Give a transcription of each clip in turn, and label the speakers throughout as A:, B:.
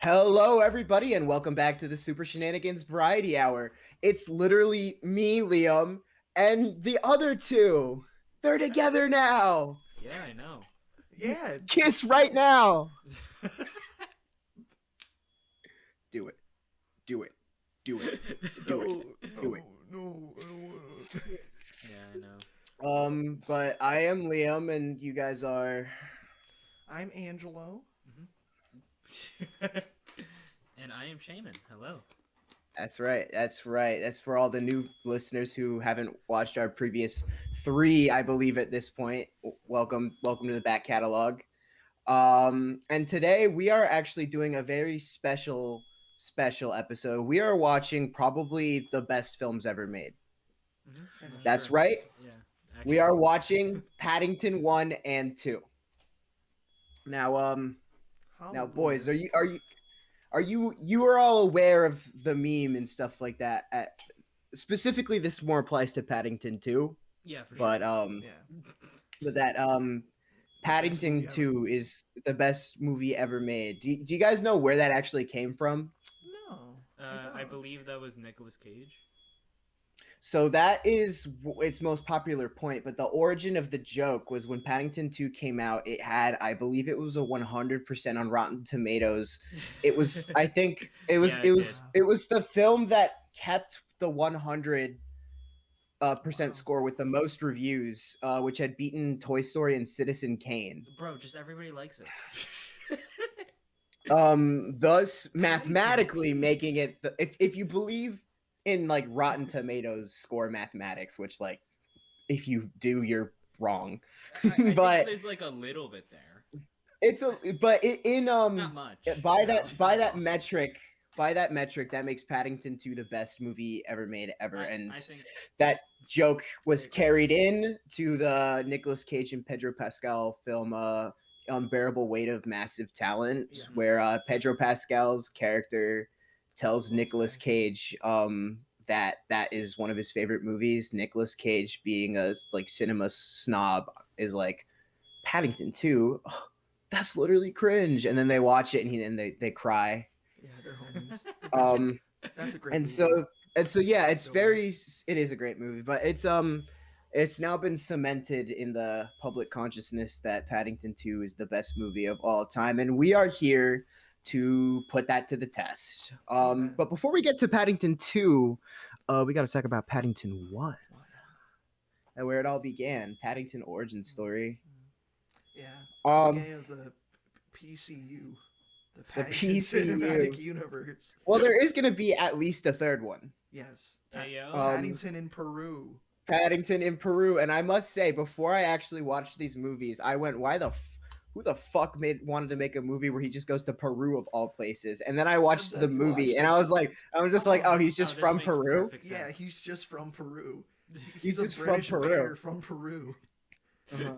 A: Hello, everybody, and welcome back to the Super Shenanigans Variety Hour. It's literally me, Liam, and the other two. They're together now.
B: Yeah, I know.
C: Yeah.
A: Kiss right now. Do it. Do it. Do it. Do it. Do it.
C: No, I don't wanna.
B: Yeah, I know.
A: But I am Liam, and you guys are.
C: I'm Angelo.
B: And I am Shaymin. Hello.
A: That's right. That's right. That's for all the new listeners who haven't watched our previous three, I believe, at this point. Welcome to the back catalog. And today we are actually doing a very special episode. We are watching probably the best films ever made. That's
B: Sure.
A: right.
B: Yeah.
A: We are watching Paddington 1 and 2. Now, boys, you are all aware of the meme and stuff like that? Specifically, this more applies to Paddington 2.
B: Yeah, for sure.
A: But
C: Yeah.
A: Paddington 2 is the best movie ever made. Do you guys know where that actually came from?
C: No.
B: I believe that was Nicolas Cage.
A: So that is its most popular point, but the origin of the joke was when Paddington 2 came out, it had, I believe it was a 100% on Rotten Tomatoes. It was, I think it was,
B: Yeah,
A: it was the film that kept the 100%
C: Wow.
A: score with the most reviews, which had beaten Toy Story and Citizen Kane.
B: Bro, just everybody likes it.
A: Thus mathematically making it if you believe in like Rotten Tomatoes score mathematics, which like if you do, you're wrong.
B: I
A: But
B: think there's like a little bit there.
A: it's in
B: Not much.
A: by
B: No.
A: that metric. By that metric, that makes Paddington 2 the best movie ever made ever.
B: I think
A: That joke was carried in to the Nicolas Cage and Pedro Pascal film Unbearable Weight of Massive Talent,
B: Yeah.
A: where Pedro Pascal's character tells Nicolas Cage that is one of his favorite movies. Nicolas Cage, being a like cinema snob, is like, Paddington 2, oh, that's literally cringe. And then they watch it and they cry.
C: Yeah, they're homies. That's a great
A: And
C: movie.
A: so yeah, it's
C: So
A: it is a great movie, but it's now been cemented in the public consciousness that Paddington 2 is the best movie of all time, and we are here to put that to the test. But before we get to Paddington 2, we got to talk about Paddington 1 and where it all began. Paddington origin story.
C: Yeah.
A: Um,
C: Beginning of the PCU. The
A: The
C: Paddington
A: PCU.
C: Cinematic Universe.
A: Well, there is going to be at least a third one.
C: Yes.
B: Hey, yo.
C: Paddington in Peru.
A: Paddington in Peru, and I must say, before I actually watched these movies, I went, who the fuck wanted to make a movie where he just goes to Peru of all places? And then I watched the movie, and I was like, oh, he's just from
B: makes
A: Peru.
B: perfect
C: Yeah,
B: sense.
C: he's just from Peru.
A: He's
C: a
A: just from
C: British
A: Peru.
C: mayor from Peru.
A: Uh-huh.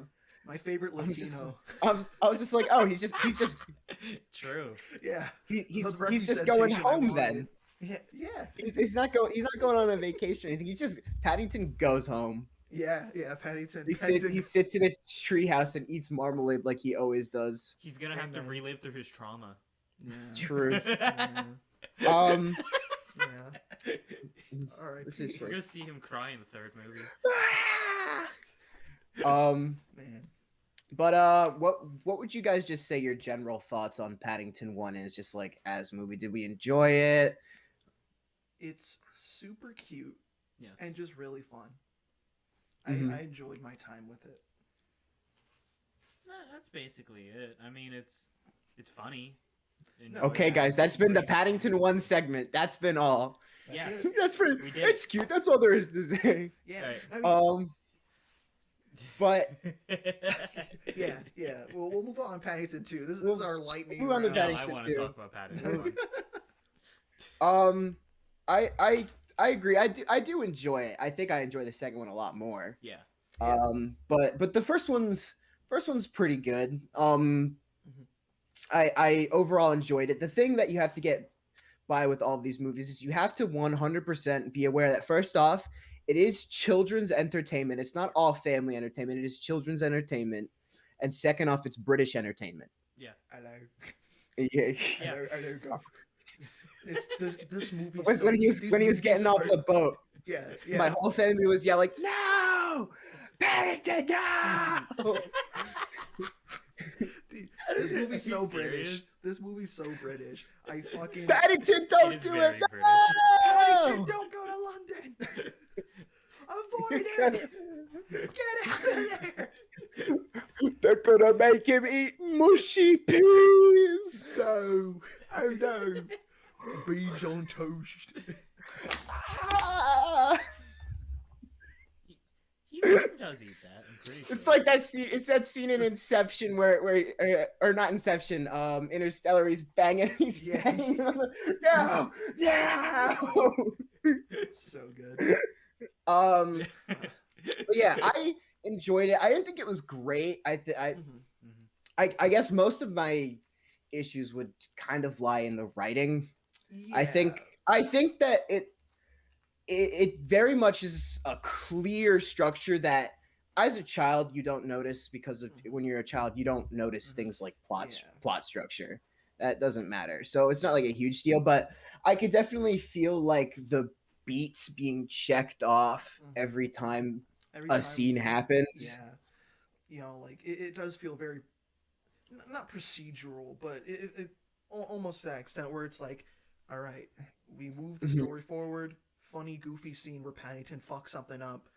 C: My favorite
A: I'm just-
C: Latino.
A: I was just like, oh, he's just
B: True.
C: Yeah.
A: he's
C: The
A: just going
C: representation I
A: home
C: wanted.
A: then.
C: Yeah.
A: He's not going on a vacation or anything. He's just Paddington goes home.
C: Yeah, Paddington.
A: He sits in a treehouse and eats marmalade like he always does.
B: He's gonna have to relive through his trauma.
C: Yeah.
A: True.
C: Yeah.
A: Um,
C: Yeah. All right.
A: This is
B: We're gonna see him cry in the third movie.
C: Man.
A: But what would you guys just say your general thoughts on Paddington 1 is, just like as a movie? Did we enjoy it?
C: It's super cute
B: Yes.
C: and just really fun.
A: Mhm.
C: I enjoyed my time with it.
B: That's basically it. I mean, it's funny. And-
A: Okay, guys, that's been the Paddington 1 segment. That's been all.
B: Yeah.
C: That's it.
A: That's pretty.
B: We did.
A: It's cute. That's all there is to say.
C: Yeah.
B: Right.
C: I mean,
A: But
C: yeah. Well, we'll move on to Paddington 2. This is our lightning
A: move on to
C: round.
B: No, I
A: Paddington
B: want to
A: too.
B: talk about Paddington.
A: I agree. I do enjoy it. I think I enjoy the second one a lot more.
B: Yeah.
A: But the first one's pretty good.
C: Mhm.
A: I overall enjoyed it. The thing that you have to get by with all of these movies is you have to 100% be aware that, first off, it is children's entertainment. It's not all family entertainment. It is children's entertainment. And second off, it's British entertainment.
B: Yeah.
C: Hello.
A: Yeah.
B: Yeah.
C: And there go. It's this movie.
A: Was when he was getting off the boat.
C: Yeah,
A: My whole family was yelling, "No, Paddington, no!"
C: Dude, this movie's
B: Are you
C: so British.
B: serious?
C: This movie's so British. I fucking
A: Paddington,
B: It
A: don't
B: is
A: do
B: very
A: it!
B: British.
C: Paddington,
A: No!
C: don't go to London. Avoid it. Get out of there.
A: They're gonna make him eat mushy peas.
C: No. Oh no. Beans on toast.
A: Ah!
B: He really does eat that. I'm pretty sure.
A: It's like that scene. It's that scene in Inception or not Inception. Interstellar. He's banging. He's
C: Yeah.
A: banging. No, no.
C: So good.
A: But yeah, I enjoyed it. I didn't think it was great.
C: Mhm.
A: I guess most of my issues would kind of lie in the writing.
C: Yeah.
A: I think that it very much is a clear structure that as a child you don't notice because of when you're a child you don't notice things like
C: Yeah.
A: plot structure. That doesn't matter. So it's not like a huge deal, but I could definitely feel like the beats being checked off every time
C: Every
A: a
C: time-
A: scene happens.
C: Yeah. You know, like it does feel very not procedural, but it almost to that extent where it's like, all right, we move the story forward, funny, goofy scene where Paddington fucks something up,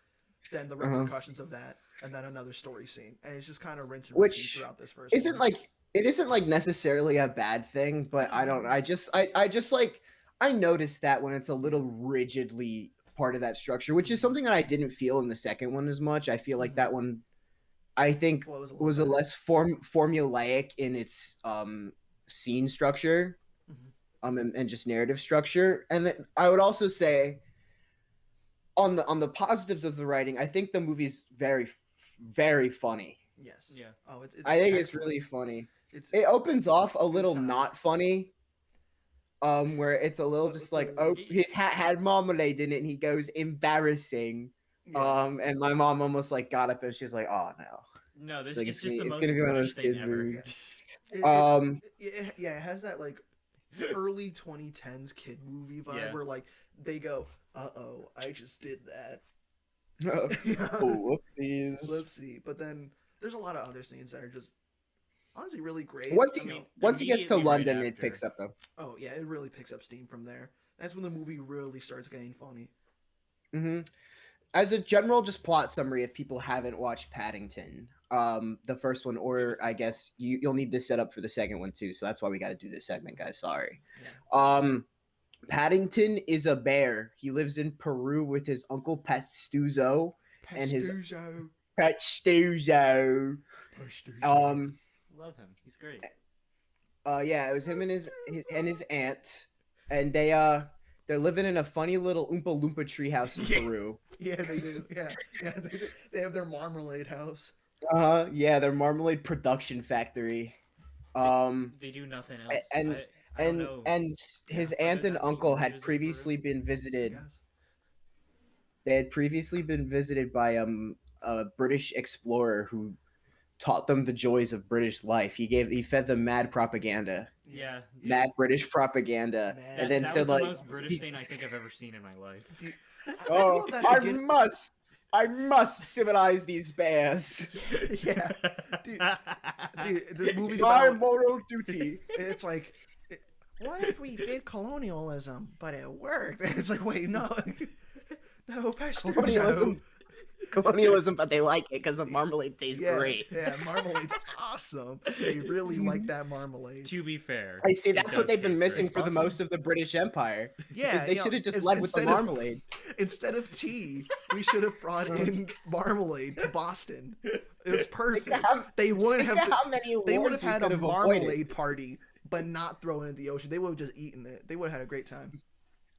C: then the repercussions of that, and then another story scene, and it's just kind of rinse and repeat
A: Which
C: throughout this first.
A: isn't
C: one.
A: like it isn't like necessarily a bad thing, but I just like I noticed that when it's a little rigidly part of that structure, which is something that I didn't feel in the second one as much. I feel like that one I think
C: Flows a little
A: was a
C: better.
A: less formulaic in its scene structure and just narrative structure. And then I would also say on the positives of the writing, I think the movie's very funny.
C: Yes.
B: Yeah.
C: Oh, it's
A: I think it's
C: excellent.
A: really funny.
C: It's
A: It opens off a little
C: time.
A: not funny. Where it's a little
C: But
A: just
C: with
A: like,
C: the-
A: oh, his hat had marmalade in it, and he goes embarrassing.
C: yeah.
A: And my mom almost like got up and she's like, oh no.
B: No, this
A: like,
B: it's
A: it's
B: just the
A: gonna- it's
B: most
A: gonna be one of
B: British
A: those
B: thing
A: kids'
B: ever.
A: movies.
C: Yeah, it has that like early 2010s kid movie vibe
B: Yeah.
C: where like they go, "Uh-oh, I just did that."
A: Oh,
C: Yeah.
A: whoopsies.
C: Whoopsie. But then there's a lot of other scenes that are just honestly really great.
A: Once
C: I
A: he
C: mean,
A: once he gets to
B: immediately right
A: London, it
B: after.
A: picks up though.
C: oh yeah, it really picks up steam from there. That's when the movie really starts getting funny.
A: hmm As a general, just plot summary, if people haven't watched Paddington, the first one, or I guess you'll need this set up for the second one too. So that's why we got to do this segment, guys. Sorry. Paddington is a bear. He lives in Peru with his uncle Pastuzo and his
C: Pastuzo.
A: Pastuzo.
B: Love him. He's great.
A: Yeah, it was him and his aunt, and they're living in a funny little Oompa Loompa treehouse in
C: Yeah.
A: Peru.
C: Yeah, they do. Yeah, they do. They have their marmalade house.
A: Yeah, their marmalade production factory.
B: They do nothing else.
A: and
B: I don't know.
A: and his
B: Yeah,
A: aunt
B: other
A: and
B: than
A: uncle
B: oranges
A: had
B: in
A: previously
B: Peru?
A: been visited.
C: Yes.
A: They had previously been visited by a British explorer who taught them the joys of British life. He fed them mad propaganda,
B: Yeah.
A: mad British propaganda,
C: Mad.
A: and then
B: that
A: said
B: was
A: like,
B: the most British thing I think I've ever seen in my life.
C: Dude,
A: "Oh,
C: love that
A: I
C: begin-
A: must civilize these bears.
C: Yeah, dude, this movie's
A: My
C: about.
A: moral duty."
C: It's like, what if we did colonialism, but it worked? And it's like, wait, no, no,
A: Colonialism, colonialism, but they like it because the marmalade tastes
C: Yeah,
A: great.
C: yeah, marmalade's awesome. They really like that marmalade.
B: To be fair,
A: I see.
B: it
A: That's
B: does
A: what they've been
B: taste
A: missing
B: great.
A: for the
C: awesome.
A: most of the British Empire.
C: Yeah,
A: They
C: you know,
A: should have just
C: ins-
A: led with the
C: instead of-
A: marmalade.
C: Instead of tea, we should have brought in marmalade to Boston. It was perfect. They wouldn't
A: Think
C: have.
A: of how many
C: They would
A: wars
C: have had
A: we
C: a
A: could have avoided.
C: marmalade party, but not throw it in the ocean. They would have just eaten it. They would have had a great time.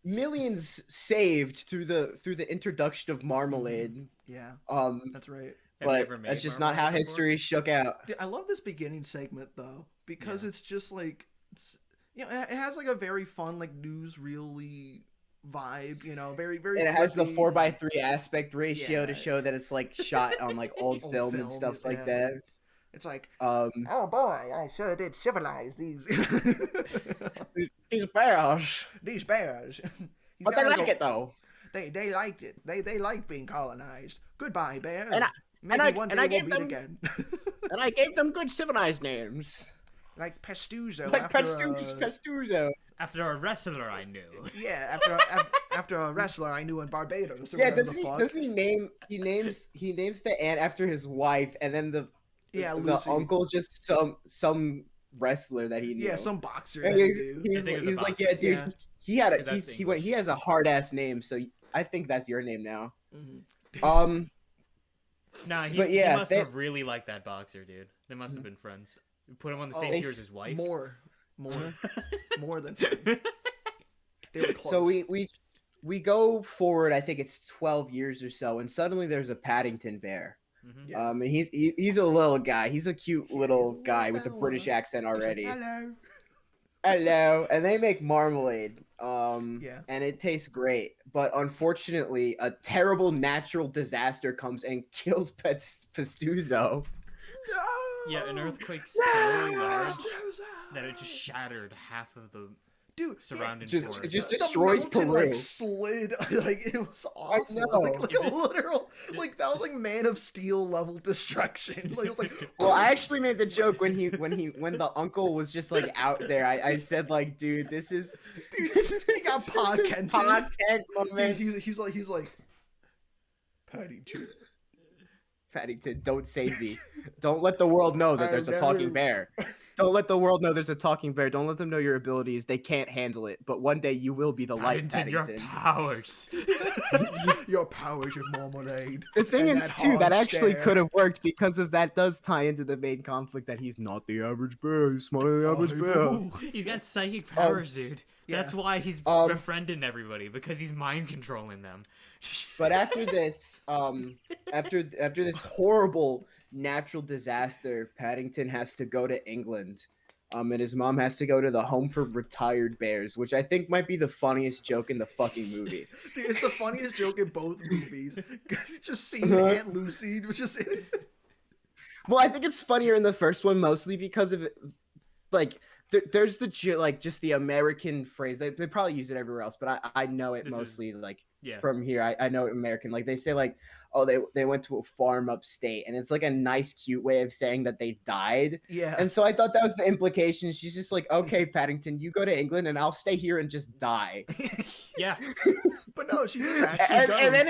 A: Millions saved through the introduction of marmalade.
C: Yeah, that's right.
B: Have you
A: But
B: ever made
A: that's just not how
B: marmalade before?
A: history shook out.
C: Dude, I love this beginning segment though because
B: Yeah.
C: it's just like it has like a very fun like newsreely vibe. You know, very very.
A: And it has the
C: flippy.
A: 4:3 aspect ratio to
C: Yeah.
A: show that it's like shot on like old
C: Old
A: film and
C: film,
A: stuff like
C: yeah.
A: that.
C: It's like,
A: Um,
C: oh boy, I sure did civilize these
A: these bears,
C: these bears. He's
A: but they
C: gotta
A: like
C: go.
A: it though.
C: They liked it. They liked being colonized. Goodbye, bears.
A: And
C: Maybe one day we'll
A: gave
C: meet
A: them
C: again.
A: and I gave them good civilized names,
C: Like Pestuzo
A: like
C: after
A: Pestuzo.
B: After a wrestler I knew.
C: yeah, after a wrestler I knew in Barbados. Or
A: Yeah,
C: whatever the fuck.
A: doesn't he names the aunt after his wife, and then the
C: Lucy.
A: uncle just some wrestler that he knew.
C: Yeah, some boxer.
A: And
C: That
A: he's like, yeah, dude,
C: Yeah.
A: he has a hard ass name, so I think that's your name now.
C: Mm-hmm.
B: Nah, he must have really liked that boxer, dude. They must have been friends. Put him on the same tier as his wife.
C: More than friends. They were close.
A: So we go forward. I think it's 12 years or so, and suddenly there's a Paddington bear.
B: Mm-hmm.
C: Yeah.
A: And he's a little guy. He's a cute little guy with a
C: fella.
A: British accent already.
C: Hello.
A: Hello, and they make marmalade.
C: Yeah.
A: And it tastes great, but unfortunately, a terrible natural disaster comes and kills Pestuzo.
B: Yeah, an earthquake so large that it just shattered half of the surrounding forest.
A: It just destroys
C: mountain,
A: Peru.
C: like slid, like it was awful.
A: I know.
C: Like a literal, like that was like Man of Steel level destruction. Like it was like.
A: Well, I actually made the joke when the uncle was just like out there. I said like, dude, this is.
C: Dude, he got Pa Kent.
A: Pa Kent moment.
C: He's like.
A: Paddington, don't save me. Don't let the world know that there's a talking bear. Don't let the world know there's a talking bear. Don't let them know your abilities. They can't handle it. But one day you will be the light, Paddington.
B: Your powers.
C: Your powers of marmalade.
A: The thing
C: And
A: is,
C: that
A: too, that
C: hard
A: actually
C: stare.
A: could have worked because of that does tie into the main conflict that he's not the average bear. He's smarter than the average bear.
B: He's got psychic powers, dude.
C: yeah.
B: That's why he's befriending everybody, because he's mind controlling them.
A: But after this, after this horrible natural disaster, Paddington has to go to England. And his mom has to go to the home for retired bears, which I think might be the funniest joke in the fucking movie.
C: Dude, it's the funniest joke in both movies. Just seeing Aunt Lucy was just.
A: Well, I think it's funnier in the first one mostly because of like there's just the American phrase. They probably use it everywhere else, but I know it mostly from here. I know it American. Like they say like, oh, they went to a farm upstate, and it's like a nice, cute way of saying that they died.
C: Yeah.
A: And so I thought that was the implication. She's just like, okay, Paddington, you go to England, and I'll stay here and just die.
B: Yeah.
C: But no, she just actually
A: and then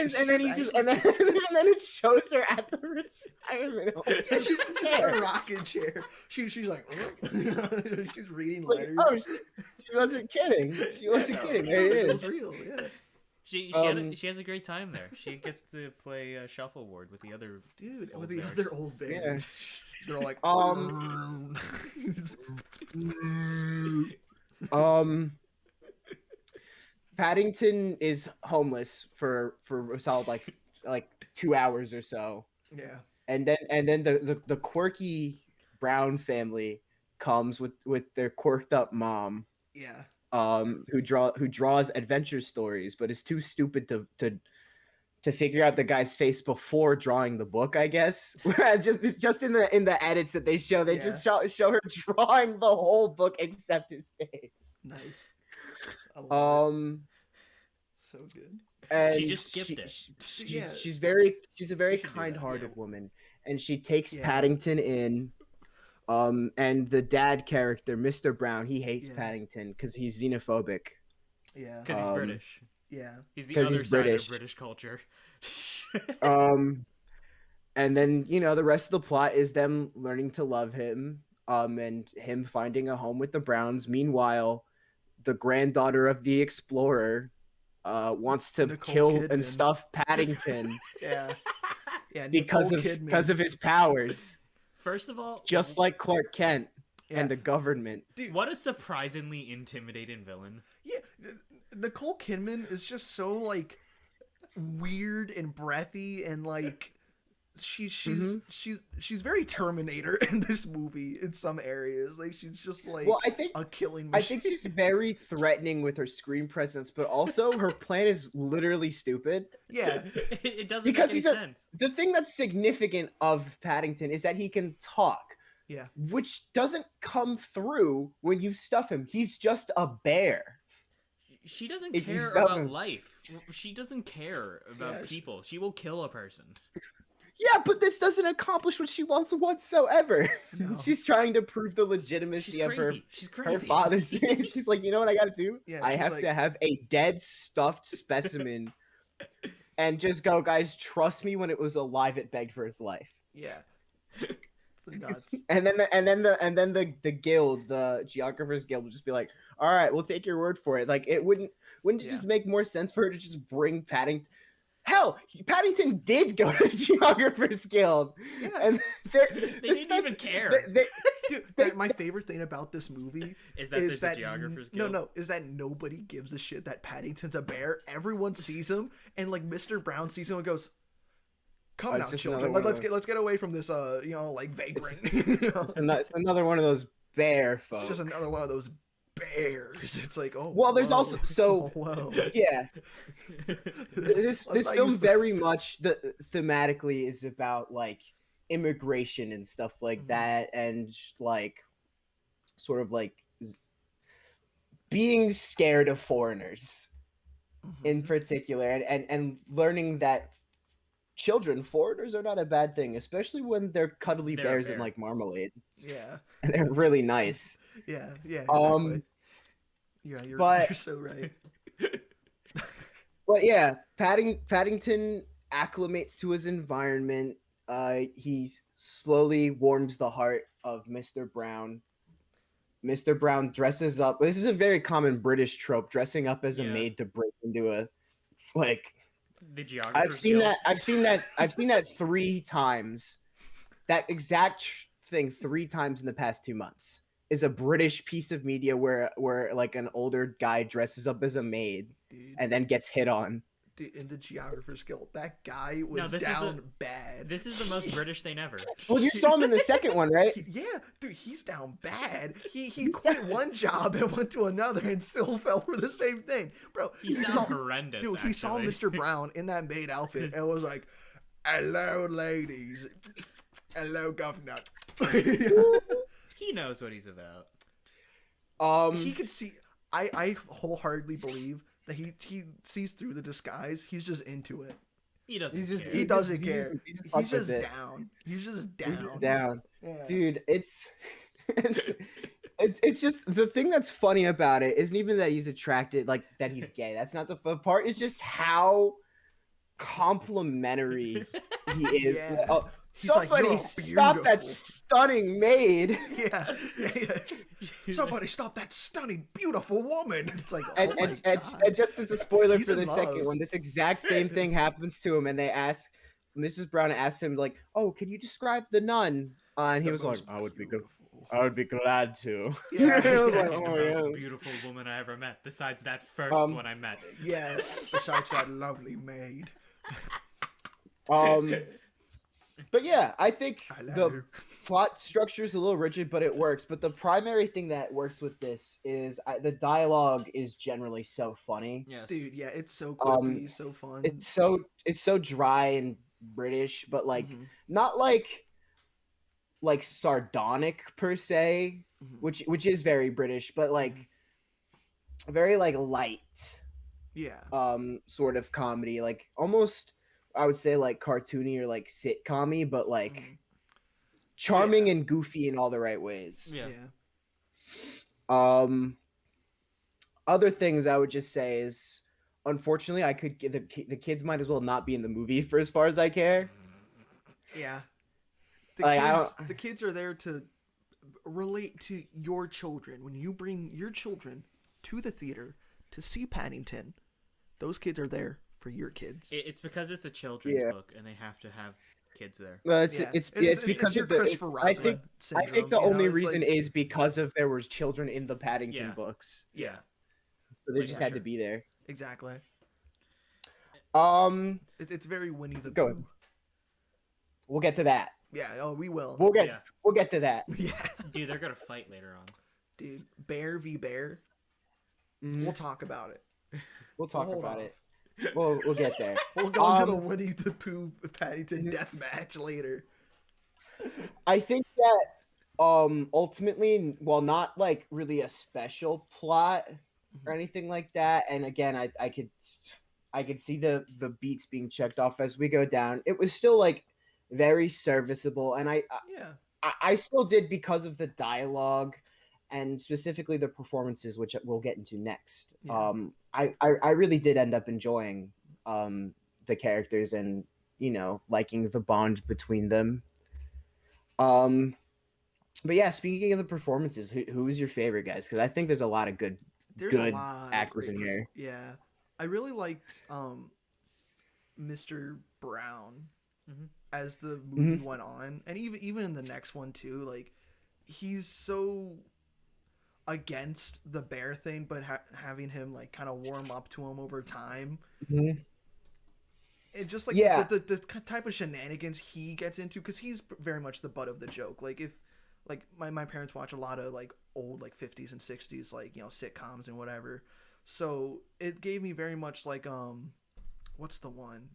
A: it shows her at the retirement home.
C: And she's in a rocking chair. She's like, she's reading
A: like,
C: letters.
A: oh, she wasn't kidding. She wasn't kidding. There it is.
C: It's real, yeah.
B: She has a great time there. She gets to play shuffleboard with the other
C: other old bears. Yeah. They're like
A: Paddington is homeless for a solid like 2 hours or so.
C: Yeah.
A: And then the quirky Brown family comes with their quirked up mom.
C: Yeah.
A: Who draws adventure stories, but is too stupid to figure out the guy's face before drawing the book, I guess. just in the edits that they show, just show her drawing the whole book except his face.
C: Nice. I love it. So good.
A: And
B: she just skipped it.
A: She's a very kind-hearted woman, and she takes Paddington in. And the dad character, Mr. Brown, he hates Paddington because he's xenophobic.
C: Yeah.
B: Because he's British.
C: Yeah.
B: He's the other side of British culture.
A: And then, the rest of the plot is them learning to love him, and him finding a home with the Browns. Meanwhile, the granddaughter of the explorer wants to kill Kidman. And stuff Paddington.
C: Yeah. Yeah.
A: because of his powers.
B: First of all,
A: just like Clark Kent and the government.
B: Dude, what a surprisingly intimidating villain.
C: Yeah, Nicole Kidman is just so like weird and breathy, and like she's very Terminator in this movie in some areas. Like she's just like a killing machine.
A: I think she's very threatening with her screen presence, but also her plan is literally stupid.
C: Yeah,
B: it doesn't make any sense.
A: The thing that's significant of Paddington is that he can talk.
C: Yeah.
A: which doesn't come through when you stuff him. He's just a bear.
B: She doesn't
A: If you
B: care
A: stuff
B: about
A: him.
B: life. She doesn't care about
C: Yeah,
B: people. She will kill a person.
A: Yeah, but this doesn't accomplish what she wants whatsoever.
C: No.
A: She's trying to prove the legitimacy
B: She's
A: of
B: crazy. She's
A: her
B: crazy.
A: father's thing. She's like, you know what I gotta do?
C: Yeah,
A: I
C: she's
A: have
C: like-
A: to have a dead stuffed specimen and just go, guys, trust me, when it was alive it begged for its life.
C: Yeah. It's nuts.
A: And then the guild, the geographers guild, would just be like, all right, we'll take your word for it. Like, it wouldn't it
C: Yeah.
A: just make more sense for her to just bring Paddington? Hell, Paddington did go to the geographers guild.
C: Yeah.
A: And
B: They didn't even care.
C: Dude, my favorite thing about this movie
B: Is that there's a geographer's guild?
C: No, is that nobody gives a shit that Paddington's a bear. Everyone sees him, and like Mr. Brown sees him and goes, "Come
A: it's
C: now,
A: just
C: children.
A: another one
C: Let's get away from this like vagrant."
A: it's another one of those bear folk.
C: It's just another one of those bears. It's like, oh.
A: Well, there's
C: whoa.
A: also so
C: Whoa.
A: yeah. This
C: not
A: film
C: use the-
A: very much thematically is about like immigration and stuff like
C: Mhm.
A: that, and like sort of like being scared of foreigners in
C: Mhm.
A: particular, and learning that foreigners are not a bad thing, especially when they're cuddly
B: They're a
A: bears and
B: bear.
A: like marmalade,
C: Yeah.
A: and they're really nice.
C: Yeah. Yeah.
A: Um,
C: Exactly.
A: but-
C: you're so right.
A: But yeah, Paddington acclimates to his environment. He slowly warms the heart of Mr. Brown. Mr. Brown dresses up. This is a very common British trope, dressing up as a
B: Yeah.
A: maid to break into a like.
B: The geographer's
A: I've seen
B: guild.
A: that. I've seen that 3 times. That exact thing 3 times in the past 2 months is a British piece of media where like an older guy dresses up as a maid
C: Dude,
A: and then gets hit on.
C: in the geographer's guild, that guy was
B: this is
C: down bad.
B: This is the most British thing ever.
A: Well, you saw him in the second one, right?
C: Yeah, dude, he's down bad. He quit one job and went to another and still fell for the same thing, bro.
B: He's
C: he
B: down
C: saw,
B: horrendous.
C: dude. He saw
B: actually.
C: Mr. Brown in that maid outfit and was like, "Hello, ladies. Hello, governor."
B: He knows what he's about.
C: He could see. I wholeheartedly believe that he sees through the disguise. He's just into it.
B: He doesn't
A: He's just-
B: care.
C: He doesn't
A: he's-
C: care.
A: he's
C: He's,
A: fucked with
C: just
A: it.
C: down. He's just down.
A: He's just down.
C: Yeah.
A: Dude, it's just the thing that's funny about it isn't even that he's attracted, like that he's gay. That's not the fun part. It's just how complimentary he is.
C: Yeah.
A: Oh,
C: He's like,
A: somebody
C: "You're
A: stop that
C: beautiful."
A: stunning maid.
C: Yeah. Somebody stop that stunning, beautiful woman. It's like, oh
A: And,
C: my
A: and,
C: God.
A: and just as a spoiler
C: He's
A: for
C: in
A: the second
C: love.
A: one, this exact same thing happens to him, and they ask Mrs. Brown asks him like, "Oh, can you describe the nun?" And he
C: The
A: was like,
C: most
A: "I would be good.
C: beautiful.
A: I would be glad to."
C: Yeah.
A: I was like,
B: Second
A: "Oh,
B: most
A: yes."
B: beautiful woman I ever met, besides that first
A: Um,
B: one I met.
C: Yeah. Besides that lovely maid.
A: But yeah, I think
C: I love
A: the
C: you.
A: plot structure is a little rigid, but it works. But the primary thing that works with this is the dialogue is generally so funny.
B: Yes.
C: Dude, yeah, it's so
A: Um,
C: quippy, so fun.
A: It's so dry and British, but like
C: Mhm,
A: not like sardonic per se,
C: mhm.
A: which is very British, but like very like light
C: Yeah.
A: sort of comedy, like almost I would say like cartoony or like sitcom-y, but like
C: Mhm.
A: charming and goofy in all the right ways.
B: Yeah.
A: Other things I would just say is, unfortunately, I could the kids might as well not be in the movie for as far as I care.
C: Yeah. The
A: Like, I
C: kids,
A: don't-
C: the kids are there to relate to your children. When you bring your children to the theater to see Paddington, those kids are there for your kids.
B: It's because it's a children's
A: Yeah.
B: book and they have to have kids there.
A: Well, it's
C: Yeah.
A: it's because
C: your
A: of the.
C: Christopher
A: I
C: Robin
A: think
C: syndrome,
A: I think the
C: you know?
A: only
C: It's
A: reason
C: like-
A: is because of there was children in the Paddington
B: Yeah.
A: books,
C: yeah,
A: so they
B: Like,
A: just
B: yeah,
A: had to
B: sure.
A: be there.
C: exactly.
A: It's
C: It's very Winnie the
A: Go
C: Pooh.
A: ahead. We'll get to that.
C: Yeah. Oh, we will.
B: Yeah.
A: We'll get to that.
C: Yeah.
B: Dude, they're gonna fight later on.
C: Dude, bear v bear.
A: Mhm.
C: We'll talk about it.
A: We'll talk
C: Hold
A: about
C: off.
A: it. We'll get there.
C: We'll go into the
A: Um,
C: Winnie the Pooh Paddington
A: Mhm.
C: death match later.
A: I think that ultimately, well, not like really a special plot or anything like that. And again, I could see the beats being checked off as we go down. It was still like very serviceable, and
C: Yeah.
A: I still did because of the dialogue and specifically the performances, which we'll get into next.
C: Yeah.
A: I really did end up enjoying the characters and liking the bond between them. Um, but yeah, speaking of the performances, who was your favorite, guys? Because I think there's a lot of
C: There's a
A: good
C: lot of
A: actors
C: great
A: in here.
C: yeah. I really liked Mr. Brown
B: Mm-hmm.
C: as the movie
A: Hmm.
C: went on, and even in the next one too. Like, he's so against the bear thing, but having him like kind of warm up to him over time.
A: Hmm.
C: And just like
A: Yeah.
C: the type of shenanigans he gets into, because he's very much the butt of the joke. Like, if like my parents watch a lot of like old like 50s and 60s like sitcoms and whatever, so it gave me very much like what's the one,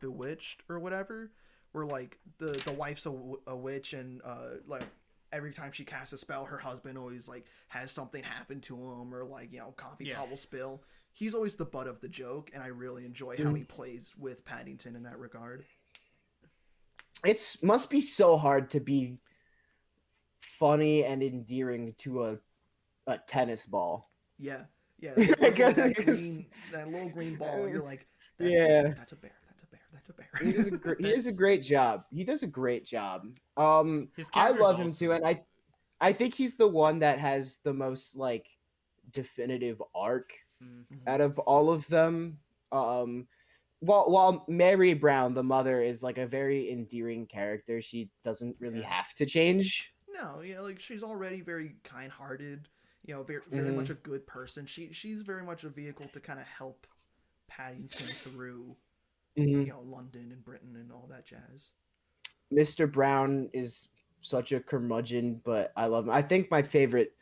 C: Bewitched or whatever, where like the wife's a witch, and like every time she casts a spell, her husband always like has something happen to him, or like coffee
B: Yeah.
C: pot will spill. He's always the butt of the joke, and I really enjoy how he plays with Paddington in that regard.
A: It's must be so hard to be funny and endearing to a tennis ball.
C: Yeah, yeah. Looking at that
A: Because-
C: that little green ball, you're like,
A: yeah,
C: that's a bear, that's a bear, that's a bear.
A: he does a great job. He does a great job.
B: His
A: I
B: character's
A: love him too,
B: also
A: and I think he's the one that has the most like definitive arc
C: Mhm.
A: out of all of them. While Mary Brown, the mother, is like a very endearing character, she doesn't really
C: Yeah.
A: have to change.
C: No, yeah, like she's already very kind-hearted, very much
A: Mhm.
C: a good person. She's very much a vehicle to kind of help Paddington through,
A: Mhm.
C: London and Britain and all that jazz.
A: Mr. Brown is such a curmudgeon, but I love him. I think my favorite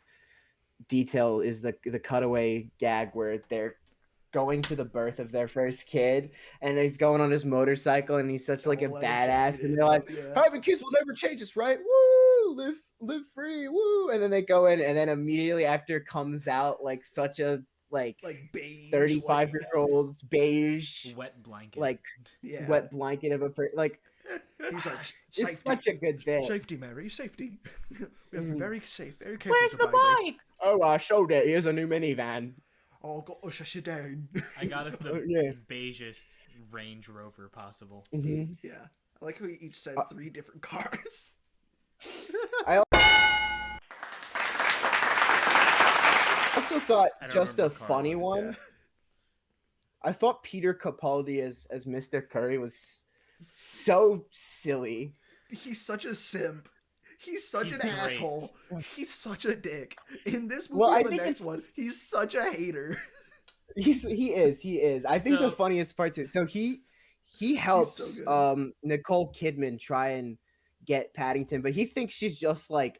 A: detail is the cutaway gag where they're going to the birth of their first kid, and he's going on his motorcycle, and he's such like a
C: Double leather
A: badass, and
C: jacketed
A: they're like,
C: up, yeah.
A: having kids will never change us, right? Woo, live free, woo. And then they go in, and then immediately after comes out like such a like
C: Like beige,
A: 35-year-old beige
B: wet blanket.
A: like
C: yeah.
A: wet blanket of a like
C: He's like,
A: it's
C: safety,
A: such a good bit.
C: safety, Mary, safety. We have to be very safe, very careful.
A: Where's the
C: goodbye.
A: bike? Oh, I showed it. Here's a new minivan.
C: Oh, God, oh, shut you down.
B: I got us the
A: Yeah.
B: beigest Range Rover possible.
A: Mhm.
C: Yeah, I like how we each said 3 different cars.
A: I also thought
B: I don't
A: just a
B: remember what car it
A: funny
B: was.
A: one.
C: Yeah.
A: I thought Peter Capaldi as Mr. Curry was so silly.
C: He's such a simp. He's such
B: He's
C: an
B: great.
C: asshole. He's such a dick. In this movie
A: Well, I
C: and the
A: think
C: next
A: it's-
C: one, he's such a hater.
A: He is. I think the
B: So-
A: funniest part too. So he helps
C: good.
A: Nicole Kidman try and get Paddington, but he thinks she's just like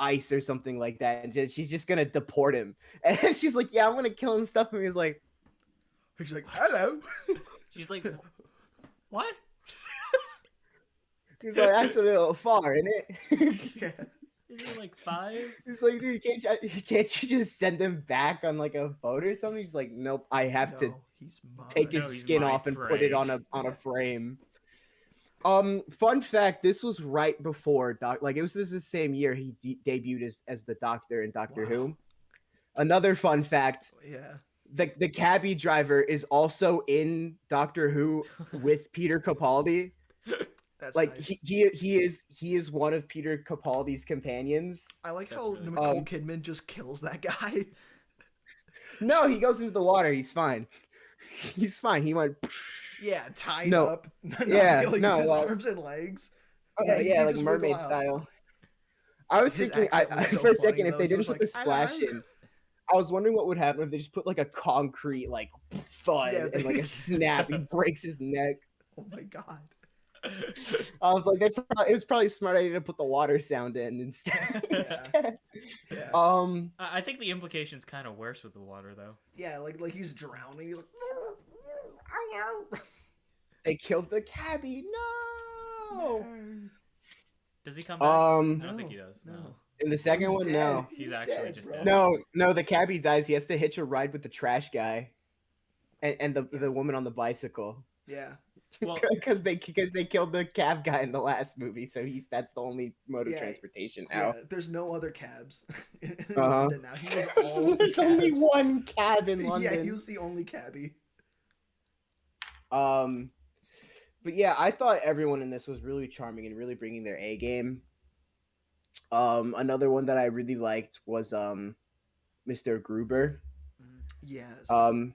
A: ice or something like that, and she's just gonna deport him. And she's like, "Yeah, I'm gonna kill him and stuff." And he's like,
C: He's like, hello.
B: She's like, what?
A: "That's a little far, isn't it?"
C: Yeah.
B: Is he like 5?
A: He's like, "Dude, can't you just send him back on like a boat or something?" She's like, "Nope, I have to
C: No, he's mine.
A: take his
B: No, he's
A: skin
B: my
A: off and put
B: prey."
A: it on a frame." Fun fact: this was right before this is the same year he debuted as the Doctor in Doctor
C: Wow.
A: Who. Another fun fact:
C: Yeah.
A: the cabbie driver is also in Doctor Who with Peter Capaldi.
C: That's
A: Like
C: nice.
A: he is one of Peter Capaldi's companions.
C: I like
B: That's
C: how
B: really
C: Nicole Kidman just kills that guy.
A: No, he goes into the water. He's fine. He's fine. He went.
C: Yeah, tied
A: No.
C: up. Not
A: Yeah,
C: able to
A: no,
C: use his
A: like-
C: arms and legs.
A: Yeah,
C: he
A: like
C: just
A: mermaid
C: wiggle out.
A: style. I was
C: His
A: thinking
C: accent was so
A: for a
C: funny,
A: second if
C: though.
A: they
C: He
A: didn't
C: was
A: put
C: like,
A: the splash
C: "Hello."
A: in. I was wondering what would happen if they just put like a concrete like thud
C: Yeah,
A: and like a snap. He breaks his neck.
C: Oh my god.
A: I was like, it was probably a smart idea to put the water sound in instead.
C: Yeah.
B: I think the implication's kind of worse with the water, though.
C: Yeah, like he's drowning. He's like,
A: They killed the cabbie. No.
B: Does he come back? I don't think
C: No,
B: he does. No.
A: In the second
C: He's
A: one,
C: dead.
A: no.
B: He's actually just
C: bro.
B: dead.
A: No, the cabbie dies. He has to hitch a ride with the trash guy, and the
C: Yeah.
A: the woman on the bicycle.
C: Yeah.
B: Well,
A: because they killed the cab guy in the last movie, so that's the only mode of
C: Yeah.
A: transportation now.
C: Yeah, there's no other cabs in
A: Uh-huh.
C: London now. He was all of the
A: There's only
C: cabs.
A: one cab in London.
C: Yeah, he was the only cabbie.
A: But yeah, I thought everyone in this was really charming and really bringing their A game. Another one that I really liked was Mr. Gruber.
C: Yes.
A: The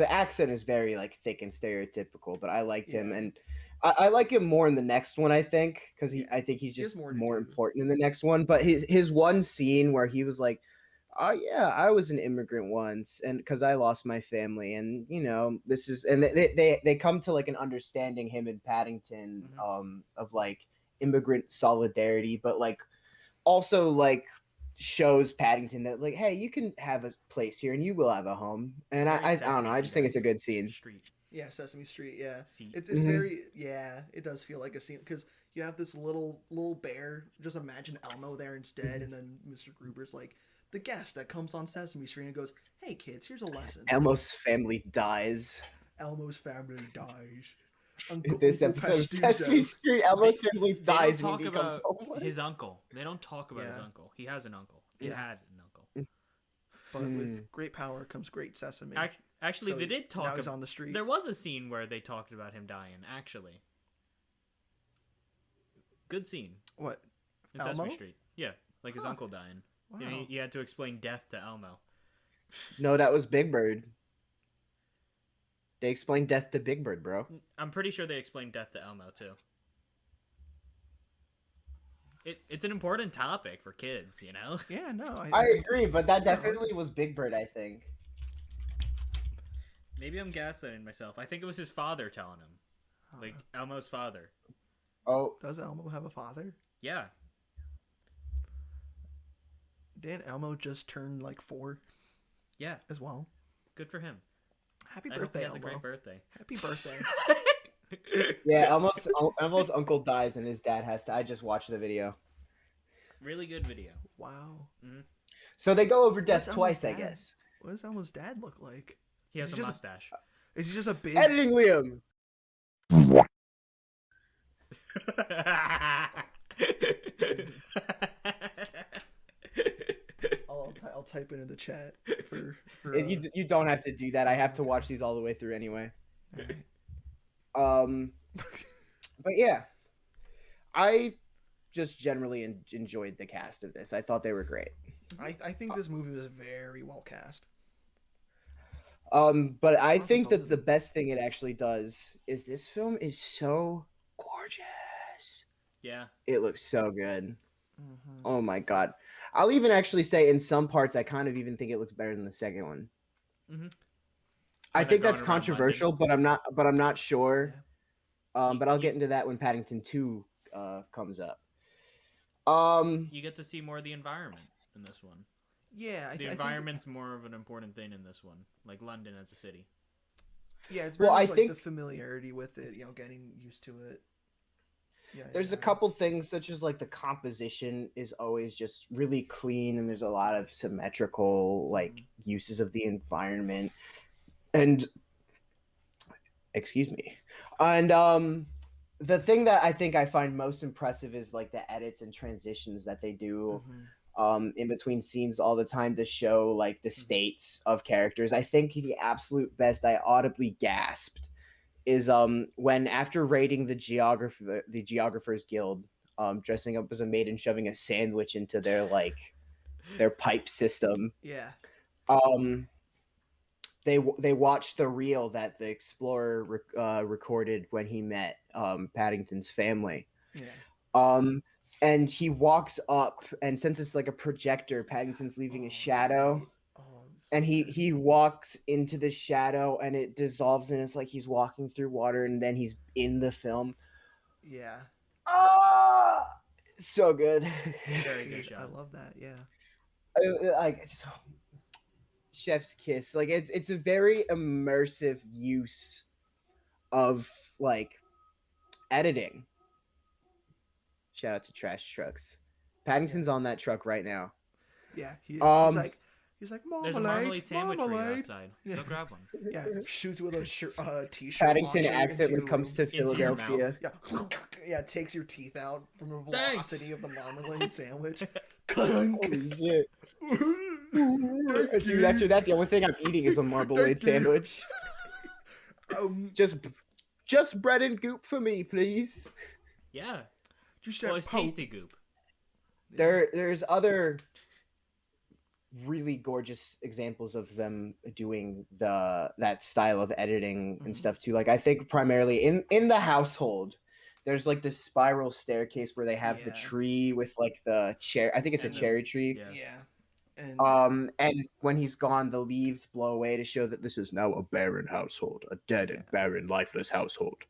A: accent is very like thick and stereotypical, but I liked him,
C: Yeah.
A: and I like him more in the next one. I think because I think he's
C: He has
A: just
C: more
A: more
C: to do.
A: important in the next one. But his one scene where he was like, "Oh yeah, I was an immigrant once, and because I lost my family, and you know this is," and they come to like an understanding, him and Paddington, of like immigrant solidarity, but like also like shows Paddington that like, hey, you can have a place here and you will have a home. And I don't know, I just think it's a good scene.
B: Street.
C: Yeah, Sesame Street. Yeah,
B: Seat.
C: it's very it does feel like a scene because you have this little bear. Just imagine Elmo there instead, and then Mr. Gruber's like the guest that comes on Sesame Street and goes, "Hey kids, here's a lesson."
A: Elmo's family dies.
C: Elmo's family dies.
A: This episode of Sesame Street, Elmo's family dies and
B: talk
A: he becomes
B: about
A: homeless.
B: his uncle. They don't talk about his uncle. He has an uncle. He had an uncle.
C: But with great power comes great sesame.
B: Actually, they did talk.
C: Now he's on the street.
B: There was a scene where they talked about him dying. Actually, good scene.
C: What?
B: In
C: Elmo?
B: Sesame Street. Yeah, like his uncle dying.
C: Wow.
B: He had to explain death to Elmo.
A: No, that was Big Bird. They explained death to Big Bird, bro.
B: I'm pretty sure they explained death to Elmo too. It's an important topic for kids, you know?
C: Yeah, no.
A: I agree, but that definitely was Big Bird, I think.
B: Maybe I'm gaslighting myself. I think it was his father telling him. Like, Elmo's father.
A: Oh.
C: Does Elmo have a father?
B: Yeah.
C: Didn't Elmo just turn like 4?
B: Yeah.
C: As well.
B: Good for him.
C: Happy
B: I hope
C: birthday,
B: he has
C: Elmo.
B: a great birthday.
C: Happy birthday.
A: Yeah, Elmo's uncle dies and his dad has to. I just watched the video.
B: Really good video.
C: Wow.
B: Mm-hmm.
A: So they go over death
C: What's
A: twice, I
C: Elmo's dad?
A: guess.
C: What does Elmo's dad look like?
B: He has
C: Is
B: a
C: he just
B: mustache.
C: Is he just a big...
A: Editing Liam.
C: I'll type it in the chat for
A: You don't have to do that. I have to watch these all the way through anyway.
C: Alright.
A: But yeah, I just generally enjoyed the cast of this. I thought they were great.
C: I think this movie was very well cast.
A: But I
C: Honestly,
A: think
C: both
A: that
C: of
A: the
C: them.
A: best thing it actually does is this film is so gorgeous.
B: Yeah.
A: It looks so good.
C: Mm-hmm.
A: Oh my god. I'll even actually say in some parts I kind of even think it looks better than the second one.
B: Mm-hmm.
A: I think that's controversial, but I'm not sure.
C: Yeah.
A: But I'll get into that when Paddington 2 comes up.
B: You get to see more of the environment in this one.
C: Yeah,
B: The environment's more of an important thing in this one, like London as a city.
C: Yeah, it's very
A: Well, I
C: much, like,
A: think
C: the familiarity with it, getting used to it. Yeah,
A: there's a couple things such as like the composition is always just really clean and there's a lot of symmetrical like uses of the environment. And excuse me. And the thing that I think I find most impressive is like the edits and transitions that they do in between scenes all the time to show like the states of characters. I think the absolute best I audibly gasped is when after raiding the Geographers Guild, dressing up as a maid and shoving a sandwich into their pipe system.
C: Yeah.
A: They watched the reel that the explorer recorded when he met Paddington's family.
C: Yeah.
A: And he walks up, and since it's like a projector, Paddington's leaving a shadow. And he walks into the shadow, and it dissolves, and it's like he's walking through water, and then he's in the film.
C: Yeah.
A: Oh, so good.
B: Very good shot.
C: I love that. Yeah.
A: Chef's kiss. Like it's a very immersive use of like editing. Shout out to trash trucks. Paddington's on that truck right now.
C: Yeah, he is. He's like marmalade.
B: There's a marmalade sandwich for you
C: marmalade.
B: outside.
C: Yeah.
B: Go grab one.
C: Yeah, shoots with a t-shirt.
A: Paddington
C: launcher
A: accidentally
C: into
A: comes to
B: Into your
A: Philadelphia.
C: Yeah, yeah, takes your teeth out from the
B: Thanks.
C: velocity of the marmalade sandwich. Clunk.
A: Holy shit. Dude, after that, the only thing I'm eating is a marmalade sandwich. Just bread and goop for me, please.
B: Yeah.
C: Just
B: Well, it's tasty goop.
A: There's other really gorgeous examples of them doing that style of editing and stuff too. Like I think primarily in the household, there's like this spiral staircase where they have the tree with like the cherry. I think it's a cherry tree.
C: Yeah.
A: And when he's gone, the leaves blow away to show that this is now a barren household, a dead and barren, lifeless household.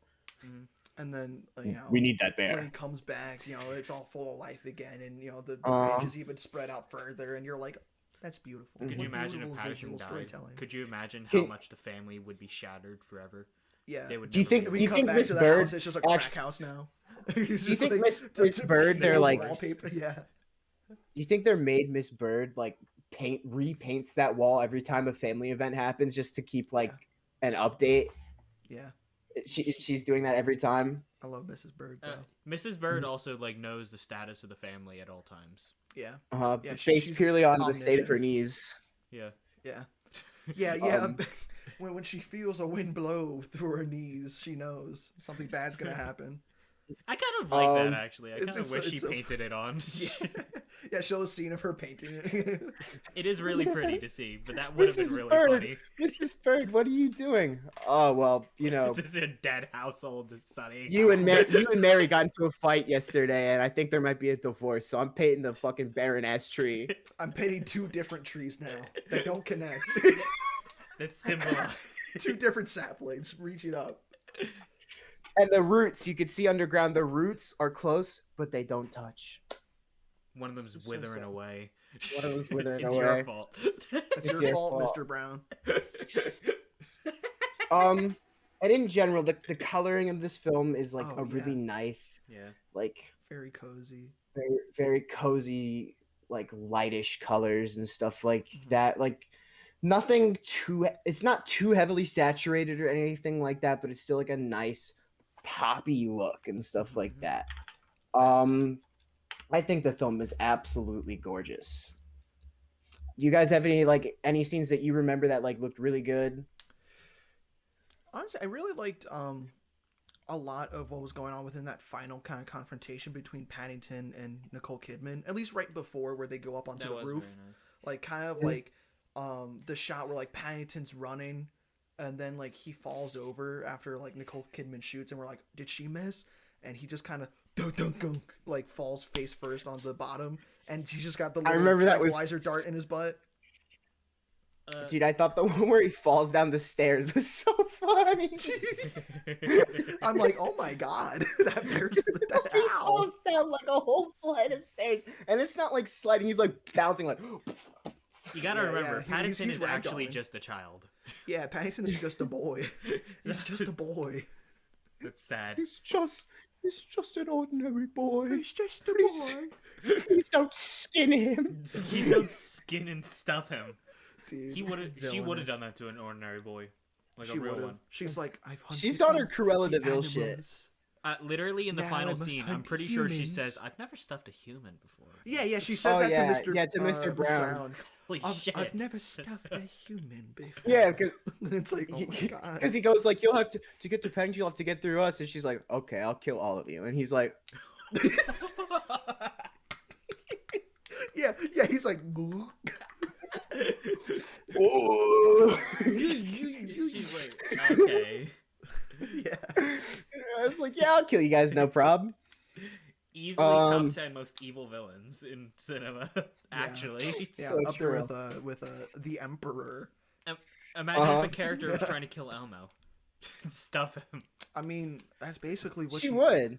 C: And then
A: we need that bear.
C: When he comes back, it's all full of life again, and the pages even spread out further, and you're like, that's beautiful.
B: Could you imagine if Paddington died? Could you imagine how much the family would be shattered forever?
C: Yeah.
B: They would.
A: Do you think Miss
C: Bird? It's just a crack house now.
A: Do you think Miss Bird? They're like.
C: Yeah.
A: Do you think they're made Miss Bird like repaints that wall every time a family event happens just to keep like an update?
C: Yeah.
A: She's doing that every time.
C: I love Mrs. Bird though.
B: Mrs. Bird also like knows the status of the family at all times.
C: Yeah.
A: Based purely on the state of her knees.
B: Yeah.
C: Yeah. When she feels a wind blow through her knees, she knows something bad's gonna happen.
B: I kind of like that actually. I kind of wish she painted it on.
C: Yeah, show a scene of her painting it.
B: It is really pretty to see, but that would have been really funny.
A: Mrs. Bird, what are you doing? Oh well,
B: this is a dead household, Sonny.
A: You and Mary got into a fight yesterday, and I think there might be a divorce. So I'm painting the fucking barren ass tree.
C: I'm painting 2 different trees now that don't connect.
B: That's symbolize
C: 2 different saplings reaching up.
A: And the roots, you can see underground, the roots are close, but they don't touch.
B: One of them's withering away.
A: One of them's withering
B: away. It's your fault.
C: It's your fault, Mr. Brown.
A: And in general, the coloring of this film is like really nice.
B: Yeah.
A: Like
C: very cozy.
A: Very, very cozy, like lightish colors and stuff like that. Like nothing it's not too heavily saturated or anything like that, but it's still like a nice poppy look and stuff like that. I think the film is absolutely gorgeous. Do you guys have any scenes that you remember that like looked really good?
C: Honestly, I really liked a lot of what was going on within that final kind of confrontation between Paddington and Nicole Kidman, at least right before where they go up onto the roof. Nice. Like kind of like the shot where like Paddington's running and then like he falls over after like Nicole Kidman shoots and we're like, did she miss? And he just kind of like falls face first onto the bottom and he's just got the little tranquilizer dart in his butt.
A: Dude, I thought the one where he falls down the stairs was so funny.
C: I'm like, oh my god, that bears
A: he falls down like a whole flight of stairs, and it's not like sliding; he's like bouncing, like.
B: You gotta remember, Paddington is actually just a child.
C: Yeah, Paddington's just a boy. He's just a boy.
B: That's sad.
A: He's just an ordinary boy.
C: He's just a boy.
A: Please don't skin him.
B: Please don't skin and stuff him.
C: Dude,
B: she would have done that to an ordinary boy, like a real one.
C: She's like, I've hunted.
A: She's on her Cruella de Vil shit.
B: Literally in the final scene, I'm pretty sure she says, "I've never stuffed a human before."
C: Yeah, she says that to Mr.
A: Yeah, to Mr. Brown.
B: Holy shit!
C: I've never stuffed a human before.
A: Yeah, because
C: it's like, oh my god.
A: Because he goes like, "You'll have to get to Paddington. You'll have to get through us," and she's like, "Okay, I'll kill all of you," and he's like.
C: Yeah, he's like.
A: Oh.
B: She's like, okay.
C: Yeah.
A: I was like, yeah, I'll kill you guys, no problem.
B: Easily top 10 most evil villains in cinema, actually.
C: Yeah,
A: so
C: up
A: true.
C: there with the Emperor.
B: Imagine if a character was trying to kill Elmo. Stuff him.
C: I mean, that's basically what
A: she would.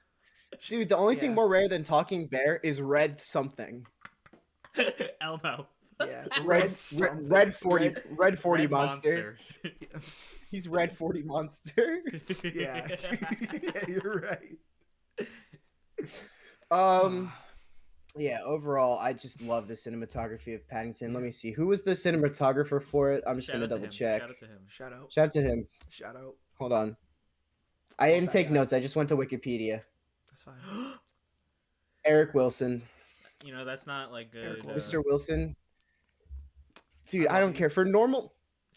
A: Dude, the only thing more rare than talking bear is red something.
B: Elmo.
C: Yeah,
A: red 40 monster. He's red 40 monster.
C: Yeah. Yeah, you're right.
A: Um, yeah. Overall, I just love the cinematography of Paddington. Let me see. Who was the cinematographer for it? I'm just gonna double check.
B: Shout out to him.
C: Shout out.
A: Shout out to him.
C: Shout out.
A: Hold on. I
C: Love
A: didn't
C: that
A: take
C: guy.
A: notes. I just went to Wikipedia.
C: That's fine.
A: Eric Wilson,
B: You know, that's not like good.
C: Eric Wilson.
A: Mr. Wilson. Dude,
C: I
A: I
C: love
A: don't
C: you.
A: care for normal.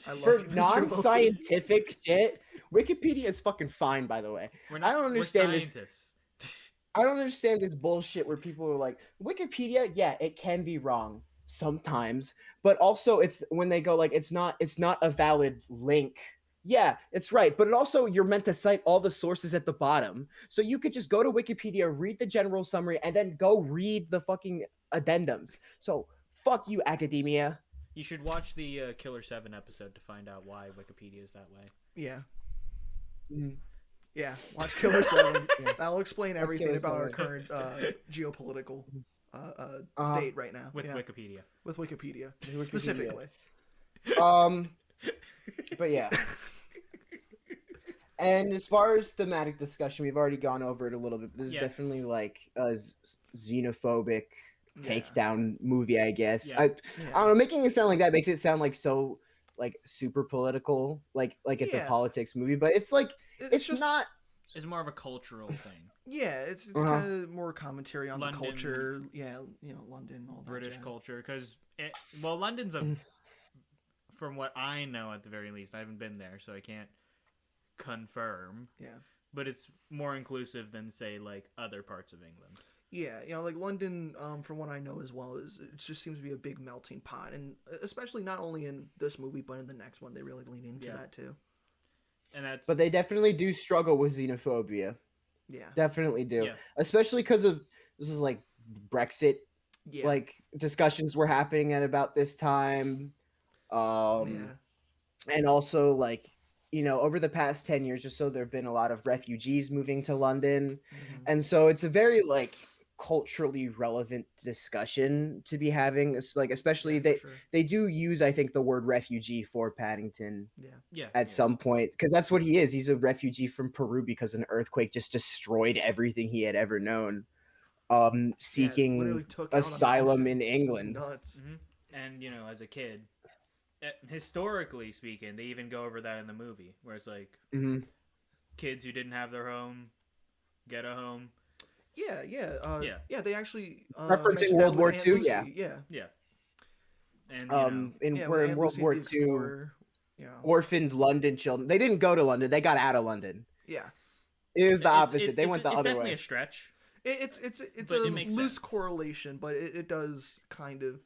C: I love
A: For
C: you, Mr. Wilson.
A: non-scientific shit, Wikipedia is fucking fine. By the way, I don't understand
B: we're
A: this.
B: scientists.
A: I don't understand this bullshit where people are like, Wikipedia, yeah, it can be wrong sometimes, but also it's when they go like it's not a valid link. Yeah, it's right, but it also you're meant to cite all the sources at the bottom. So you could just go to Wikipedia, read the general summary, and then go read the fucking addendums. So fuck you, academia.
B: You should watch the Killer 7 episode to find out why Wikipedia is that way.
C: Yeah.
A: Mhm.
C: Yeah. Watch Killer 7.
A: Yeah.
C: That'll explain
A: Watch
C: everything
A: Killer
C: about our
A: 7.
C: current geopolitical state right now.
B: With
C: Yeah.
B: Wikipedia.
C: With Wikipedia.
A: Wikipedia.
C: Specifically.
A: But yeah. And as far as thematic discussion, we've already gone over it a little bit. This is definitely like a xenophobic takedown movie, I guess.
B: Yeah.
A: I don't know, making it sound like that makes it sound like so like super political, like it's a politics movie, but it's like it's
C: just
A: not.
B: It's more of a cultural thing.
C: Yeah, it's kind of more commentary on
B: London,
C: the culture. Yeah, London, all that
B: British
C: jazz.
B: culture, because London's a, from what I know at the very least, I haven't been there, so I can't confirm.
C: Yeah,
B: but it's more inclusive than say like other parts of England.
C: Yeah, like London, from what I know as well, it just seems to be a big melting pot, and especially not only in this movie but in the next one, they really lean into that too.
B: And that's.
A: But they definitely do struggle with xenophobia.
C: Yeah,
A: definitely do,
B: Yeah.
A: especially because of this is like Brexit.
C: Yeah.
A: Like discussions were happening at about this time, and also like over the past 10 years or so, there have been a lot of refugees moving to London, and so it's a very like culturally relevant discussion to be having. It's like especially they do use, I think, the word refugee for Paddington at some point, because that's what he is. He's a refugee from Peru because an earthquake just destroyed everything he had ever known, seeking asylum in England.
B: And as a kid, historically speaking, they even go over that in the movie where it's like kids who didn't have their home get a home.
C: Yeah. They actually
A: referencing World War II. Yeah.
B: And
A: in World War II, orphaned London children. They didn't go to London. They got out of London.
C: Yeah,
A: it was the opposite. They went the other way.
B: It's definitely a stretch.
C: It's a loose correlation, but it does kind of.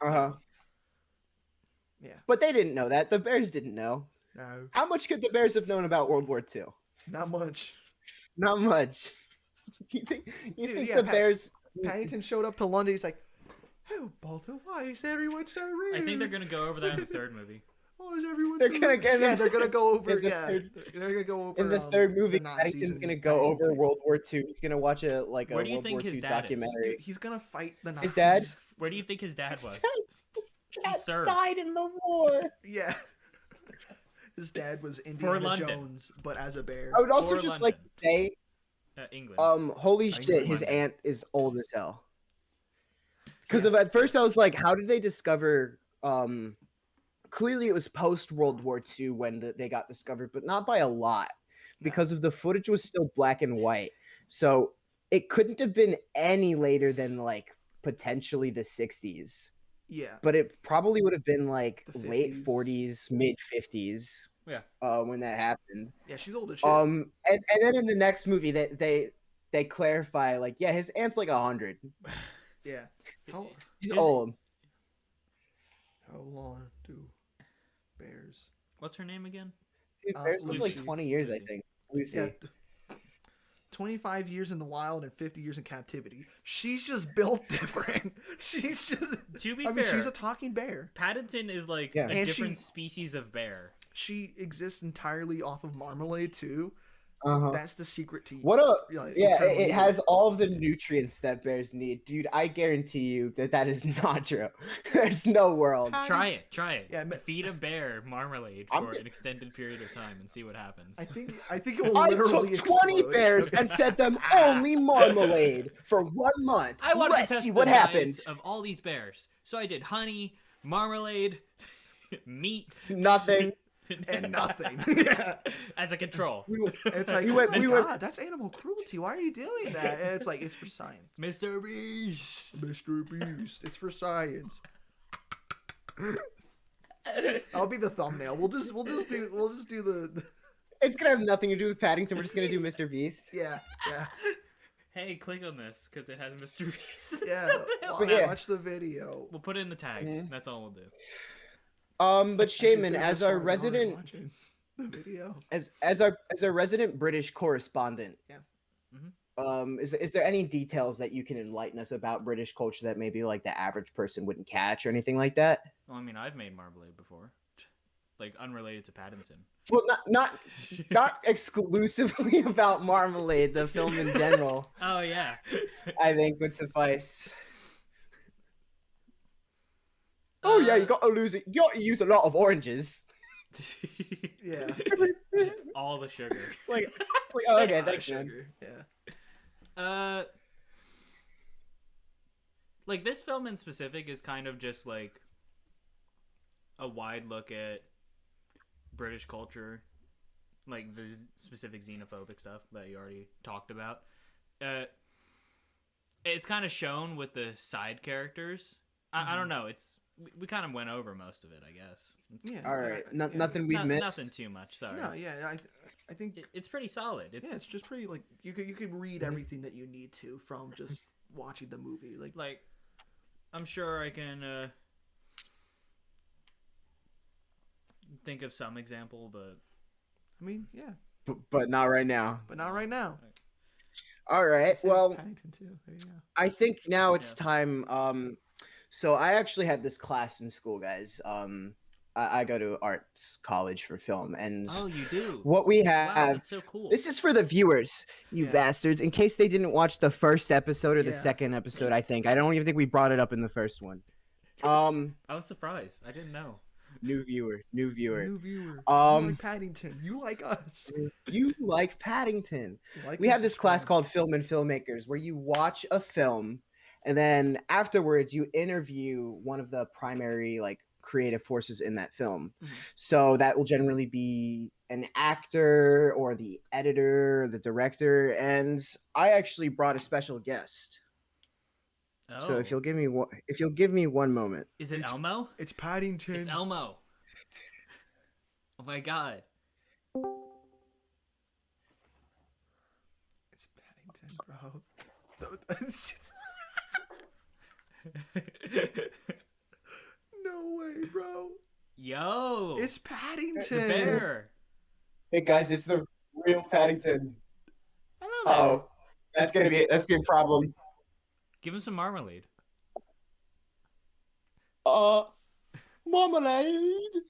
C: Yeah.
A: But they didn't know that. The Bears didn't know.
C: No.
A: How much could the Bears have known about World War II?
C: Not much.
A: Not much. Do you think the Bears?
C: Paddington showed up to London. He's like, "Oh, bother! Why is everyone so rude?"
B: I think they're gonna go over that in the third movie.
C: Why is everyone?
A: They're gonna get.
C: Yeah, they're gonna go over.
A: They're gonna go over in the third movie. Paddington's gonna go over World War II. He's gonna watch a World War II documentary.
C: Dude, he's gonna fight the Nazis.
A: His dad.
B: Where do you think his dad was?
A: His dad died in the war.
C: Yeah. His dad was Indiana Jones, but as a bear.
A: I would also just like to say,
B: England.
A: Holy shit, his aunt is old as hell. Because at first I was like, how did they discover? Clearly it was post World War II when they got discovered, but not by a lot, because of the footage was still black and white. So it couldn't have been any later than like potentially the 60s.
C: Yeah.
A: But it probably would have been like late 40s, mid 50s.
B: Yeah.
A: When that happened.
C: Yeah, she's old as shit.
A: And then in the next movie they clarify like, yeah, his aunt's like 100.
C: Yeah.
A: He's old.
C: How long do bears?
B: What's her name again?
A: See, bears live like 20 years, I think. Lucy.
C: Yeah. 25 years in the wild and 50 years in captivity. She's just built different. She's just.
B: To be
C: fair,
B: fair,
C: she's a talking bear.
B: Paddington is like a different species of bear.
C: She exists entirely off of marmalade too. That's the secret to
A: What a yeah!
C: eternal
A: It
C: youth.
A: has all of the nutrients that bears need, dude. I guarantee you that is not true. There's no world.
B: Try it.
C: Yeah,
B: feed a bear marmalade for an extended period of time and see what happens.
C: I think it will
A: I
C: literally
A: took 20
C: explode.
A: bears and fed them only marmalade for 1 month.
B: I wanted to
A: Let's
B: test
A: see
B: the
A: what
B: diets
A: happens.
B: of all these bears, so I did honey, marmalade, meat,
A: Nothing.
C: And nothing.
B: as a control.
C: It's like, God, that's animal cruelty. Why are you doing that? And it's like, it's for science.
B: Mr. Beast.
C: Mr. Beast. It's for science. I'll be the thumbnail. We'll just do the.
A: It's gonna have nothing to do with Paddington. We're just gonna do Mr. Beast.
C: Yeah.
B: Hey, click on this because it has Mr. Beast.
C: Yeah. Watch the video.
B: We'll put it in the tags. That's all we'll do.
A: But Shaymin, as our resident,
C: the video,
A: as our resident British correspondent, is there any details that you can enlighten us about British culture that maybe like the average person wouldn't catch or anything like that?
B: Well, I mean, I've made marmalade before, like unrelated to Paddington.
A: Well, not exclusively about marmalade, the film in general.
B: Oh yeah,
A: I think would suffice. Oh yeah, you gotta use a lot of oranges.
C: Yeah.
B: Just all the sugar.
A: It's like oh, okay, thanks, man.
C: Sugar. Yeah.
B: Like this film in specific is kind of just like a wide look at British culture, like the specific xenophobic stuff that you already talked about. It's kind of shown with the side characters. I don't know. We kind of went over most of it, I guess.
A: All right. Nothing we've missed.
B: Nothing too much. Sorry.
C: No, yeah. I think
B: it's pretty solid.
C: it's just pretty like you could read everything that you need to from just watching the movie. Like
B: I'm sure I can think of some example, but
C: I mean, yeah.
A: But not right now.
C: All right.
A: Well,
C: Paddington too. There you go.
A: I think now it's time. So I actually had this class in school, guys. I go to arts college for film, and
B: oh, you do.
A: What we have.
B: Wow, that's so cool.
A: This is for the viewers, you bastards. In case they didn't watch the first episode or the second episode, I don't even think we brought it up in the first one.
B: I was surprised. I didn't know.
A: New viewer.
C: You like Paddington. You like us.
A: You like Paddington. We have this class called Film and Filmmakers, where you watch a film, and then afterwards you interview one of the primary like creative forces in that film. So that will generally be an actor or the editor, or the director, and I actually brought a special guest. Oh. So if you'll give me one moment.
B: Is it Elmo?
C: It's Paddington.
B: It's Elmo. Oh my god.
C: It's Paddington, bro. No way, bro.
B: Yo.
C: It's Paddington.
B: The bear.
A: Hey guys, it's the real Paddington.
B: Hello there.
A: That's gonna be a problem.
B: Give him some marmalade.
A: Marmalade.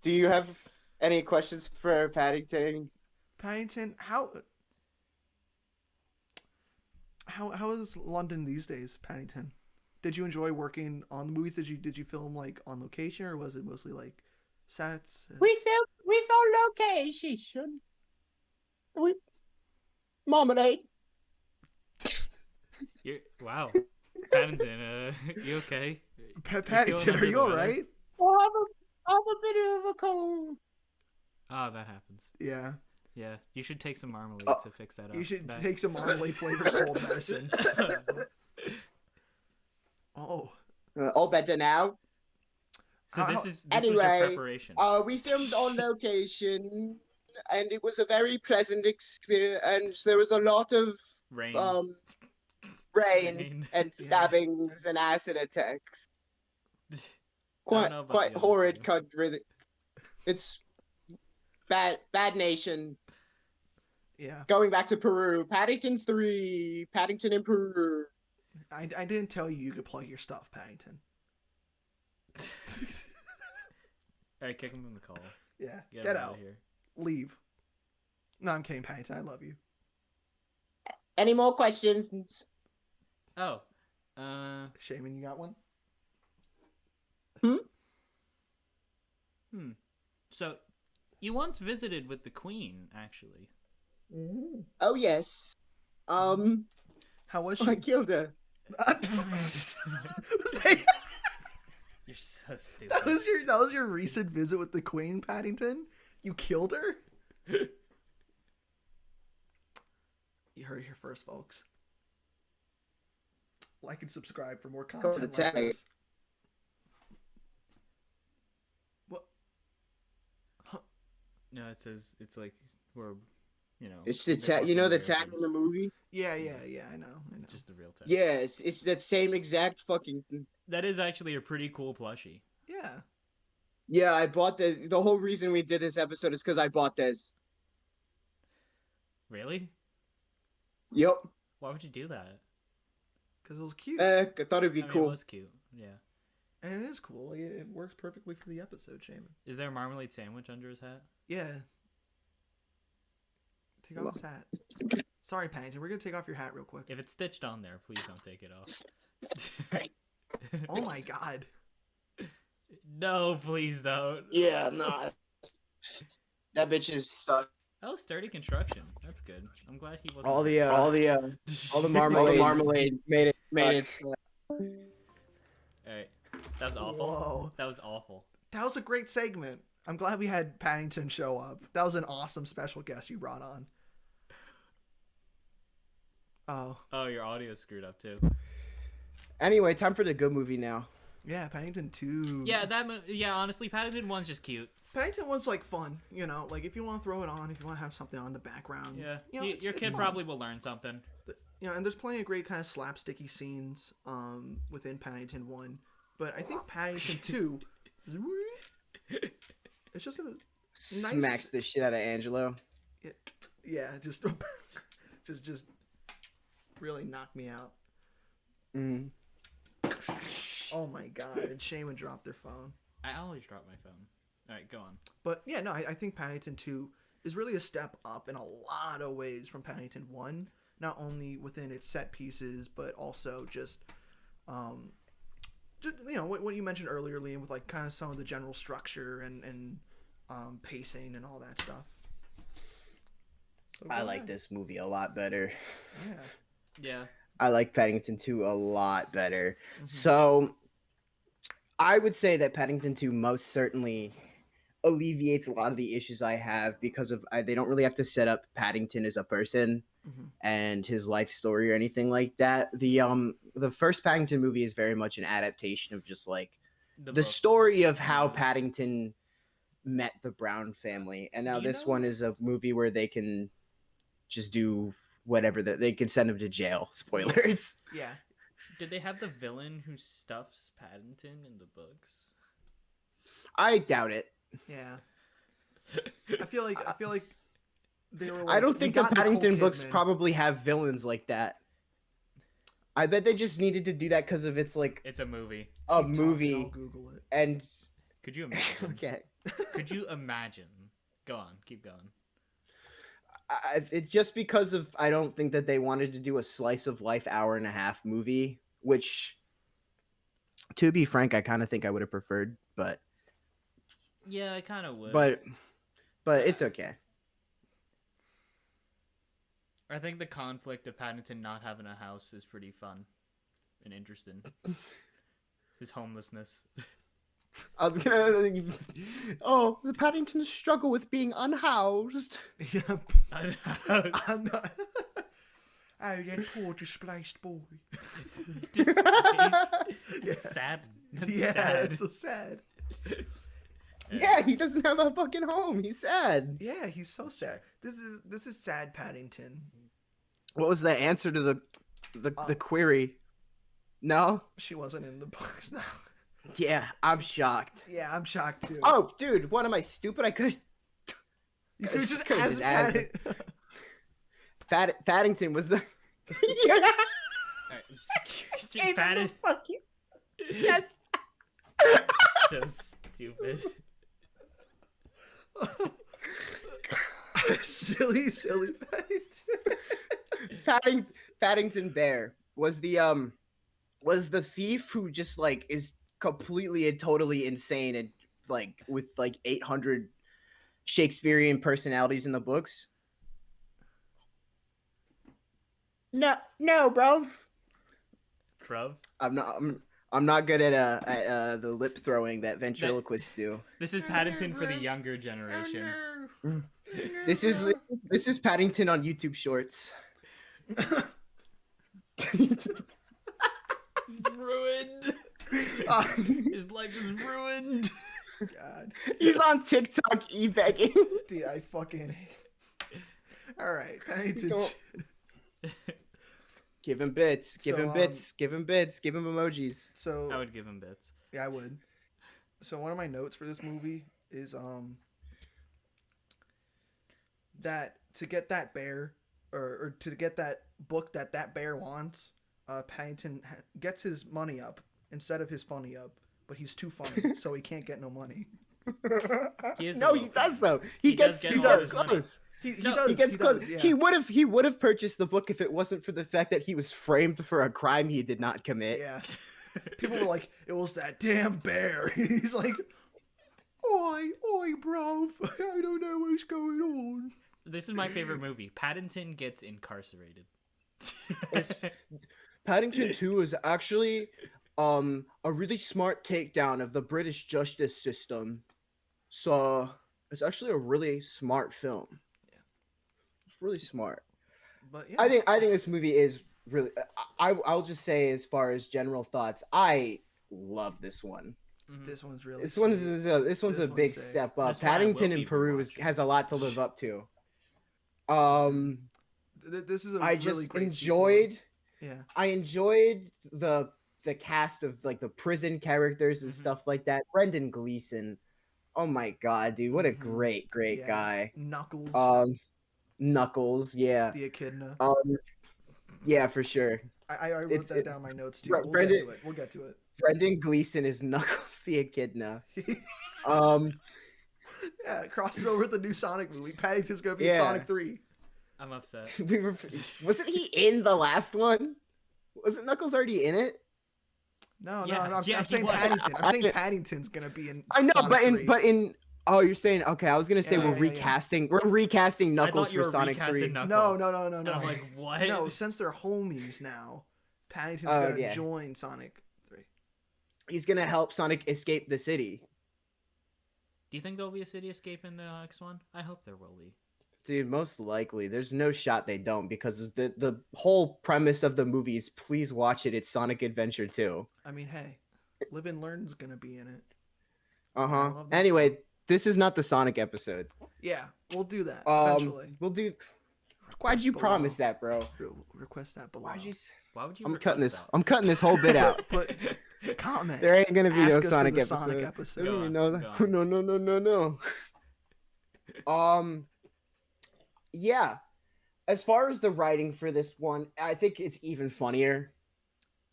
A: Do you have any questions for Paddington?
C: Paddington, how is London these days, Paddington? Did you enjoy working on the movies? Did you film like on location, or was it mostly like sets?
A: We filmed location. Marmalade.
B: Wow. Paddington, you okay?
C: Paddington, are you alright?
A: I'm a bit of a cold.
B: Oh, that happens.
C: Yeah.
B: Yeah, you should take some marmalade to fix that up.
C: You should take some marmalade flavored cold medicine. Oh.
A: All better now.
B: So this was
A: anyway,
B: your preparation.
A: We filmed on location, and it was a very pleasant experience. And there was a lot of
B: rain,
A: and stabbings and acid attacks. Quite horrid country. It's bad nation.
C: Yeah.
A: Going back to Peru, Paddington 3, Paddington in Peru.
C: I didn't tell you could plug your stuff, Paddington.
B: Alright, kick him in the call.
C: Yeah,
B: get
C: out.
B: Of here.
C: Leave. No, I'm kidding, Paddington. I love you.
D: Any more questions?
B: Oh,
C: Shaymin, you got one?
B: So you once visited with the Queen, actually.
C: Mm-hmm.
D: Oh yes.
C: How was
D: I
C: she?
D: killed her.
B: You're so stupid.
C: that was your recent visit with the Queen, Paddington? You killed her? You heard it here first, folks. Like and subscribe for more content like
D: tag.
C: this. What? Huh?
B: No, it says it's like we're,
D: It's the
B: a bit
D: tag.
B: more
D: You know the
B: familiar,
D: tag
B: but
D: in the movie?
C: Yeah, I know.
B: it's just the real tag.
D: Yeah, it's that same exact fucking.
B: That is actually a pretty cool plushie.
C: Yeah.
D: Yeah, I bought the whole reason we did this episode is because I bought this.
B: Really?
D: Yep.
B: Why would you do that?
C: Because it was cute.
D: I thought it'd be
B: I mean,
D: cool.
B: it was cute. Yeah.
C: And it is cool. It works perfectly for the episode, Shaymin.
B: Is there a marmalade sandwich under his hat?
C: Yeah. Take off his hat. Sorry, Paddington. We're going to take off your hat real quick.
B: If it's stitched on there, please don't take it off.
C: Oh my god.
B: No, please don't.
D: Yeah, no. That bitch is stuck.
B: Oh, sturdy construction. That's good. I'm glad he wasn't.
A: All the
D: Marmalade made it.
B: Alright. That was awful.
C: Whoa.
B: That was awful.
C: That was a great segment. I'm glad we had Paddington show up. That was an awesome special guest you brought on. Oh.
B: Oh, your audio's screwed up too.
A: Anyway, time for the good movie now.
C: Yeah, Paddington 2.
B: Yeah, honestly, Paddington 1's just cute.
C: Paddington 1's like fun, like if you want to throw it on, if you want to have something on the background.
B: Yeah.
C: It's
B: Your kid
C: fun.
B: probably will learn something.
C: And there's plenty of great kind of slapsticky scenes within Paddington 1. But I think Paddington 2 it's just a
A: Smacks the shit out of Angelo.
C: yeah, just just really knocked me out.
A: Mm.
C: Oh my god, and Shaymin dropped their phone.
B: I always drop my phone. Alright, go on.
C: But yeah, no, I think Paddington 2 is really a step up in a lot of ways from Paddington 1. Not only within its set pieces, but also just what you mentioned earlier, Liam, with like kind of some of the general structure and pacing and all that stuff. So,
A: I like this movie a lot better.
C: Yeah.
B: Yeah.
A: I like Paddington 2 a lot better. So I would say that Paddington 2 most certainly alleviates a lot of the issues I have because of they don't really have to set up Paddington as a person and his life story or anything like that. The first Paddington movie is very much an adaptation of just like the story of how Paddington met the Brown family. And now this one is a movie where they can just do whatever they can send him to jail. Spoilers.
C: Yeah.
B: Did they have the villain who stuffs Paddington in the books?
A: I doubt it.
C: Yeah. I feel like they were. Like,
A: I don't think the
C: got
A: Paddington
C: Nicole
A: books
C: Kidman.
A: probably have villains like that. I bet they just needed to do that because of it's like
B: It's a movie.
A: a
C: Keep
A: movie
C: talking, I'll Google it.
A: and
B: Could you imagine?
A: okay.
B: Could you imagine? Go on, keep going.
A: It's just because of I don't think that they wanted to do a slice of life hour-and-a-half movie, which, to be frank, I kind of think I would have preferred, but
B: Yeah, I kind of would.
A: but it's okay.
B: I think the conflict of Paddington not having a house is pretty fun and interesting. His homelessness.
A: I was gonna. Oh, the Paddingtons struggle with being unhoused.
C: Yep.
B: Unhoused.
C: I'm not... Oh, that poor displaced boy.
B: It's sad. It's
C: Yeah,
B: sad.
C: it's so sad.
A: Yeah, he doesn't have a fucking home. He's sad.
C: Yeah, he's so sad. This is sad Paddington.
A: What was the answer to the query? No?
C: She wasn't in the books now.
A: Yeah, I'm shocked.
C: Yeah, I'm shocked too.
A: Oh, dude, what am I stupid? I could.
C: You could just
A: could've
C: ask
A: just added
C: Paddington.
A: Paddington was the. Yeah.
B: Alright, Paddington.
A: Fucking chest.
B: So stupid.
C: silly Paddington.
A: Paddington Bear was the thief who just like is completely and totally insane and like with like 800 Shakespearean personalities in the books. No, bro.
B: Crub.
A: I'm not good at the lip throwing that ventriloquists do.
B: This is Paddington for the younger generation.
A: This is Paddington on YouTube Shorts.
B: He's ruined. His life is ruined.
C: God.
A: He's on TikTok e-begging.
C: Dude, I fucking hate. All right, Paddington.
A: Give him bits. Give him bits. Give him bits. Give him emojis.
C: So
B: I would give him bits.
C: Yeah, I would. So one of my notes for this movie is that to get that bear or to get that book that bear wants, Paddington gets his money up instead of his funny up, but he's too funny, so he can't get no money.
B: He
A: does though. He does close.
C: He
A: gets close.
C: Yeah.
A: He would have purchased the book if it wasn't for the fact that he was framed for a crime he did not commit.
C: Yeah. People were like, it was that damn bear. He's like, oi, bro. I don't know what's going on.
B: This is my favorite movie. Paddington gets incarcerated.
A: Paddington 2 is actually a really smart takedown of the British justice system. So it's actually a really smart film.
C: Yeah.
A: It's really smart.
C: But yeah.
A: I think this movie is really I'll just say as far as general thoughts, I love this one.
C: This one's really
A: This one's a big
C: sick.
A: step up.
B: That's why I
A: Paddington
B: will
A: in
B: be
A: Peru
B: rewatching.
A: has a lot to live up to.
C: This is a
A: I
C: really
A: just
C: great
A: enjoyed
C: sequel. Yeah.
A: I enjoyed the cast of like the prison characters and stuff like that. Brendan Gleeson. Oh my god, dude, what a great
C: Yeah.
A: guy.
C: Knuckles.
A: Knuckles, yeah.
C: The echidna.
A: Yeah, for sure.
C: I wrote that down in my notes too.
A: Brendan-
C: We'll get to it.
A: Brendan Gleeson is Knuckles the echidna.
C: Yeah, it crosses over with the new Sonic movie. Paddington's gonna be in
A: Yeah.
C: Sonic 3.
B: I'm upset.
A: Wasn't he in the last one? Wasn't Knuckles already in it?
C: No,
B: Yeah,
C: I'm
B: he
C: saying
B: was.
C: Paddington. I'm saying Paddington's gonna be in.
A: I know,
C: Sonic 3.
A: but in oh, you're saying okay. I was gonna say
C: Yeah,
A: we're
C: yeah, yeah.
A: recasting. We're recasting
B: I
A: Knuckles
B: thought you
A: for
B: were
A: Sonic
B: recasting
A: 3.
B: Knuckles.
C: No.
B: And I'm like, what?
C: No, since they're homies now, Paddington's
A: Oh,
C: gonna
A: yeah.
C: join Sonic 3.
A: He's gonna help Sonic escape the city.
B: Do you think there'll be a city escape in the next one? I hope there will be.
A: Dude, most likely. There's no shot they don't because of the whole premise of the movie is please watch it. It's Sonic Adventure 2.
C: I mean, hey, Live and Learn's gonna be in it.
A: Uh
C: I
A: huh.
C: love that
A: Anyway, this is not the Sonic episode.
C: Yeah, we'll do that eventually.
A: We'll do. Why'd you promise that, bro?
C: Request that below.
A: Why'd you?
B: Why would you?
A: I'm
B: request
A: cutting this.
B: that?
A: I'm cutting this whole bit out.
C: Put comment.
A: There ain't gonna be
C: Ask
A: no
C: us for
A: Sonic
C: the
A: episode.
C: Sonic
A: I
C: episode.
B: Go
A: don't even
B: on,
A: know
B: go
A: that.
B: on.
A: No. Yeah. As far as the writing for this one, I think it's even funnier.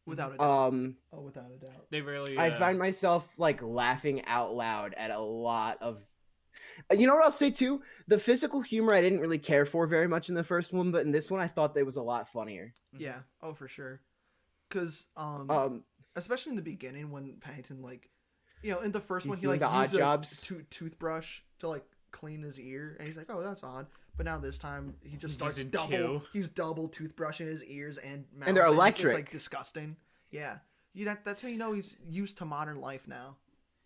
C: Without a doubt.
A: Oh,
C: without a doubt.
B: They really.
A: I find myself like laughing out loud at a lot of. You know what I'll say too? The physical humor I didn't really care for very much in the first one, but in this one I thought that was a lot funnier.
C: Yeah. Oh, for sure. Because especially in the beginning when Paddington in the first
A: He's
C: one he
A: doing the odd
C: used
A: jobs.
C: toothbrush to clean his ear, and he's like, oh, that's odd. But now this time he just
B: He's
C: starts
B: using
C: double.
B: two.
C: He's double toothbrushing his ears and mouth.
A: And they're
C: It's
A: electric.
C: disgusting. Yeah. That's how you know he's used to modern life now.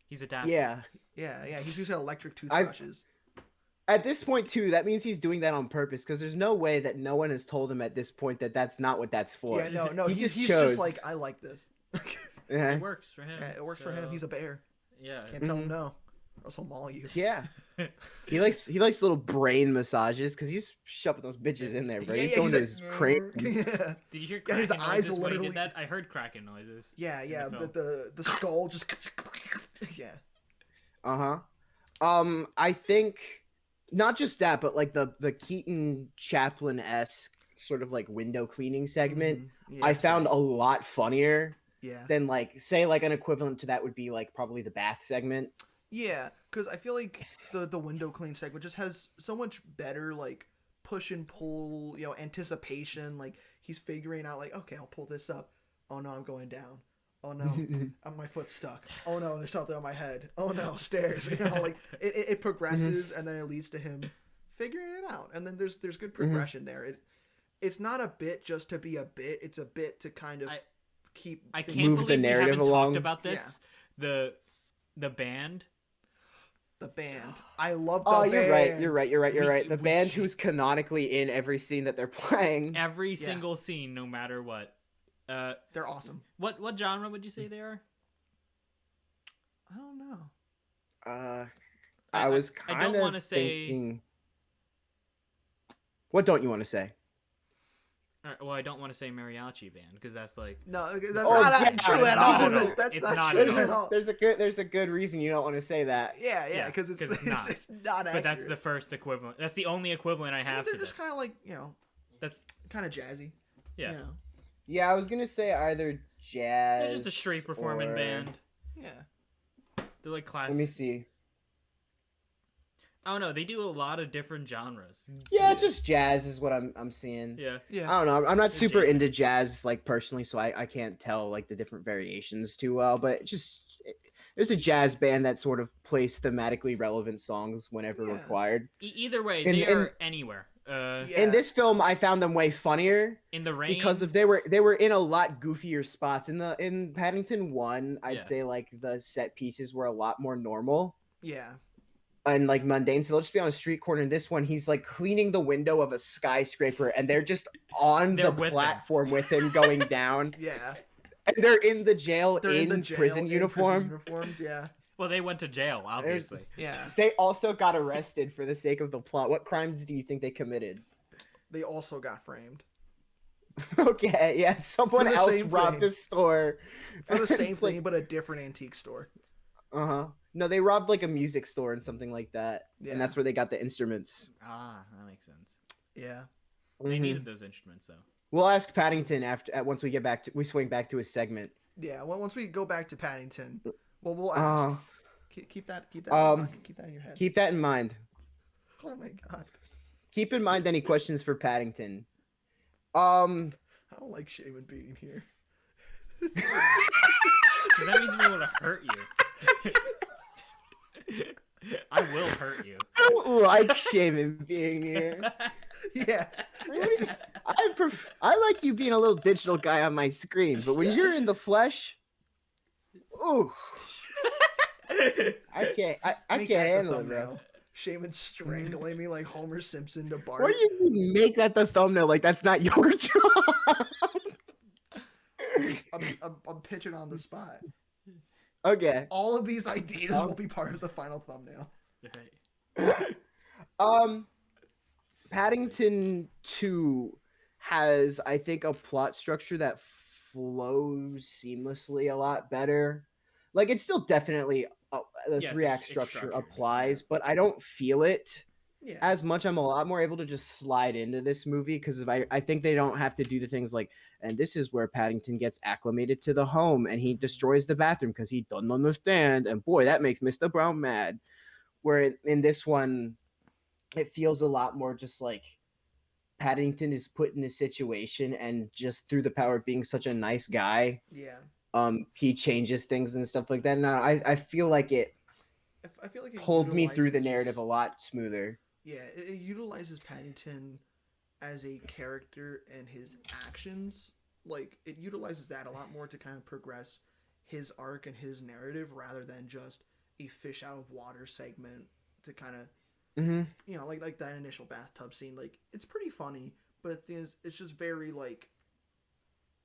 B: He's adapted.
A: Yeah.
C: Yeah. He's using electric toothbrushes.
A: At this point too, that means he's doing that on purpose because there's no way that no one has told him at this point that that's not what that's for.
C: Yeah. No.
A: He
C: he's
A: just
C: just
A: chose.
C: like, I like this.
A: Yeah.
B: It works for him.
C: Yeah, it works for him.
B: so-
C: He's a bear.
B: Yeah.
C: Can't tell him no, or else he'll maul you.
A: Yeah. He likes little brain massages because he's shoving those bitches in there, bro. he's going to his crane.
C: Yeah.
B: Did you hear
C: Yeah, his
B: cracking
C: eyes
B: noises when he
C: literally-
B: did that? I heard cracking noises.
C: Yeah,
B: in
C: yeah.
B: the film.
C: The skull just yeah.
A: I think not just that, but like the Keaton Chaplin-esque sort of like window cleaning segment,
C: Yeah,
A: I
C: that's
A: found
C: right.
A: a lot funnier
C: Yeah.
A: than like say like an equivalent to that would be like probably the bath segment.
C: Yeah, because I feel like the window clean segment just has so much better push and pull, anticipation. Like he's figuring out, like, okay, I'll pull this up. Oh no, I'm going down. Oh no, my foot's stuck. Oh no, there's something on my head. Oh no, stairs. Like it progresses, and then it leads to him figuring it out. And then there's good progression there. It's not a bit just to be a bit. It's a bit to kind of keep.
B: I can't
A: move
B: believe
A: the
B: we
A: narrative
B: haven't
A: along.
B: talked about this. Yeah. The band.
C: The band. I love the band.
A: You're right. The band who's canonically in every scene that they're playing.
B: Every single scene, no matter what.
C: They're awesome.
B: What genre would you say they are?
C: I don't know.
A: I was kind of thinking. What don't you want to say?
B: Well, I don't want to say mariachi band because that's like
C: that's not true at all. That's not true at all.
A: There's a good reason you don't want to say that.
C: Yeah, because it's not accurate.
B: But that's the first equivalent. That's the only equivalent I have.
C: They're just kind of like
B: that's
C: kind of jazzy.
B: Yeah.
A: Yeah, I was gonna say either jazz.
B: They're just a street performing band.
C: Yeah.
B: They're like classic.
A: Let me see.
B: I don't know. They do a lot of different genres.
A: Yeah, just jazz is what I'm seeing.
B: Yeah.
A: I don't know. I'm not super into jazz like personally, so I can't tell like the different variations too well. But there's a jazz band that sort of plays thematically relevant songs whenever required.
B: Either way, they are anywhere.
A: In this film, I found them way funnier
B: in the rain
A: because they were in a lot goofier spots. In Paddington 1, I'd say like the set pieces were a lot more normal.
C: Yeah.
A: And like mundane, so they'll just be on a street corner. In this one, he's like cleaning the window of a skyscraper, and they're just on the platform with him going down.
C: Yeah,
A: and they're in the jail in prison uniforms.
C: Yeah.
B: Well, they went to jail, obviously.
A: They also got arrested for the sake of the plot. What crimes do you think they committed?
C: They also got framed.
A: Okay, yeah, someone else robbed a store
C: for the same thing, but a different antique store.
A: No, they robbed like a music store and something like that. Yeah. And that's where they got the instruments.
B: Ah, that makes sense.
C: Yeah.
B: They needed those instruments though.
A: We'll ask Paddington once we swing back to his segment.
C: Yeah, well, once we go back to Paddington, we'll ask. Keep that in your head.
A: Keep that in mind.
C: Oh my god.
A: Keep in mind any questions for Paddington.
C: I don't like Shaymin being here.
B: Does that mean we want to hurt you? I will hurt you.
A: I don't like Shaymin being here.
C: Yeah.
A: I like you being a little digital guy on my screen, but when you're in the flesh, ooh. I can't handle it, bro.
C: Shaymin strangling me like Homer Simpson to Bart.
A: What do you mean make that the thumbnail? Like that's not your job.
C: I'm pitching on the spot.
A: Okay.
C: All of these ideas will be part of the final thumbnail.
A: Paddington 2 has, I think, a plot structure that flows seamlessly a lot better. Like, it's still definitely the 3-act structure applies, but I don't feel it as much. I'm a lot more able to just slide into this movie because I think they don't have to do the things like, and this is where Paddington gets acclimated to the home and he destroys the bathroom because he doesn't understand. And boy, that makes Mr. Brown mad. Where in this one, it feels a lot more just like Paddington is put in a situation and just through the power of being such a nice guy.
C: Yeah.
A: He changes things and stuff like that. Now I feel like it pulled me through the narrative a lot smoother.
C: Yeah, it utilizes Paddington as a character and his actions. Like, it utilizes that a lot more to kind of progress his arc and his narrative rather than just a fish out of water segment to kind of, like that initial bathtub scene. Like, it's pretty funny, but the thing is, it's just very, like,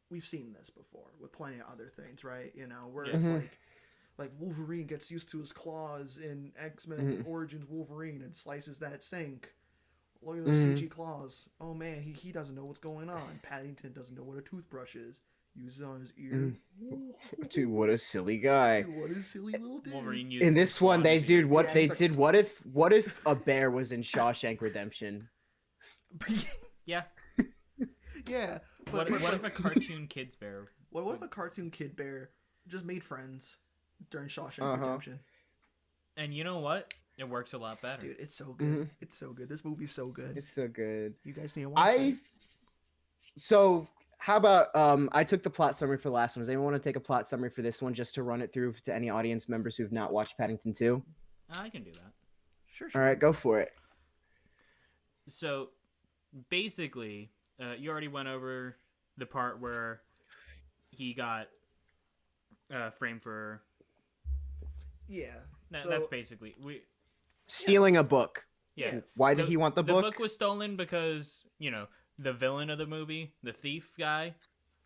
C: we've seen this before with plenty of other things, right? Where it's like Wolverine gets used to his claws in X-Men Origins Wolverine and slices that sink. Look at those CG claws. Oh man, he doesn't know what's going on. Paddington doesn't know what a toothbrush is. Uses it on his ear.
A: Dude, what a silly guy.
C: Dude, what a silly little dude.
B: Wolverine
A: in this one, what if a bear was in Shawshank Redemption?
B: Yeah.
C: Yeah.
B: What if a cartoon kids bear?
C: What if a cartoon kid bear just made friends during Shawshank Redemption?
B: And you know what? It works a lot better.
C: Dude, it's so good.
A: Mhm.
C: It's so good. This movie's so good.
A: It's so good.
C: You guys need to watch it.
A: So how about I took the plot summary for the last one. Does anyone want to take a plot summary for this one just to run it through to any audience members who've not watched Paddington 2?
B: I can do that.
C: Sure.
A: All right, go for it.
B: So, basically, you already went over the part where he got framed for.
C: Yeah.
B: That's basically
A: Stealing a book.
B: Yeah.
A: Why did he want the book?
B: The book was stolen because the villain of the movie, the thief guy.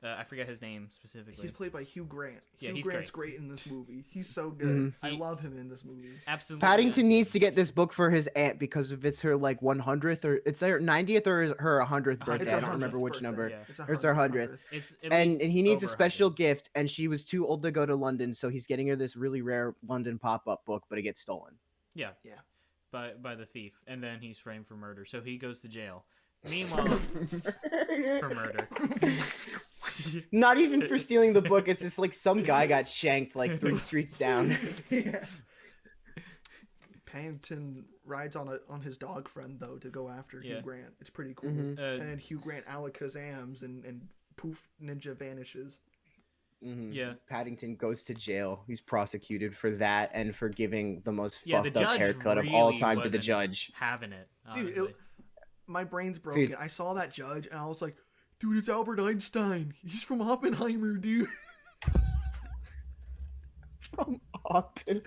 B: I forget his name specifically.
C: He's played by Hugh Grant.
B: Yeah,
C: Hugh
B: he's
C: Grant's great in this movie. He's so good. I love him in this movie.
B: Absolutely.
A: Paddington needs to get this book for his aunt because if it's her like 100th or it's her 90th or her 100th birthday.
C: It's
A: I
C: her
A: don't remember
C: 100th
A: which
C: birthday.
A: number.
B: Yeah.
C: It's
A: her 100th.
B: It's at
A: And
B: least
A: he needs a
B: over
A: special
B: 100.
A: gift, and she was too old to go to London, so he's getting her this really rare London pop-up book, but it gets stolen.
B: Yeah.
C: Yeah.
B: By the thief, and then he's framed for murder, so he goes to jail. Meanwhile, for murder.
A: Not even for stealing the book. It's just like some guy got shanked like 3 streets down.
C: Yeah. Paddington rides on his dog friend though to go after Hugh Grant. It's pretty cool. And Hugh Grant alakazams and poof ninja vanishes.
B: Yeah.
A: Paddington goes to jail. He's prosecuted for that and for giving the most
B: Yeah,
A: fucked
B: the
A: up
B: judge
A: haircut of all
B: really
A: time to the
B: wasn't
A: judge.
B: having it,
C: Dude,
B: honestly.
C: my brain's broken. I saw that judge and I was like, dude, it's Albert Einstein. He's from Oppenheimer, dude.
A: From Oppenheimer.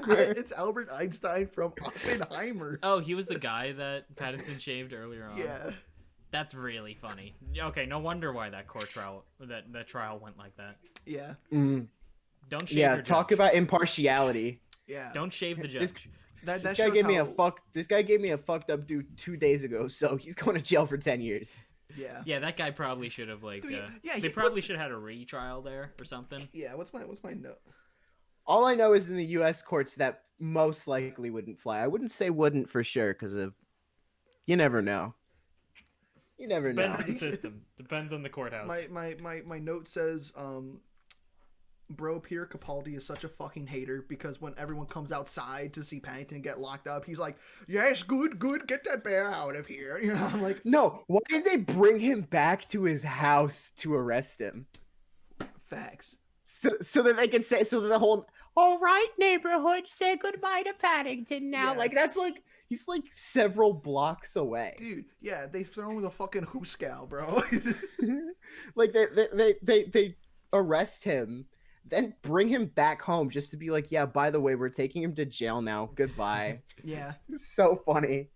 C: Dude, it's Albert Einstein from Oppenheimer.
B: Oh, he was the guy that Paddington shaved earlier on.
C: Yeah.
B: That's really funny. Okay, no wonder why that court trial that trial went like that.
C: Yeah.
B: Don't shave your
A: Talk
B: judge.
A: about impartiality.
C: Yeah.
B: Don't shave the judge.
C: That
A: This guy
C: shows
A: gave me
C: how-
A: this guy gave me a fucked up dude 2 days ago, so he's going to jail for 10 years.
C: Yeah.
B: Yeah, that guy probably should have like.
C: Dude,
B: they
C: he
B: probably
C: puts-
B: should have had a retrial there or something.
C: Yeah. What's my note?
A: All I know is in the U.S. courts that most likely wouldn't fly. I wouldn't say wouldn't for sure because of you never know. You never know.
B: Depends on the system. Depends on the courthouse.
C: My note says bro Peter Capaldi is such a fucking hater because when everyone comes outside to see Paddington get locked up, he's like, yes, good, get that bear out of here. You know, I'm like,
A: No, why did they bring him back to his house to arrest him?
C: facts.
A: So that they can say so that the whole all right neighborhood say goodbye to Paddington now.
C: Yeah.
A: Like that's like he's like several blocks away.
C: Dude, yeah, they throw him with a fucking hooscow, bro.
A: Like they arrest him, then bring him back home just to be like, yeah, by the way, we're taking him to jail now. Goodbye.
C: Yeah.
A: So funny.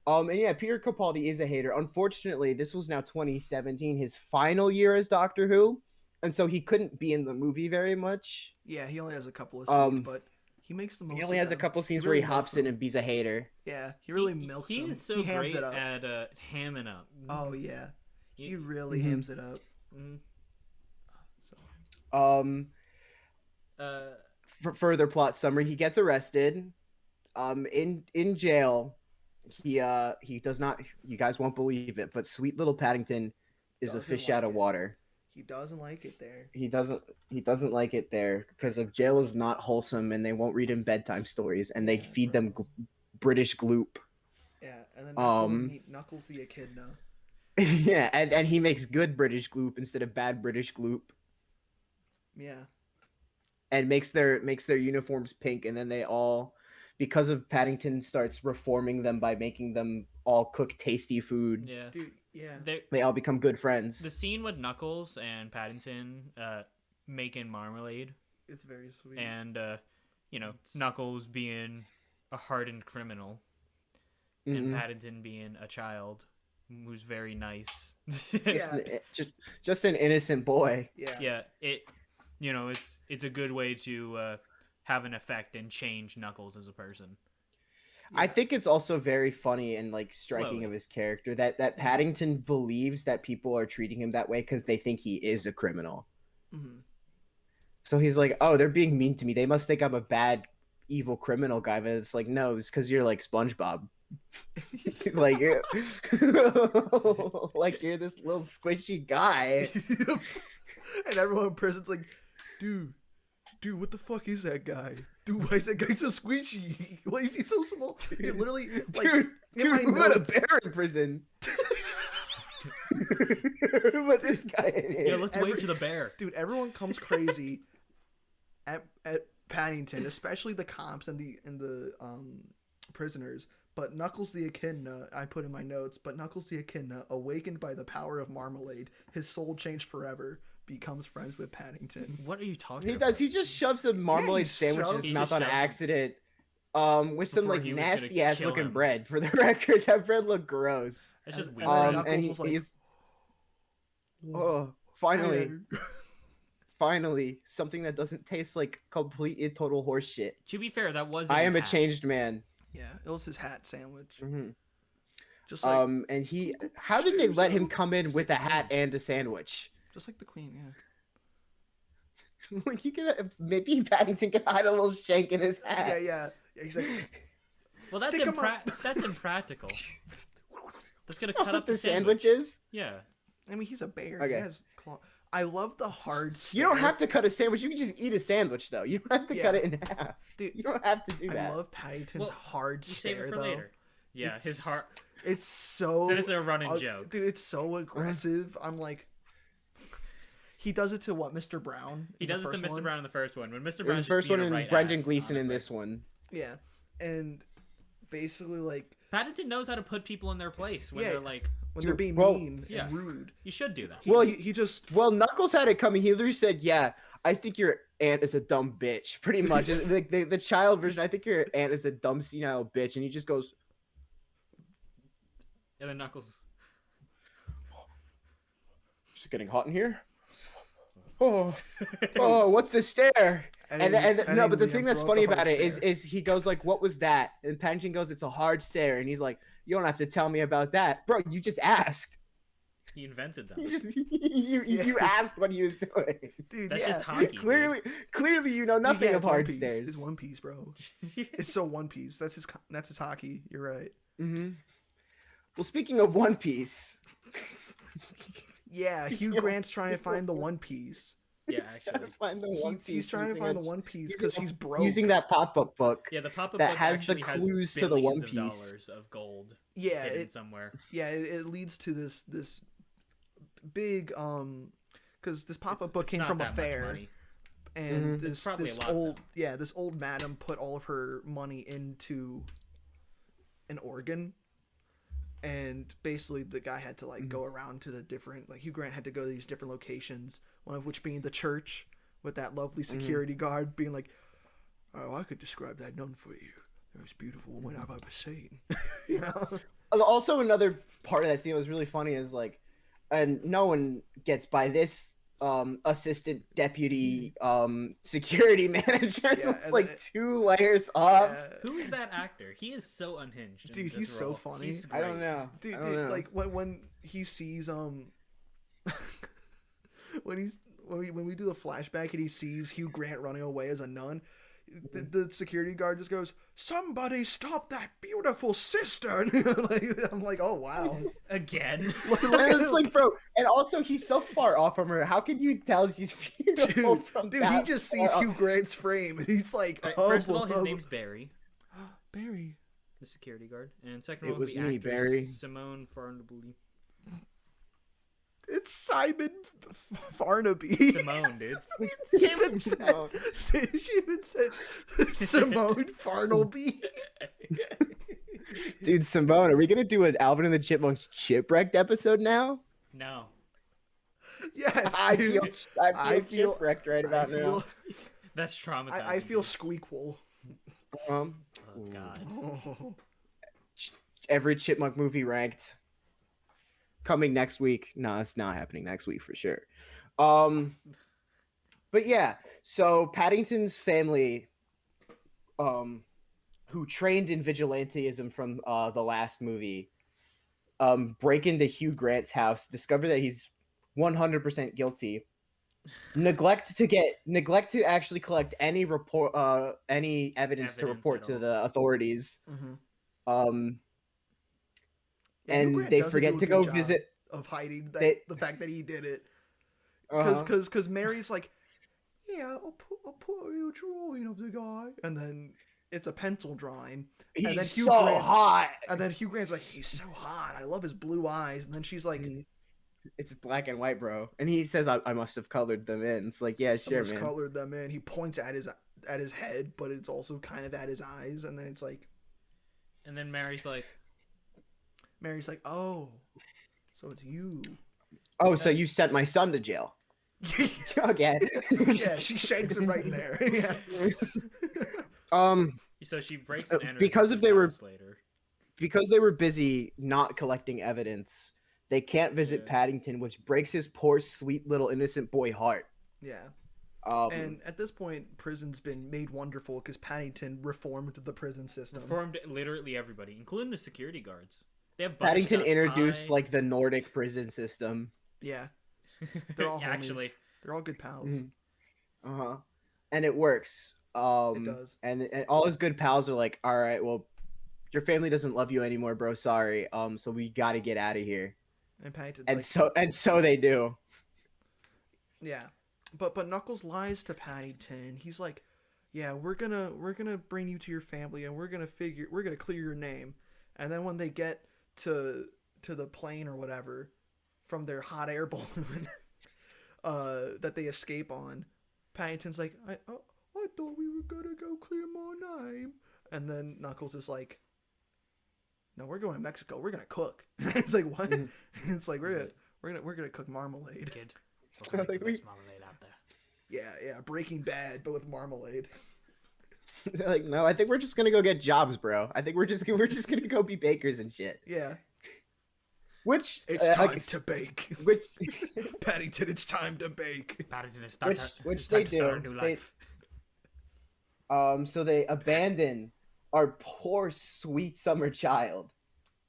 A: And yeah, Peter Capaldi is a hater. Unfortunately, this was now 2017, his final year as Doctor Who, and so he couldn't be in the movie very much.
C: Yeah, he only has a couple of scenes, but he makes the most.
A: He only
C: of
A: has a
C: them.
A: couple scenes
C: He
A: where he
C: really
A: hops
C: milks
A: in
C: them.
A: and be's a hater.
C: Yeah, he really milks
B: He
C: them.
B: is so
C: he hams
B: great
C: it up.
B: at hamming up.
C: Oh yeah, he really hams it up.
B: Mhm.
C: So
A: For further plot summary, he gets arrested. In jail, he does not. You guys won't believe it, but sweet little Paddington is a
C: Doesn't
A: fish
C: like
A: out of
C: it.
A: water.
C: he doesn't like it there.
A: He doesn't like it there because of jail is not wholesome, and they won't read him bedtime stories, and they
C: Yeah,
A: feed
C: bro.
A: them British gloop.
C: Yeah, and then that's when we meet Knuckles the Echidna.
A: Yeah, and he makes good British gloop instead of bad British gloop,
C: Yeah,
A: and makes their uniforms pink, and then they all, because of Paddington starts reforming them by making them all cook tasty food.
B: Yeah.
C: dude. Yeah,
A: They all become good friends.
B: The scene with Knuckles and Paddington making marmalade
C: it's very sweet.
B: and Knuckles being a hardened criminal
A: Mhm.
B: and Paddington being a child who's very nice.
C: Yeah.
A: Just an innocent boy.
C: yeah,
B: Yeah, it's a good way to have an effect and change Knuckles as a person.
A: I think it's also very funny and like striking
B: Slowly.
A: of his character that Paddington believes that people are treating him that way because they think he is a criminal.
C: hmm
A: So he's like, oh, they're being mean to me. They must think I'm a bad, evil criminal guy. But it's like, no, it's because you're like SpongeBob. Like, like you're this little squishy guy.
C: and everyone in prison's like, dude, dude, what the fuck is that guy? Dude, why is that guy so squishy? Why is he so small? Dude, literally, like,
A: dude, we got a bear in prison. But this guy in here.
B: Yeah, let's wait for the bear.
C: Dude, everyone comes crazy at Paddington, especially the cops and the prisoners. But Knuckles the Echidna, I put in my notes, but Knuckles the Echidna, awakened by the power of marmalade, his soul changed forever, becomes friends with Paddington.
B: What are you talking
A: He
B: about?
A: does. He just shoves a marmalade sandwich in his mouth on accident. With some
B: Before
A: like
B: he was
A: nasty
B: gonna
A: ass
B: kill
A: looking
B: him.
A: bread. For the record, that bread looked gross.
B: That's just
C: And
B: weird.
C: then
A: And
C: Knuckles was like,
A: he's
C: "Whoa,
A: finally,
C: bear."
A: finally something that doesn't taste like complete and total horse shit.
B: To be fair, that was.
A: I am a changed man.
C: Yeah, it was his hat sandwich.
A: Mm-hmm.
C: Just like,
A: And he, how did they let him come in with a hat and a sandwich?
C: just like the Queen, yeah.
A: Like you could maybe Paddington could hide a little shank in his hat.
C: Yeah. He's like,
B: Well, that's
C: Stick 'em up.
B: that's impractical. That's gonna
A: Off
B: cut
A: with
B: up the
A: sandwiches.
B: Yeah.
C: I mean, he's a bear.
A: Okay.
C: He has claw. I love the hard stare.
A: You don't have to cut a sandwich. You can just eat a sandwich, though. You don't have to cut it in half.
C: Dude,
A: You don't have to do that.
C: I love Paddington's
B: Well,
C: hard
B: You save
C: stare,
B: it for
C: though.
B: later. Yeah, his
C: It's-
B: heart.
C: It's so.
B: So it's a running joke.
C: Dude, it's so aggressive. I'm like. He does it to what, Mr. Brown?
B: He
C: in the
B: does it to
C: first
B: Mr.
C: one?
B: Brown in the first one. When Mr.
A: In
B: Brown
A: the first one, and Brendan Gleeson in this one.
C: Yeah, and basically like
B: Paddington knows how to put people in their place when
C: Yeah.
B: they're like,
C: when they're being
A: Well,
C: mean
B: yeah.
C: and rude.
B: you should do that.
C: He,
A: Well,
C: he just
A: Well, Knuckles had it coming. He literally said, "Yeah, I think your aunt is a dumb bitch." Pretty much, the child version. I think your aunt is a dumb senile bitch, and he just goes,
B: And then Knuckles.
A: "Is it getting hot in here?" Oh, what's this stare? No, but the thing that's funny about it is he goes like, "What was that?" And Paddington goes, "It's a hard stare," and he's like, "You don't have to tell me about that, bro. You just asked.
B: He invented them.
A: You just you asked what he was doing.
C: dude,
B: That's
C: yeah.
B: just hockey.
A: Clearly, you know nothing
C: Yeah,
A: of
C: it's One
A: hard
C: Piece.
A: stares.
C: It's One Piece, bro.
B: Dude.
C: It's so One Piece. That's his hockey. You're right.
A: Mm-hmm. Well, speaking of One Piece,
C: Yeah, Hugh
A: Yo,
C: Grant's trying to find the One Piece.
B: Yeah,
A: he's trying to
B: actually.
A: find the One Piece.
C: He's trying to
A: using
C: find
A: a-
C: the One Piece
A: using
C: because
A: a-
C: he's broke.
A: using that pop-up book.
B: Yeah, the pop-up
A: that
B: book
A: has the
B: actually
A: clues
B: has
A: to the One
B: billions of
A: Piece.
B: dollars of gold
C: Yeah,
B: hidden
C: it
B: somewhere.
C: it leads to this big because this pop-up book
B: It's
C: came
B: not
C: from a
B: that much
C: fair.
B: money.
C: And
A: Mhm.
B: It's probably
C: this
B: a lot
C: old
B: now.
C: this old madam put all of her money into an organ, and basically the guy had to like go around to the different, like Hugh Grant had to go to these different locations, one of which being the church with that lovely security guard being like, "Oh, I could describe that nun for you. The most beautiful woman I've ever seen." You know?
A: Also, another part of that scene was really funny is like, and no one gets by this assistant deputy security manager.
C: Yeah,
A: It's
C: and
A: like
C: then
A: 2 layers up.
C: Yeah.
B: Who is that actor? He is so unhinged. in
C: Dude,
B: this
C: he's so
B: role.
C: funny.
B: He's
A: I don't
B: great.
A: know.
C: Dude,
A: I don't know.
C: like when he sees when we do the flashback and he sees Hugh Grant running away as a nun, the security guard just goes, "Somebody stop that beautiful sister!" And like, I'm like, "Oh wow!"
B: Again.
C: Look
A: And
C: at
A: it's
C: him.
A: like, bro, and also he's so far off from her. How can you tell she's beautiful from
C: Dude,
A: that
C: he just
A: far
C: sees
A: off?
C: Hugh Grant's frame and he's like,
B: Alright,
C: "Oh,
B: first of all, his
C: whoa."
B: name's Barry,
C: Barry.
B: the security guard, and second
A: It
B: of all,
A: was
B: the
A: me,
B: actor
A: Barry.
B: Simone Farnaby.
C: It's Simon Farnaby.
B: Simone, dude.
C: She even said,
A: Simone.
C: she even said Simone Farnaby.
A: Dude, Simone, are we gonna do an Alvin and the Chipmunks Chipwrecked episode now?
B: No.
C: Yes,
A: I
C: dude.
A: feel
C: I feel-
A: shipwrecked right about
C: I feel,
B: That's traumatizing.
C: I feel
B: dude.
C: squeakful.
A: now.
B: Oh, God.
C: Oh.
A: Every Chipmunk movie ranked. Coming next week. No, it's not happening next week for sure. But yeah, so Paddington's family, who trained in vigilantism from the last movie, break into Hugh Grant's house, discover that he's 100% guilty, neglect to actually collect any any evidence to
B: Evidence
A: report
B: at
A: to
B: all.
A: the authorities.
C: Mhm. Yeah, Hugh
A: And
C: Grant
A: they
C: does
A: forget
C: do a
A: to
C: good
A: go
C: job
A: visit.
C: of hiding that,
A: they-
C: the fact that he did it,
A: Uh-huh.
C: because Mary's like, yeah, I'll put a drawing of the guy, and then it's a pencil drawing, and then
A: He's so hot.
C: and then Hugh Grant's like, he's so hot. I love his blue eyes, and then she's like,
A: It's black and white, bro. And he says, I must have colored them in. It's like, yeah,
C: I
A: sure,
C: just
A: man.
C: colored them in. He points at his head, but it's also kind of at his eyes, and then it's like,
B: And then Mary's like,
C: oh, so it's you.
A: Oh, so you sent my son to jail. Okay.
C: Yeah, she shanks him right in there. Yeah.
B: so she breaks an energy
A: because if they were
B: later.
A: because they were busy not collecting evidence, they can't visit Paddington, which breaks his poor, sweet little innocent boy heart.
C: Yeah. And at this point, prison's been made wonderful because Paddington reformed the prison system.
B: Reformed literally everybody, including the security guards. They have
A: Paddington
B: butterscotch
A: introduced
B: pie.
A: like the Nordic prison system.
C: Yeah. They're all homies.
B: Actually.
C: They're all good pals.
A: Uh-huh. And it works.
C: It does.
A: And all his good pals are like, all right, well, your family doesn't love you anymore, bro. Sorry. So we got to get out of here.
C: And Paddington's
A: So they do.
C: Yeah. But Knuckles lies to Paddington. He's like, yeah, we're gonna bring you to your family, and we're gonna clear your name. And then when they get to the plane or whatever from their hot air balloon that they escape on, Paddington's like, I thought we were gonna go clear my name. And then Knuckles is like, no, we're going to Mexico. We're gonna cook. It's like, what? It's like we're gonna cook marmalade.
B: Kid, we're gonna make marmalade out there.
C: Yeah, Breaking Bad, but with marmalade.
A: They're like, no, I think we're just gonna go get jobs, bro. I think we're just gonna go be bakers and shit.
C: Yeah.
A: Which
C: It's time to bake.
A: Which
C: Paddington, it's time to bake.
B: Paddington is
A: which they do.
B: A new life.
A: So they abandon our poor sweet summer child.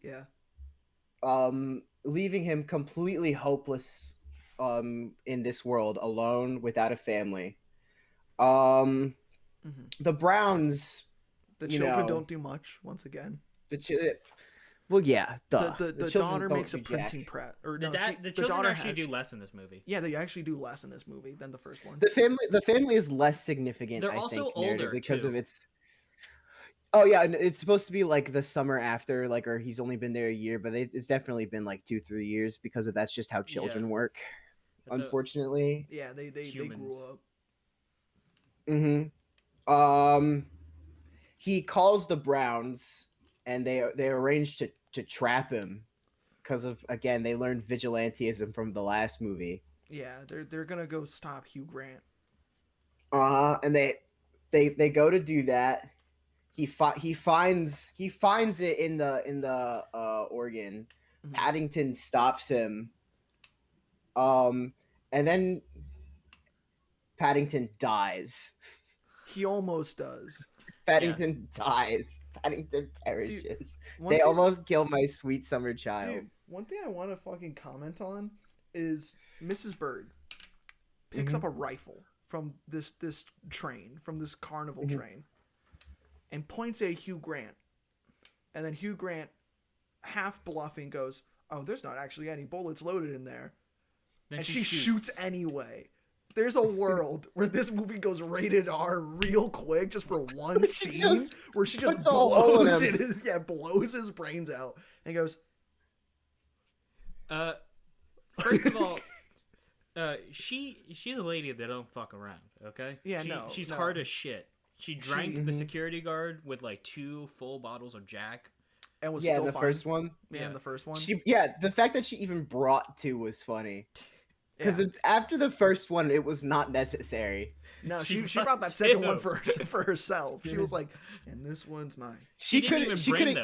C: Yeah.
A: Leaving him completely hopeless in this world, alone, without a family. The Browns,
C: the children don't do much once again.
A: Well, yeah, duh.
C: The daughter makes a printing press. Or no,
B: the children actually do less in this movie.
C: Yeah, they actually do less in this movie than the first one.
A: The family is less significant.
B: They're
A: I
B: also
A: think,
B: older
A: because
B: too.
A: of its. Oh yeah, and it's supposed to be like the summer after, like, or he's only been there a year, but it's definitely been like 2-3 years because of that's just how children work. Unfortunately.
C: Yeah, they grew up.
A: He calls the Browns, and they arrange to trap him because of, again, they learned vigilantism from the last movie.
C: Yeah, they're gonna go stop Hugh Grant.
A: And they go to do that. He finds it in the organ. Paddington stops him. And then Paddington dies.
C: He almost does.
A: Paddington dies. Paddington perishes. They almost kill my sweet summer child.
C: Dude, one thing I want to fucking comment on is Mrs. Bird picks up a rifle from this train, from this carnival train, and points at Hugh Grant. And then Hugh Grant, half bluffing, goes, "Oh, there's not actually any bullets loaded in there."
B: Then
C: and she shoots anyway. There's a world where this movie goes rated R real quick just for one scene where she just blows blows his brains out and goes,
B: first of all, she's a lady that don't fuck around, okay?
C: Yeah,
B: she's hard as shit. She drank the security guard with like 2 full bottles of Jack.
C: And was still
A: the
C: fine.
A: First one.
C: Yeah, in the first one.
A: The fact that she even brought 2 was funny. Because after the first one, it was not necessary.
C: No, she brought that second one for herself. She was like, "And this one's mine."
A: She could have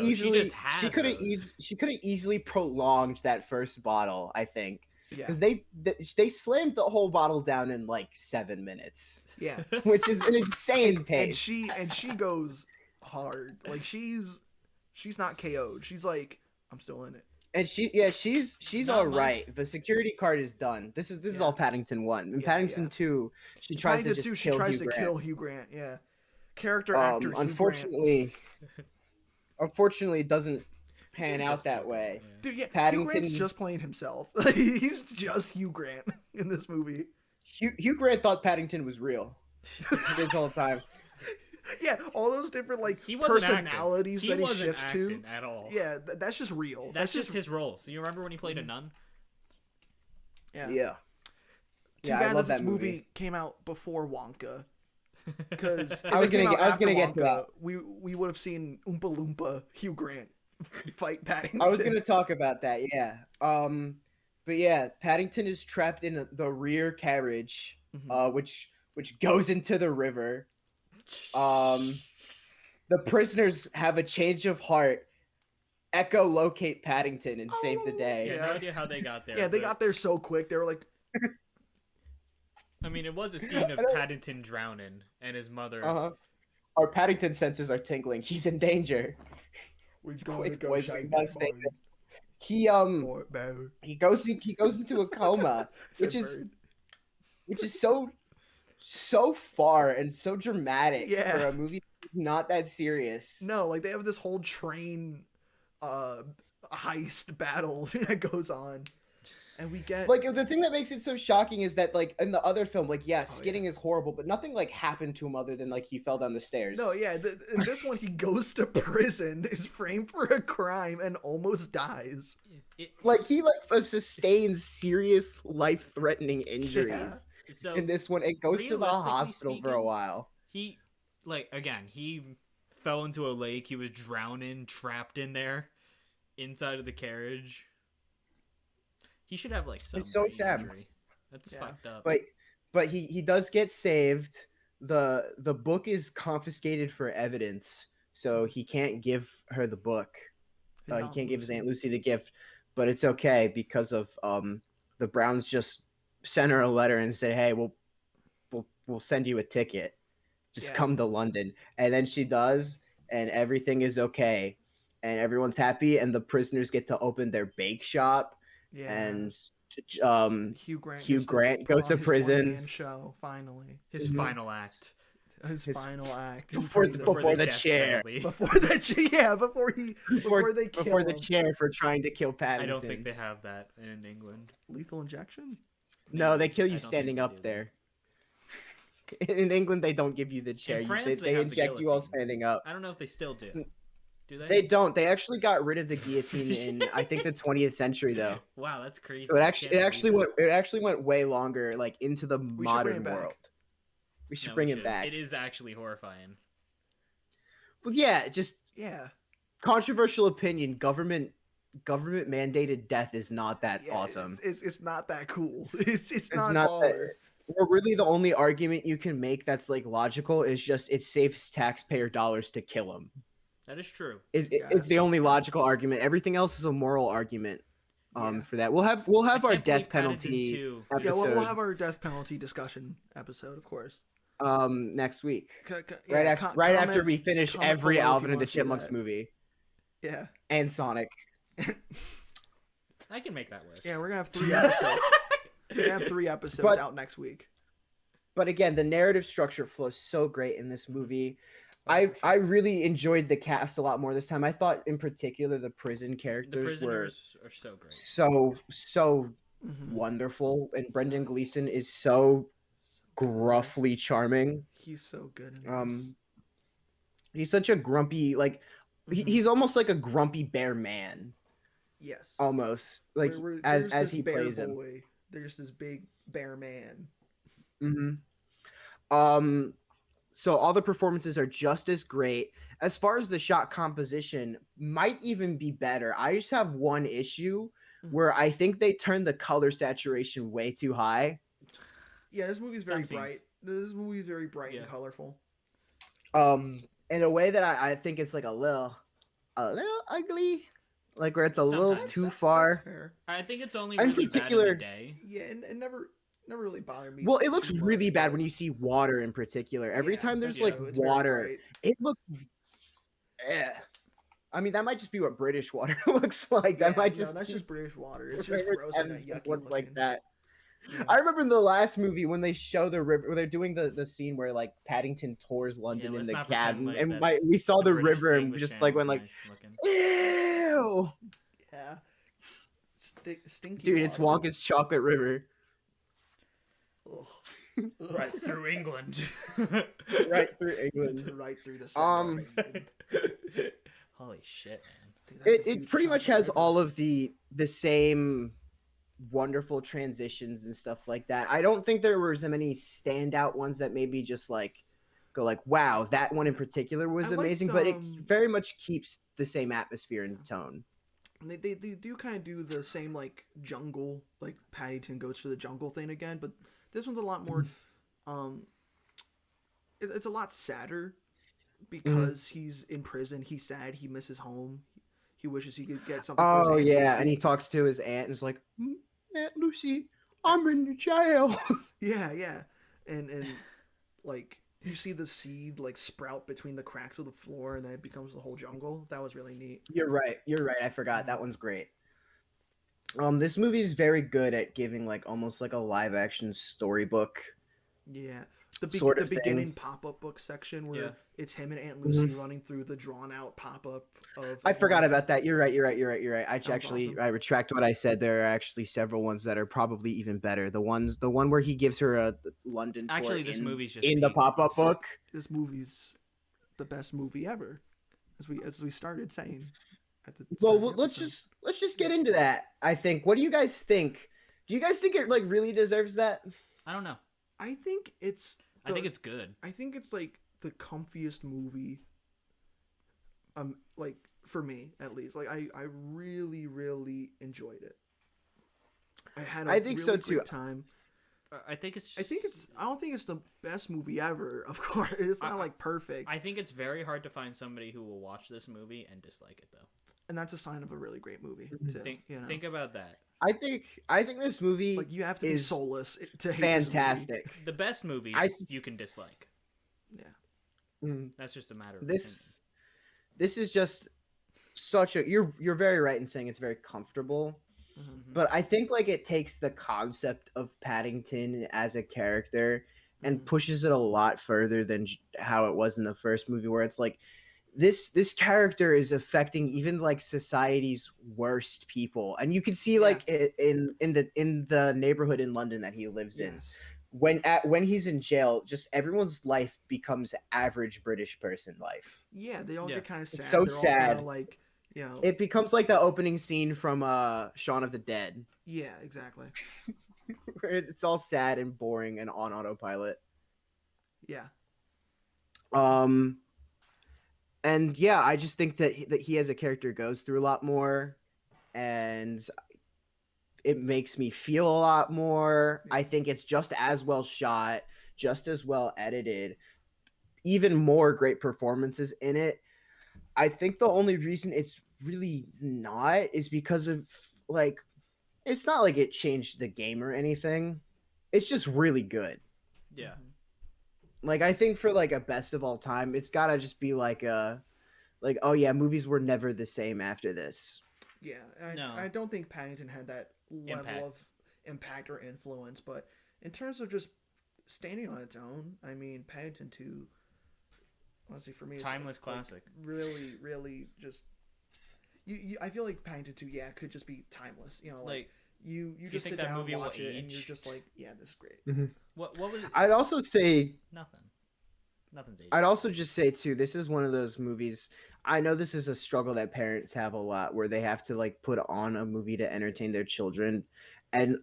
A: easily prolonged that first bottle, I think.
C: Yeah.
A: Because they slammed the whole bottle down in like 7 minutes.
C: Yeah.
A: Which is an insane pace.
C: And she goes hard. Like she's not KO'd. She's like, "I'm still in it."
A: And she's all right. The security card is done. This is all Paddington 1. In Paddington 2, she tries to just kill
C: Hugh Grant. Yeah, character actor.
A: Unfortunately, it doesn't pan out that way.
C: Dude, yeah,
A: Paddington
C: Hugh Grant's just playing himself. He's just Hugh Grant in this movie.
A: Hugh Grant thought Paddington was real this whole time.
C: Yeah, all those different like
B: He wasn't
C: personalities
B: acting.
C: that he
B: wasn't
C: shifts to.
B: acting at all.
C: Yeah, that's just real.
B: That's just his role. So you remember when he played a nun?
C: Yeah. Too
A: I
C: bad
A: love
C: that this
A: that
C: movie came out before Wonka. Because
A: I was gonna get to that.
C: We would have seen Oompa Loompa Hugh Grant fight Paddington.
A: I was gonna talk about that. Yeah. But yeah, Paddington is trapped in the rear carriage, which goes into the river. The prisoners have a change of heart, echolocate Paddington, and save the day.
B: Yeah, no idea how they got there.
C: Yeah, they got there so quick. They were like,
B: I mean, it was a scene of Paddington drowning and his mother.
A: Our Paddington senses are tingling. He's in danger.
C: "We've got to
A: Quick,
C: go
A: boys,
C: check
A: we
C: that
A: must stay
C: boy."
A: he goes into a coma, which is so far and so dramatic for a movie that's not that serious.
C: No, like they have this whole train heist battle that goes on. And we get
A: like the thing that makes it so shocking is that like in the other film, like skidding is horrible, but nothing like happened to him other than like he fell down the stairs.
C: No, yeah, in this one he goes to prison, is framed for a crime, and almost dies.
A: Like he sustains serious life-threatening injuries.
B: So
A: in this one, it goes to the hospital for a while.
B: He fell into a lake. He was drowning, trapped in there, inside of the carriage. He should have like some injury. That's fucked up.
A: But he does get saved. The book is confiscated for evidence, so he can't give her the book. He can't give his Aunt Lucy the gift, but it's okay because of the Browns just sent her a letter and said, "Hey, we'll send you a ticket. Just come to London." And then she does, and everything is okay, and everyone's happy, and the prisoners get to open their bake shop.
C: Yeah.
A: And
C: Hugh Grant
A: goes to prison.
C: One-man show finally.
B: His final act.
C: His final act
A: before the chair. Before the chair for trying to kill Paddington.
B: I don't think they have that in England.
C: Lethal injection?
A: No, they kill you standing up there. In England, they don't give you the chair. They inject you all standing up.
B: I don't know if they still do. Do they?
A: They don't. They actually got rid of the guillotine in I think the 20th century though.
B: Wow, that's crazy.
A: So it actually went way longer, like into the modern world. We should bring it back.
B: It is actually horrifying.
A: Well, controversial opinion. Government mandated death is not that awesome.
C: It's not that cool. It's not baller.
A: Or really, the only argument you can make that's like logical is just it saves taxpayer dollars to kill him.
B: That is true.
A: Is the only logical argument. Everything else is a moral argument. For that, we'll have our death penalty episode.
C: Yeah, we'll have our death penalty discussion episode, of course.
A: Next week, right after we finish every Alvin and the Chipmunks movie.
C: Yeah,
A: and Sonic.
B: I can make that work.
C: Yeah, we're gonna have 3 episodes. We're gonna have 3 episodes out next week.
A: But again, the narrative structure flows so great in this movie. I really enjoyed the cast a lot more this time. I thought, in particular, the prison characters
B: are so great,
A: so wonderful, and Brendan Gleeson is so gruffly charming.
C: He's so good. In
A: he's such a grumpy, like he's almost like a grumpy bear man.
C: Yes,
A: almost like as he plays him.
C: There's this big bear man.
A: So all the performances are just as great. As far as the shot composition, might even be better. I just have one issue where I think they turned the color saturation way too high.
C: Yeah, this movie's very bright. This movie's very bright and colorful.
A: In a way that I think it's like a little ugly, like where it's a little too far.
C: That's fair.
B: I think it's only really bad in the day.
C: Yeah, and it never really bothered me.
A: Well, it looks really bad when you see water in particular. Every time there's like water, it looks. I mean, that might just be what British water looks like. That might just.
C: No, that's just British water. It's just gross and yucky
A: looks
C: looking.
A: like that. Yeah. I remember in the last movie when they show the river, where they're doing the scene where like Paddington tours London in the cab, and we saw the river and just like went like, ew.
C: Yeah. Stinky.
A: Dude,
C: water.
A: it's Wonka's chocolate river.
C: Ugh.
B: Right through England.
A: Right through England.
C: Right through the center
A: Um,
C: of England.
B: Holy shit, man.
C: Dude, that's a
A: it
C: huge
A: pretty
C: chunk
A: much
C: of
A: has
C: river.
A: all of the same wonderful transitions and stuff like that. I don't think there were as many standout ones that maybe just like go like, wow, that one in particular was
C: I liked,
A: amazing, but it very much keeps the same atmosphere and tone.
C: They do kind of do the same like jungle, like Paddington goes to the jungle thing again, but this one's a lot more it's a lot sadder because he's in prison. He's sad. He misses home. He wishes he could get something for his
A: Oh
C: Aunt
A: yeah,
C: Lucy.
A: and he talks to his aunt and is like, Aunt Lucy, I'm in the jail.
C: Yeah, and like you see the seed like sprout between the cracks of the floor, and then it becomes the whole jungle. That was really neat.
A: You're right. I forgot. That one's great. This movie is very good at giving like almost like a live action storybook
C: Yeah,
A: sort
C: the
A: of
C: beginning
A: thing.
C: pop up book section where
B: Yeah.
C: it's him and Aunt Lucy running through the drawn out pop up of.
A: I forgot about that. You're right. I
C: was
A: actually
C: awesome.
A: I retract what I said. There are actually several ones that are probably even better. The one where he gives her a London tour
B: Actually, this
A: in,
B: movie's just
A: in the
B: peak.
A: pop up book.
C: This movie's the best movie ever, as we started saying. At the start
A: Well,
C: of the episode.
A: let's just get into that. I think. What do you guys think? Do you guys think it like really deserves that?
B: I don't know.
C: I think it's.
B: I think it's good.
C: I think it's like the comfiest movie. Like for me at least, like I really enjoyed it. I had a
A: I think so
C: really
A: too.
C: great time.
B: I think it's.
C: I don't think it's the best movie ever. Of course, it's not like perfect,
B: I think it's very hard to find somebody who will watch this movie and dislike it, though.
C: and that's a sign of a really great movie. Too,
B: Think about that.
A: I think this movie
C: like you have to be
A: is
C: soulless to hate
A: fantastic.
B: The best movies you can dislike.
C: This movie. Yeah.
B: That's just a matter of
A: This is just such a you're very right in saying it's very comfortable.
C: Mm-hmm.
A: But I think like it takes the concept of Paddington as a character and pushes it a lot further than how it was in the first movie, where it's like this character is affecting even like society's worst people, and you can see like in the neighborhood in London that he lives in.
C: Yes.
A: When he's in jail, just everyone's life becomes average British person life.
C: Yeah, they all get kind of sad.
A: It's so
C: They're all
A: sad.
C: kinda like, you know.
A: It becomes like the opening scene from Shaun of the Dead.
C: Yeah, exactly.
A: Where it's all sad and boring and on autopilot.
C: Yeah.
A: And yeah, I just think that he as a character goes through a lot more, and it makes me feel a lot more. I think it's just as well shot, just as well edited, even more great performances in it. I think the only reason it's really not is because of like, it's not like it changed the game or anything. It's just really good.
B: Yeah.
A: Like I think for like a best of all time, it's gotta just be like oh yeah, movies were never the same after this.
C: Yeah,
B: No.
C: I don't think Paddington had that level of impact or influence, but in terms of just standing on its own, I mean, Paddington 2, honestly, for me, is
B: Timeless classic.
C: Really just. I feel like Paddington 2, could just be timeless. You know, like you just
B: think
C: sit
B: that
C: down,
B: movie will
C: watch it, and
B: age?
C: you're just like, yeah, this is great.
A: Mm-hmm.
B: What was it?
A: I'd also say
B: Nothing's aged.
A: I'd also just say too, this is one of those movies. I know this is a struggle that parents have a lot, where they have to like put on a movie to entertain their children, and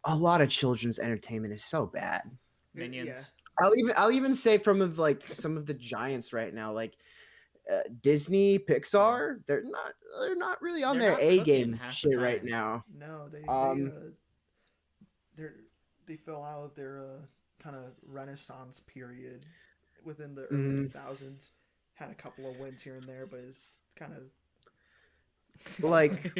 A: a lot of children's entertainment is so bad.
B: Minions.
C: Yeah.
A: I'll even say from like some of the giants right now, like Disney, Pixar, they're not really on
B: They're
A: their
B: not
A: A
B: cooking
A: game
B: half the
A: shit
B: time.
A: right now.
C: No, they fell out of their kind of renaissance period within the early 2000s. Had a couple of wins here and there, but it's kind of
A: Like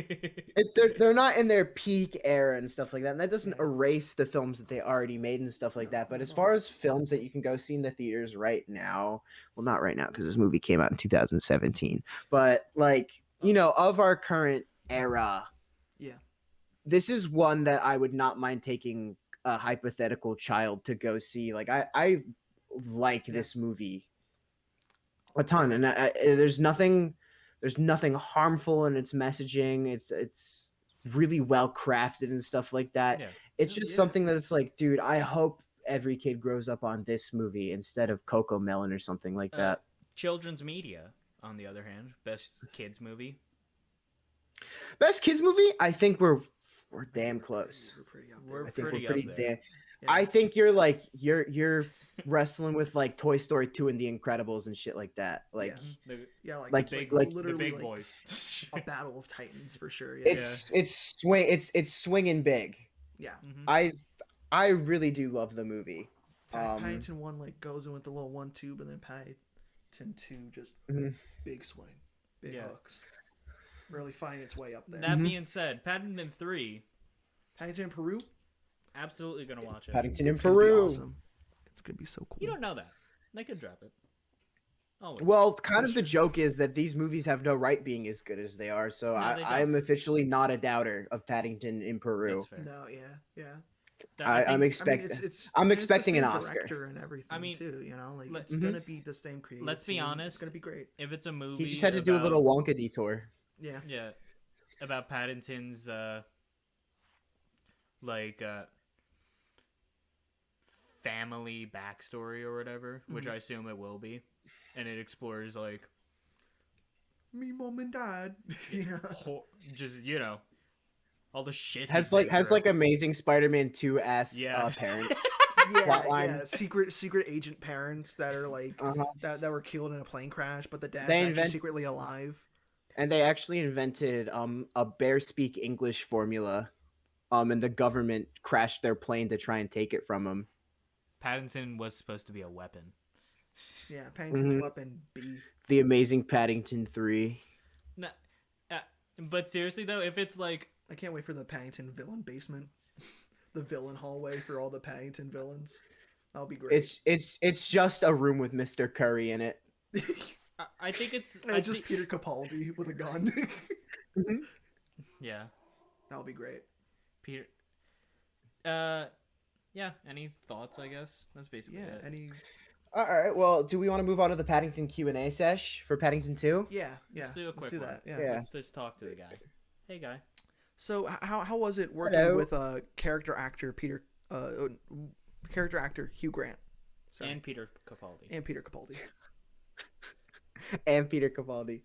A: they're not in their peak era and stuff like that, and that doesn't erase the films that they already made and stuff like that. But as far as films that you can go see in the theaters right now, well, not right now because this movie came out in 2017, but like, you know, of our current era, this is one that I would not mind taking a hypothetical child to go see. Like I like this movie a ton, and there's nothing harmful in its messaging. It's really well crafted and stuff like that. It's just something that it's like, dude, I hope every kid grows up on this movie instead of Coco Melon or something like that.
B: Children's media, on the other hand, best kids movie.
A: Best kids movie? I think we're damn close.
C: We're pretty up
B: We're
C: there.
A: I think
B: pretty
A: we're pretty
B: up there.
A: damn.
C: Yeah.
A: I think you're like you're wrestling with like Toy Story 2 and The Incredibles and shit like that. Like
C: Yeah,
A: like-
B: the
C: literally
B: big
C: like
B: boys.
C: a battle of titans for sure. Yeah.
A: it's swinging big.
C: yeah.
B: Mhm.
A: I really do love the movie.
C: Paddington 1 like goes in with the little 1-2, but then Paddington 2 just
A: Mhm.
C: big swing, big
B: Yeah.
C: hooks, really finding its way up there.
B: That being said, Paddington 3,
C: Paddington in Peru,
B: absolutely gonna watch it.
A: Paddington in
C: it's gonna be
A: Peru.
C: awesome. It's gonna be so cool.
B: You don't know that. They could drop it. Always.
A: Well, kind of
C: That's
A: the
C: true.
A: joke is that these movies have no right being as good as they are. So
B: No, they
A: I'm officially not a doubter of Paddington in Peru.
B: That's fair.
C: No, yeah.
A: I'm
B: think-
A: expecting.
C: it's
A: I'm
C: and
A: expecting
C: it's
A: an
C: the same
A: Oscar.
C: director and everything.
B: I mean,
C: too, you know, like
B: let-
C: it's gonna be the same creative.
B: Let's be
C: team.
B: honest.
C: It's gonna be great.
B: if it's a movie,
A: He just had to do a little Wonka detour.
C: Yeah.
B: Yeah, about Paddington's like family backstory or whatever, which I assume it will be, and it explores like
C: Me, mom, and dad. yeah.
B: just all the shit
A: Has
B: he's
A: like
B: been
A: has
B: through.
A: like Amazing Spider-Man 2 ass
B: Yeah.
A: parents.
C: Yeah,
A: Plotline.
C: yeah. Secret agent parents that are like
A: Uh-huh.
C: that were killed in a plane crash, but the dad's
A: They
C: actually
A: invent-
C: secretly alive.
A: And they actually invented a bear speak English formula. And the government crashed their plane to try and take it from them.
B: Paddington was supposed to be a weapon.
C: Yeah, Paddington's
A: Mhm.
C: weapon B.
A: The Amazing Paddington 3.
B: No, but seriously though, if it's like
C: I can't wait for the Paddington villain basement, the villain hallway for all the Paddington villains. That'll be great.
A: It's just a room with Mr. Curry in it.
B: I think it's
C: And just Peter Capaldi with a gun.
B: yeah,
C: That'll be great.
B: Peter. Yeah. Any thoughts? I guess that's basically
C: Yeah.
B: it.
C: Any.
A: All right. Well, do we want to move on to the Paddington Q&A sesh for Paddington 2?
C: Yeah. Yeah.
B: Let's do a quick
C: do
B: one.
C: that. Yeah.
A: Yeah.
B: Let's just talk to the guy. Hey, guy.
C: So how was it working
A: Hello.
C: with character actor Hugh Grant? Sorry.
B: And Peter Capaldi.
C: And Peter Capaldi.
A: And Peter Capaldi.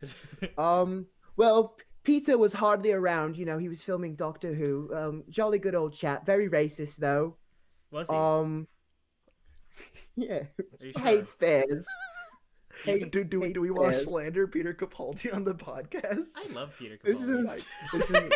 A: Well, Peter was hardly around. You know, he was filming Doctor Who. Jolly good old chap. Very racist though.
B: Was he?
A: Yeah.
B: Are you sure?
A: Hates bears.
C: Do we
A: hates
C: want to
A: bears.
C: slander Peter Capaldi on the podcast?
B: I love Peter Capaldi.
A: This isn't.
C: This isn't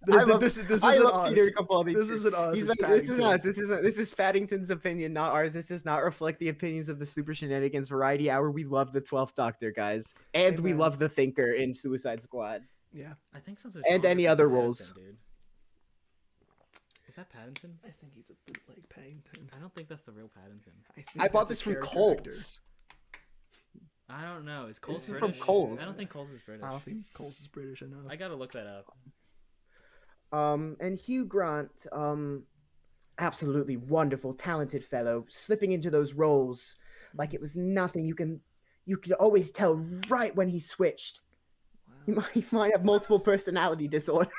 A: I love
C: us.
A: Peter Capaldi.
C: This isn't us.
A: He's
C: It's
A: like, this is
C: Paddington.
A: us. This is Paddington's opinion, not ours. This does not reflect the opinions of the Super Shenanigans Variety Hour. We love the 12th Doctor, guys, and we
C: Amen.
A: love the Thinker in Suicide Squad.
C: Yeah,
B: I think something.
A: And any other roles.
B: Dude. Is that Paddington?
C: I think he's a bootleg Paddington.
B: I don't think that's the real Paddington.
C: think
A: I bought
C: that's
A: this
C: a
A: from
C: character
A: Coles.
B: I don't know. Is Coles
A: This is
B: British?
A: from Coles.
B: I don't think Coles is British.
C: actor. I don't think Coles is British enough.
B: I gotta look that up.
A: And Hugh Grant, absolutely wonderful, talented fellow, slipping into those roles like it was nothing. You could always tell right when he switched. He might have multiple personality disorder.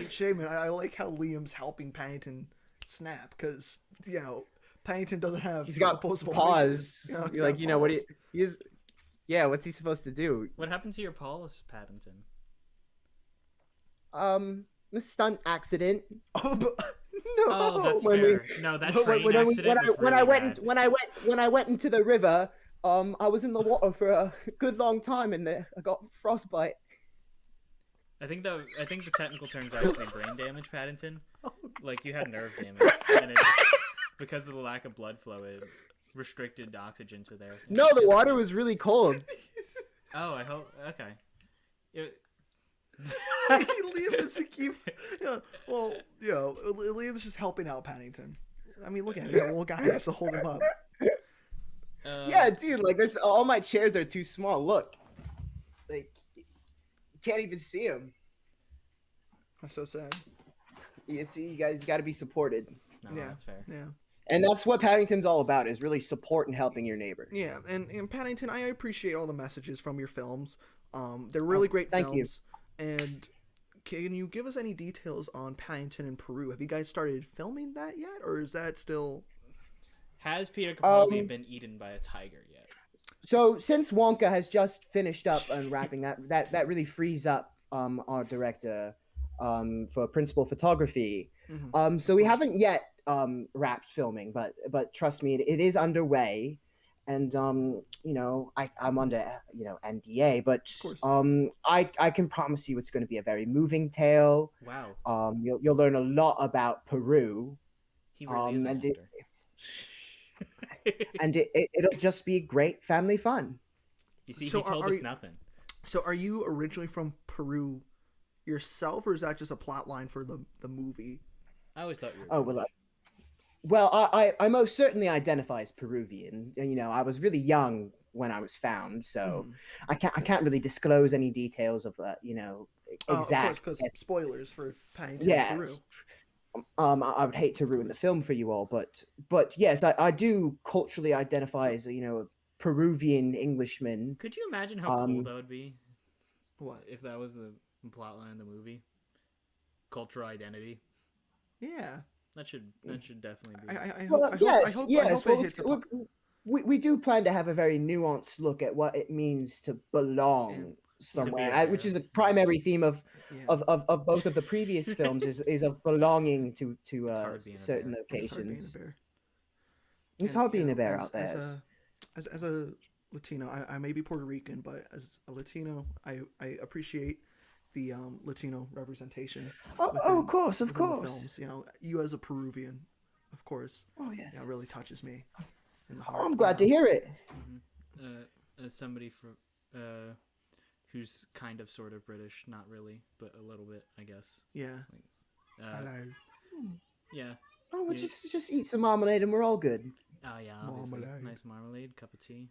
C: Shaymin, I like how Liam's helping Paddington snap because Paddington doesn't have.
A: He's got
C: opposable
A: pause.
C: fingers. He's
A: Like
C: got
A: you know what
C: paws.
A: he's. Yeah, what's he supposed to do?
B: What happened to your Paulus Paddington?
A: The stunt accident.
C: Oh, but, no.
B: Oh, that's
A: When
B: fair. No, that train accident was
A: when I
B: really
A: went
B: bad.
A: when I went into the river, I was in the water for a good long time and I got frostbite.
B: I think the technical term is actually brain damage, Paddington. Like you had nerve damage, and it because of the lack of blood flow, it restricted oxygen to there.
A: No, the water was really cold.
B: Oh, I hope. Okay.
C: Liam is to keep. Liam's just helping out Paddington. I mean, look at him. That little guy has to hold him up.
A: Yeah, dude, like there's all my chairs are too small. Look, like you can't even see them.
C: That's so sad.
A: You see, you guys got to be supported,
B: No,
C: Yeah.
B: that's fair.
C: Yeah.
A: and that's what Paddington's all about: is really support and helping your neighbor.
C: Yeah, and Paddington, I appreciate all the messages from your films. They're really great
A: thank you.
C: films, and can you give us any details on Paddington in Peru? Have you guys started filming that yet, or is that still?
B: Has Peter Capaldi been eaten by a tiger yet?
A: So since Wonka has just finished up and wrapping that really frees up our director for principal photography. So we haven't yet wrapped filming, but trust me, it is underway. And I'm under NDA, but I can promise you it's going to be a very moving tale.
B: Wow.
A: You'll learn a lot about Peru.
B: He really is an actor.
A: And it'll just be great family fun.
B: You see, he told us nothing.
C: So are you originally from Peru yourself, or is that just a plot line for the movie?
B: I always thought you were.
A: Oh, well, I most certainly identify as Peruvian. And, I was really young when I was found, so I can't really disclose any details of exact.
C: Because spoilers for Paddington Peru.
A: I would hate to ruin the film for you all, but yes, I do culturally identify as a Peruvian Englishman.
B: Could you imagine how cool that would be?
C: What
B: if that was the plot line of the movie? Cultural identity.
C: Yeah,
B: that should definitely be.
C: I hope
A: we do plan to have a very nuanced look at what it means to belong somewhere, which is a primary theme of both of the previous films is of belonging to certain locations. It's hard being a bear out there.
C: As a Latino, I may be Puerto Rican, but as a Latino, I appreciate the Latino representation.
A: Of course.
C: Films. You as a Peruvian, of course.
A: Oh yes.
C: It really touches me in the heart.
A: I'm glad to hear it.
B: As somebody who's kind of sort of British, not really, but a little bit, I guess.
C: Yeah.
B: Hello. Yeah.
A: Oh, we'll just eat some marmalade and we're all good.
B: Oh yeah, marmalade. Nice marmalade, cup of tea.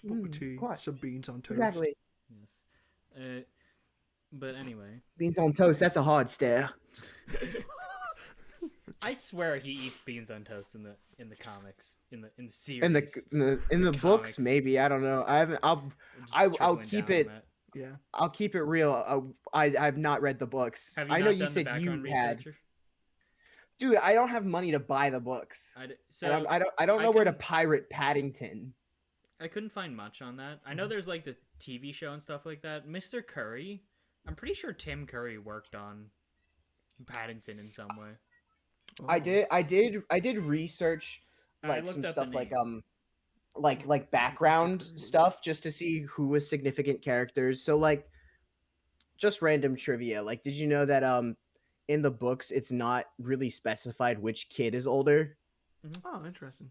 C: Cup of tea, some beans on toast.
A: Exactly.
B: Yes. But anyway.
A: Beans on toast, that's a hard stare.
B: I swear he eats beans on toast in the comics, in the series.
A: In the books, maybe. I don't know. I haven't. I'll keep it.
C: Yeah.
A: I'll keep it real. I've not read the books.
B: Have you
A: I know
B: not
A: you
B: done
A: said
B: the
A: you
B: background
A: had.
B: research?
A: Dude, I don't have money to buy the books. I don't know where to pirate Paddington.
B: I couldn't find much on that. I know there's like the TV show and stuff like that. Mr. Curry, I'm pretty sure Tim Curry worked on Paddington in some way.
A: Oh. I did research some stuff like background stuff just to see who was significant characters. So just random trivia. Did you know that in the books it's not really specified which kid is older?
C: Oh, interesting.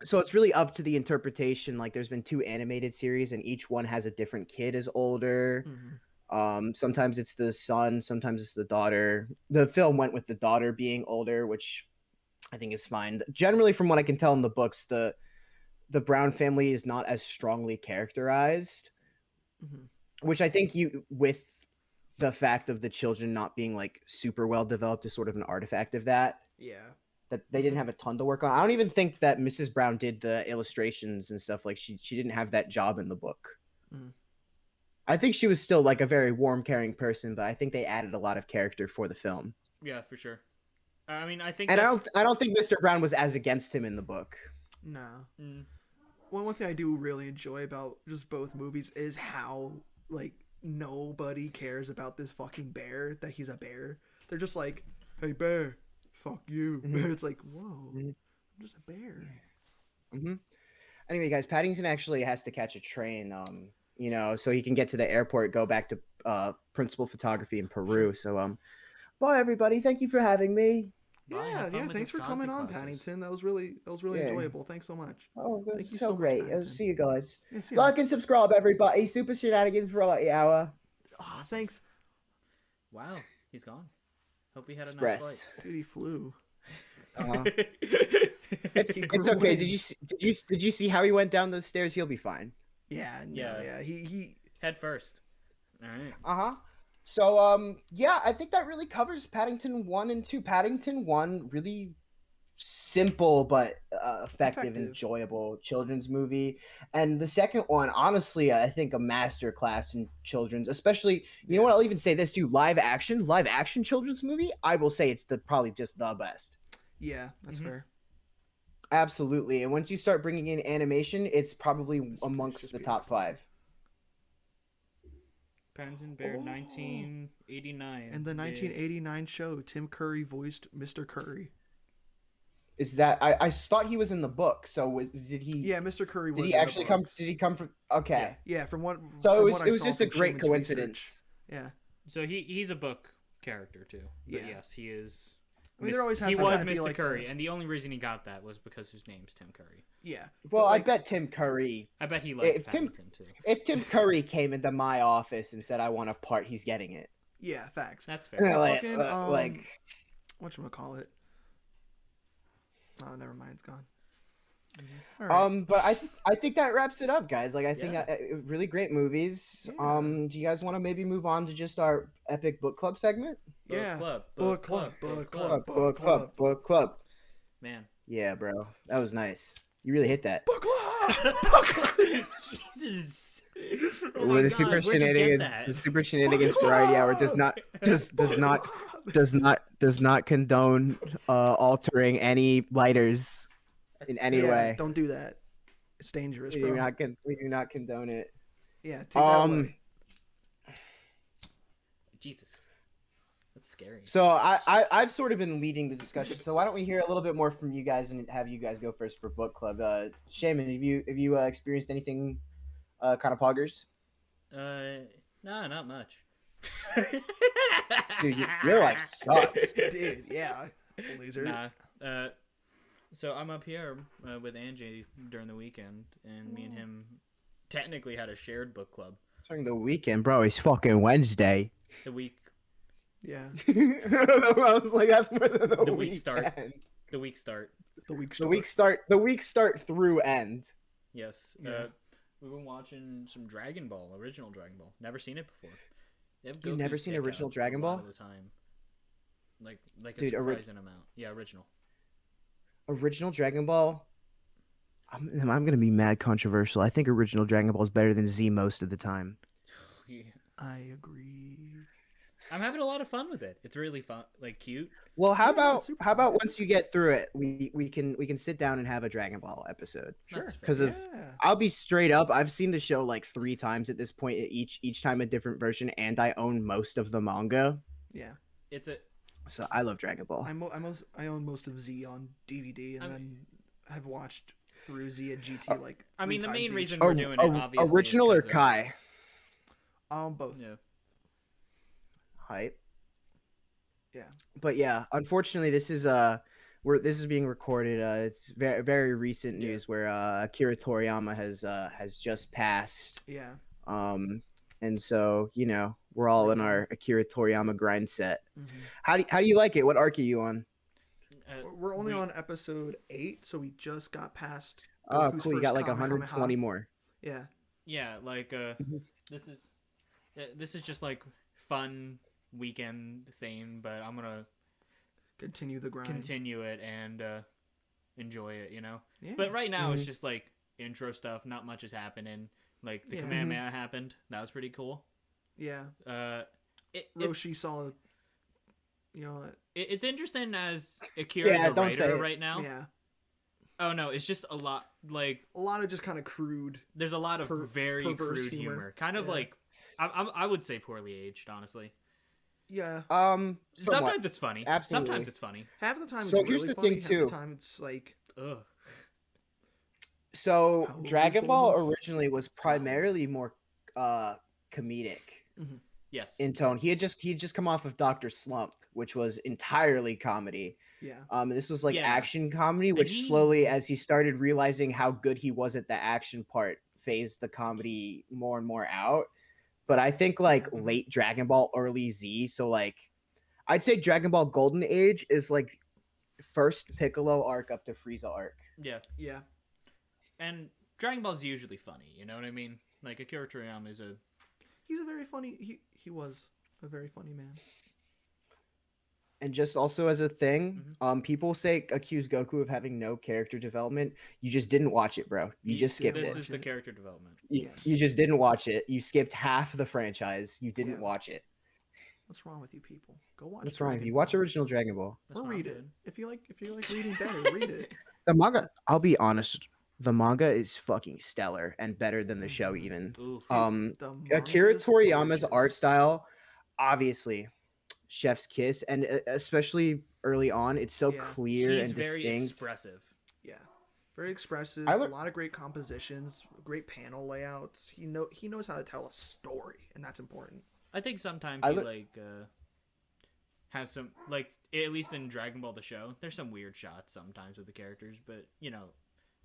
A: So it's really up to the interpretation. There's been 2 animated series and each one has a different kid is older. Sometimes it's the son, sometimes it's the daughter. The film went with the daughter being older, which I think is fine. Generally, from what I can tell in the books, the Brown family is not as strongly characterized, which I think with the fact of the children not being super well developed is sort of an artifact of that.
C: Yeah.
A: That they didn't have a ton to work on. I don't even think that Mrs. Brown did the illustrations and stuff. She didn't have that job in the book. I think she was still a very warm, caring person, but I think they added a lot of character for the film.
B: Yeah, for sure. I mean, I think,
A: and I don't think Mr. Brown was as against him in the book.
C: No. One thing I do really enjoy about just both movies is how nobody cares about this fucking bear, that he's a bear. They're just like, hey bear, fuck you. It's like, whoa, I'm just a bear.
A: Anyway, guys, Paddington actually has to catch a train. So he can get to the airport, go back to principal photography in Peru. So, bye everybody. Thank you for having me.
C: Yeah. Thanks for coming on, Paddington. That was really enjoyable. Thanks so much.
A: Oh,
C: thank you
A: so great.
C: Much,
A: see you guys.
C: Yeah,
A: like and subscribe, everybody. Super Shenanigans for all the hour.
C: Oh, thanks.
B: Wow, he's gone. Hope he had a nice flight.
C: Dude, he flew.
A: It's okay. Did you see how he went down those stairs? He'll be fine.
C: Yeah. He
B: head first. All right.
A: So, I think that really covers Paddington 1 and 2. Paddington 1 really simple but effective,
C: Effective.
A: enjoyable children's movie. And the second one, honestly, I think a masterclass in children's, especially, you know what, I'll even say this too, live action children's movie, I will say it's probably just the best.
C: Yeah, that's fair.
A: Absolutely. And once you start bringing in animation, it's probably amongst
C: just
A: the
C: be
A: top 5.
B: Paddington Bear, 1989.
C: And the 1989 show, Tim Curry voiced Mr. Curry.
A: Is that I thought he was in the book? So did he?
C: Yeah, Mr. Curry was.
A: Did he
C: in the
A: actually come?
C: books.
A: Did he come from? Okay.
C: Yeah, from what.
A: So
C: from
A: it
C: what I
A: was
C: saw
A: just a
C: from
A: great
C: Shaymin's
A: coincidence.
C: research. Yeah.
B: So he's a book character too. But
C: Yeah.
B: yes, he is.
C: I mean, there always has
B: he
C: to
B: was
C: kinda be
B: Mr.
C: like
B: Curry,
C: the-
B: and the only reason he got that was because his name's Tim Curry.
C: Yeah.
A: Well,
C: but, like,
A: I bet Tim Curry.
B: I bet he liked
A: If Tim-
B: Paddington too.
A: If Tim Curry came into my office and said, "I want a part," he's getting it.
C: Yeah, facts.
B: That's fair.
A: Like,
C: fucking,
A: like,
C: Whatchamacallit? Oh, never mind. It's gone. All right.
A: but I think that wraps it up, guys. Like, I think
B: Yeah.
A: really great movies.
C: Yeah.
A: Do you guys want to maybe move on to just our epic book club segment?
C: Yeah.
B: Book club.
A: Book club.
B: Man.
A: Yeah, bro, that was nice. You really hit that.
C: Book club. Book club.
B: Jesus.
A: With the Super Shenanigans, the Super Shenanigans Variety Hour does not condone altering any lighters in any
C: Yeah,
A: way.
C: don't do that. It's dangerous,
A: We
C: bro.
A: do not condone it.
C: Yeah, take that away.
B: Jesus. That's scary.
A: So I've sort of been leading the discussion. So why don't we hear a little bit more from you guys and have you guys go first for book club? Shaymin, have you experienced anything kind of poggers?
B: No, not much.
A: Dude, your life sucks.
C: Dude, yeah. Laser.
B: Nah. So I'm up here with Angie during the weekend, and me and him technically had a shared book club.
A: During the weekend, bro. It's fucking Wednesday.
B: The week
C: Yeah.
A: I was like, that's more than
B: The week start. The week start.
C: The week.
A: The week start through end.
B: Yes.
C: Yeah.
B: We've been watching some Dragon Ball, original Dragon Ball. Never seen it before. They have
A: You've
B: Goku's
A: never seen
B: dick
A: original
B: out
A: Dragon
B: a lot
A: Ball?
B: of the time. Like
A: Dude,
B: a surprising amount. Yeah, original.
A: Original Dragon Ball. I'm gonna be mad controversial. I think original Dragon Ball is better than Z most of the time.
B: Yeah.
C: I agree.
B: I'm having a lot of fun with it. It's really fun, like cute.
A: Well, how
C: Yeah,
A: about
C: super
A: how
C: fun.
A: about once you get through it, we can sit down and have a Dragon Ball episode.
B: That's fair.
A: Because of
C: Yeah.
A: I'll be straight up. I've seen the show like 3 times at this point. Each time a different version, and I own most of the manga.
C: Yeah.
B: It's a
A: So I love Dragon Ball.
C: I own most of Z on DVD, and
B: I'm-
C: then have watched through Z and GT like.
B: I mean, the
C: 3
B: main
C: times
B: reason
C: each.
B: we're doing it, obviously, is
A: original or
B: 'cause of-
A: Kai?
C: Both.
B: Yeah.
A: Hype.
C: Yeah.
A: But yeah, unfortunately, this is being recorded. It's very very recent
B: Yeah.
A: news where Akira Toriyama has just passed.
C: Yeah.
A: And so we're all in our Akira Toriyama grind set.
C: Mhm.
A: How do you like it? What arc are you on?
C: We're only on episode 8, so we just got past.
A: Oh,
C: Goku's
A: cool! You
C: first
A: got like
C: Kamehameha.
A: 120 more.
C: Yeah.
B: Yeah, like this is just like fun weekend thing, but I'm gonna
C: Continue the grind.
B: continue it and enjoy it,
C: Yeah.
B: But right now it's
A: Mhm.
B: just like intro stuff. Not much is happening. Like the
C: Yeah.
B: Kamehameha happened. That was pretty cool.
C: Yeah.
B: It's,
C: Roshi saw.
B: it's interesting as Akira's
A: Yeah,
B: a
A: don't say
B: writer
A: it.
B: right now.
C: Yeah.
B: Oh no, it's just a lot. Like
C: A lot of just kind of crude.
B: there's a lot of very
C: perverse
B: crude
C: humor.
B: humor. Kind of
C: Yeah.
B: like I would say poorly aged, honestly.
C: Yeah.
A: Somewhat.
B: Sometimes it's funny.
A: Absolutely.
B: Sometimes it's funny.
C: Half the time
A: So
C: it's
A: here's
C: really
A: the
C: funny.
A: thing,
C: Half
A: too.
C: the time it's like.
B: Ugh.
A: So
C: How old
A: Dragon
C: is
A: Ball
C: Bulma?
A: originally was primarily more comedic
B: Yes.
A: in tone. He had just come off of Doctor Slump, which was entirely comedy.
C: Yeah.
A: This was like
B: Yeah.
A: action comedy, which
B: he-
A: slowly, as he started realizing how good he was at the action part, phased the comedy more and more out. But I think like
C: Yeah.
A: late Dragon Ball, early Z, so like I'd say Dragon Ball Golden Age is like first Piccolo arc up to Frieza arc.
B: Yeah.
C: Yeah.
B: And Dragon Ball's usually funny, you know what I mean? Like Akira Toriyama is a.
C: He's a very funny. He was a very funny man.
A: And just also as a thing, people say accuse Goku of having no character development. You just didn't watch it, bro. You just skipped
B: This
A: it.
B: is the character development.
A: You just didn't watch it. You skipped half the franchise. You didn't watch it.
C: What's wrong with you people? Go watch.
A: What's wrong with you? Watch original Dragon Ball.
C: Or read it. If you like reading better, read it.
A: The manga, I'll be honest, the manga is fucking stellar and better than the show even.
B: Oof.
A: Akira Toriyama's art style, obviously, chef's kiss, and especially early on, it's so clear and distinct.
B: Very expressive.
C: Yeah, very expressive. A lot of great compositions, great panel layouts. He knows how to tell a story, and that's important.
B: I think sometimes he has some, like, at least in Dragon Ball the show, there's some weird shots sometimes with the characters, but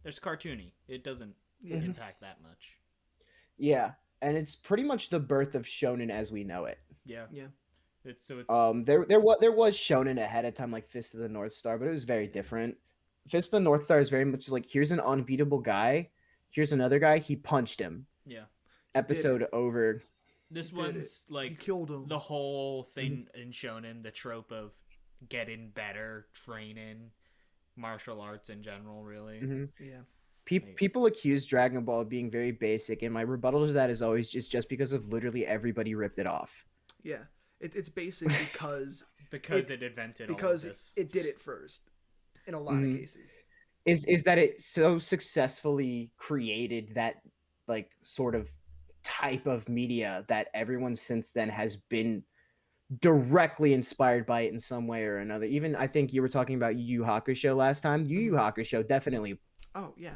B: there's cartoony. It doesn't impact that much.
A: Yeah, and it's pretty much the birth of shonen as we know it.
B: Yeah. It's
A: there was shonen ahead of time, like Fist of the North Star, but it was very different. Fist of the North Star is very much like, here's an unbeatable guy, here's another guy, he punched him.
B: Yeah.
A: Episode over.
B: This one's like,
C: he killed him.
B: The whole thing in shonen, the trope of getting better, training, martial arts in general, really.
C: Yeah.
A: People accuse Dragon Ball of being very basic, and my rebuttal to that is always just because of literally everybody ripped it off.
C: Yeah, it's basic because
B: it invented all of this.
C: It did it first in a lot of cases.
A: Is that it so successfully created that like sort of type of media that everyone since then has been directly inspired by it in some way or another. Even I think you were talking about Yu Yu Hakusho last time. Yu Yu Hakusho definitely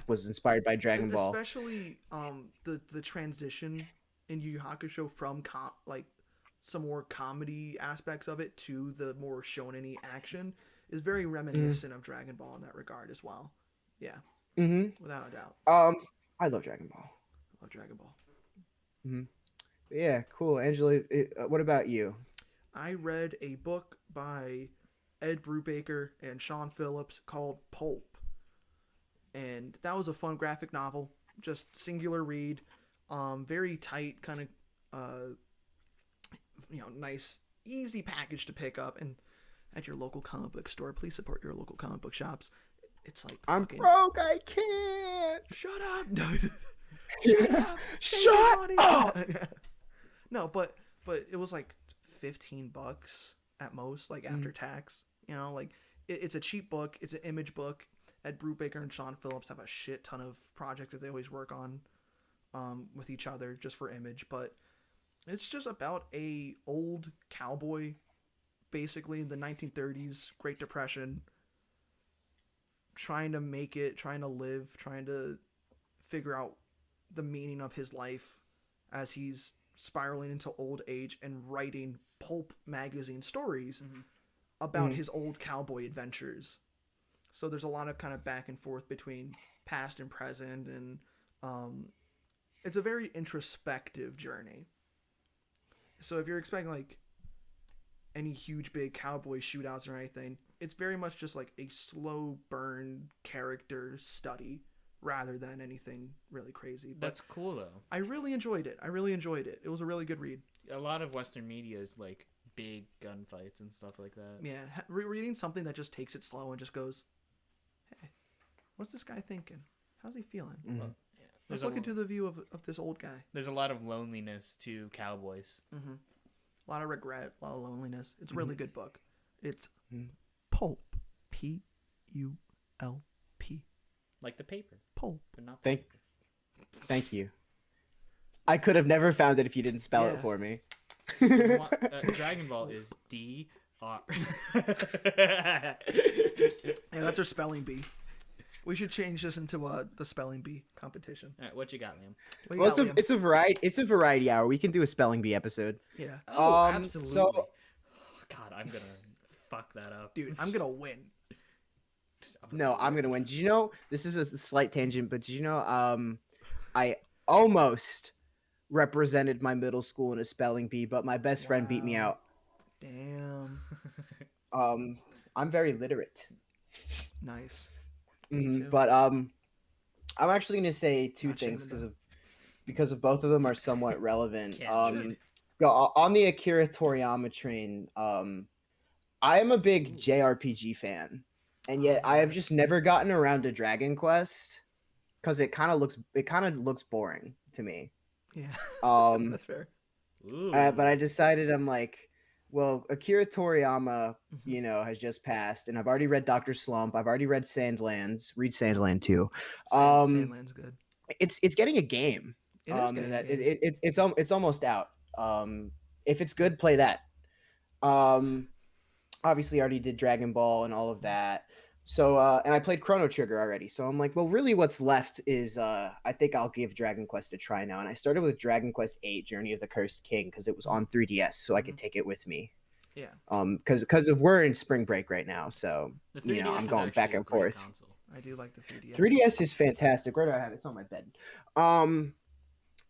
A: was inspired by Dragon Ball.
C: Especially the transition in Yu Yu Hakusho from some more comedy aspects of it to the more shonen-y action is very reminiscent of Dragon Ball in that regard as well. Yeah. Without a doubt.
A: I love Dragon Ball.
C: I love Dragon Ball.
A: Yeah, cool. Angela, what about you?
C: I read a book by Ed Brubaker and Sean Phillips called Pulp. And that was a fun graphic novel. Just singular read. Very tight, kind of nice, easy package to pick up. And at your local comic book store, please support your local comic book shops. It's like,
A: I'm broke, I can't.
C: Shut up. No.
A: Shut up.
C: No, but it was like $15 at most, like after tax. It's a cheap book. It's an image book. Ed Brubaker and Sean Phillips have a shit ton of projects that they always work on with each other just for image, but it's just about a old cowboy, basically in the 1930s, Great Depression, trying to make it, trying to live, trying to figure out the meaning of his life as he's spiraling into old age and writing pulp magazine stories about his old cowboy adventures. So there's a lot of kind of back and forth between past and present, and it's a very introspective journey. So if you're expecting like any huge big cowboy shootouts or anything, it's very much just like a slow burn character study rather than anything really crazy. But
B: that's cool though.
C: I really enjoyed it. It was a really good read.
B: A lot of Western media is like big gunfights and stuff like that.
C: Yeah, reading something that just takes it slow and just goes, hey, what's this guy thinking? How's he feeling?
B: Well, yeah.
C: Let's look into the view of this old guy.
B: There's a lot of loneliness to cowboys.
C: A lot of regret, a lot of loneliness. It's a really good book. It's Pulp. Pulp.
B: Like the paper.
C: Pulp.
B: But not
A: Thank you. I could have never found it if you didn't spell it for me.
B: Dragon Ball is DR.
C: Yeah, that's our spelling bee. We should change this into the spelling bee competition.
B: All right, what you got, Liam?
A: It's a variety. It's a variety hour. We can do a spelling bee episode.
C: Yeah.
B: Oh, absolutely. So, God, I'm gonna fuck that up,
C: dude. I'm gonna win.
A: No, I'm gonna win. Did you know? This is a slight tangent, but did you know? I almost represented my middle school in a spelling bee, but my best friend beat me out.
C: Damn.
A: I'm very literate.
C: Nice.
A: But I'm actually gonna say two things because of both of them are somewhat relevant. On the Akira Toriyama train, I am a big JRPG fan, and yet I have just never gotten around to Dragon Quest because it kind of looks boring to me.
C: Yeah,
A: Um,
C: that's fair.
B: Ooh.
A: but I decided I'm like, well, Akira Toriyama,
C: Mhm.
A: has just passed, and I've already read Doctor Slump. I've already read Sandlands. Read Sandland too.
C: Sandland's good.
A: It's getting a game.
C: It is getting a
A: That
C: game.
A: it's almost out. If it's good, play that. Um, obviously I already did Dragon Ball and all of that. So and I played Chrono Trigger already. So I'm like, well, really what's left is I think I'll give Dragon Quest a try now. And I started with Dragon Quest 8 Journey of the Cursed King because it was on 3DS, so I could take it with me.
C: Yeah.
A: Because of we're in spring break right now, so
B: The 3DS
A: I'm
B: is
A: going back
B: actually a
A: and
B: great
A: forth.
B: console.
C: I do like the 3DS.
A: 3DS is fantastic. Where do I have it? It's on my bed.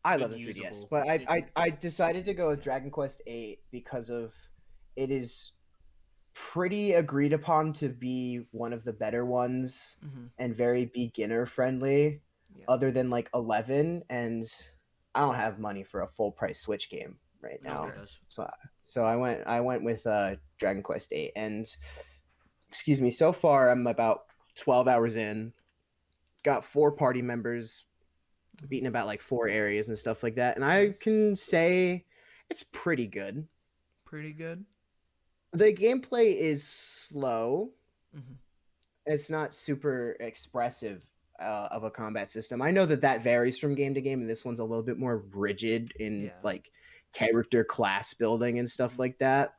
A: I love the
B: Unusable.
A: 3DS, but I decided to go with Dragon Quest 8 because of it is pretty agreed upon to be one of the better ones and very beginner friendly,
C: Yeah.
A: other than like 11. And I don't have money for a full price Switch game right now,
B: Nobody does.
A: so I went with Dragon Quest 8. And excuse me, so far I'm about 12 hours in, got 4 party members, beaten about like 4 areas and stuff like that, and I can say it's pretty good.
C: Pretty good.
A: The gameplay is slow.
C: Mhm.
A: It's not super expressive of a combat system. I know that varies from game to game, and this one's a little bit more rigid in like character class building and stuff like that.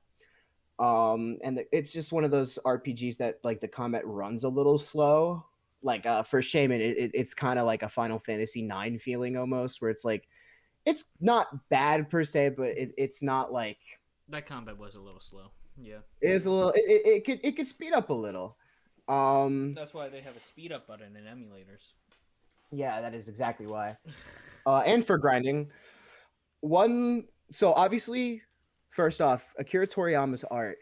A: And it's just one of those RPGs that like the combat runs a little slow. Like for Shaymin, it's kind of like a Final Fantasy 9 feeling almost, where it's like it's not bad per se, but it's not like
B: That combat was a little slow. Yeah.
A: it is a little. It could speed up a little.
B: That's why they have a speed up button in emulators.
A: Yeah, that is exactly why. And for grinding, so obviously, first off, Akira Toriyama's art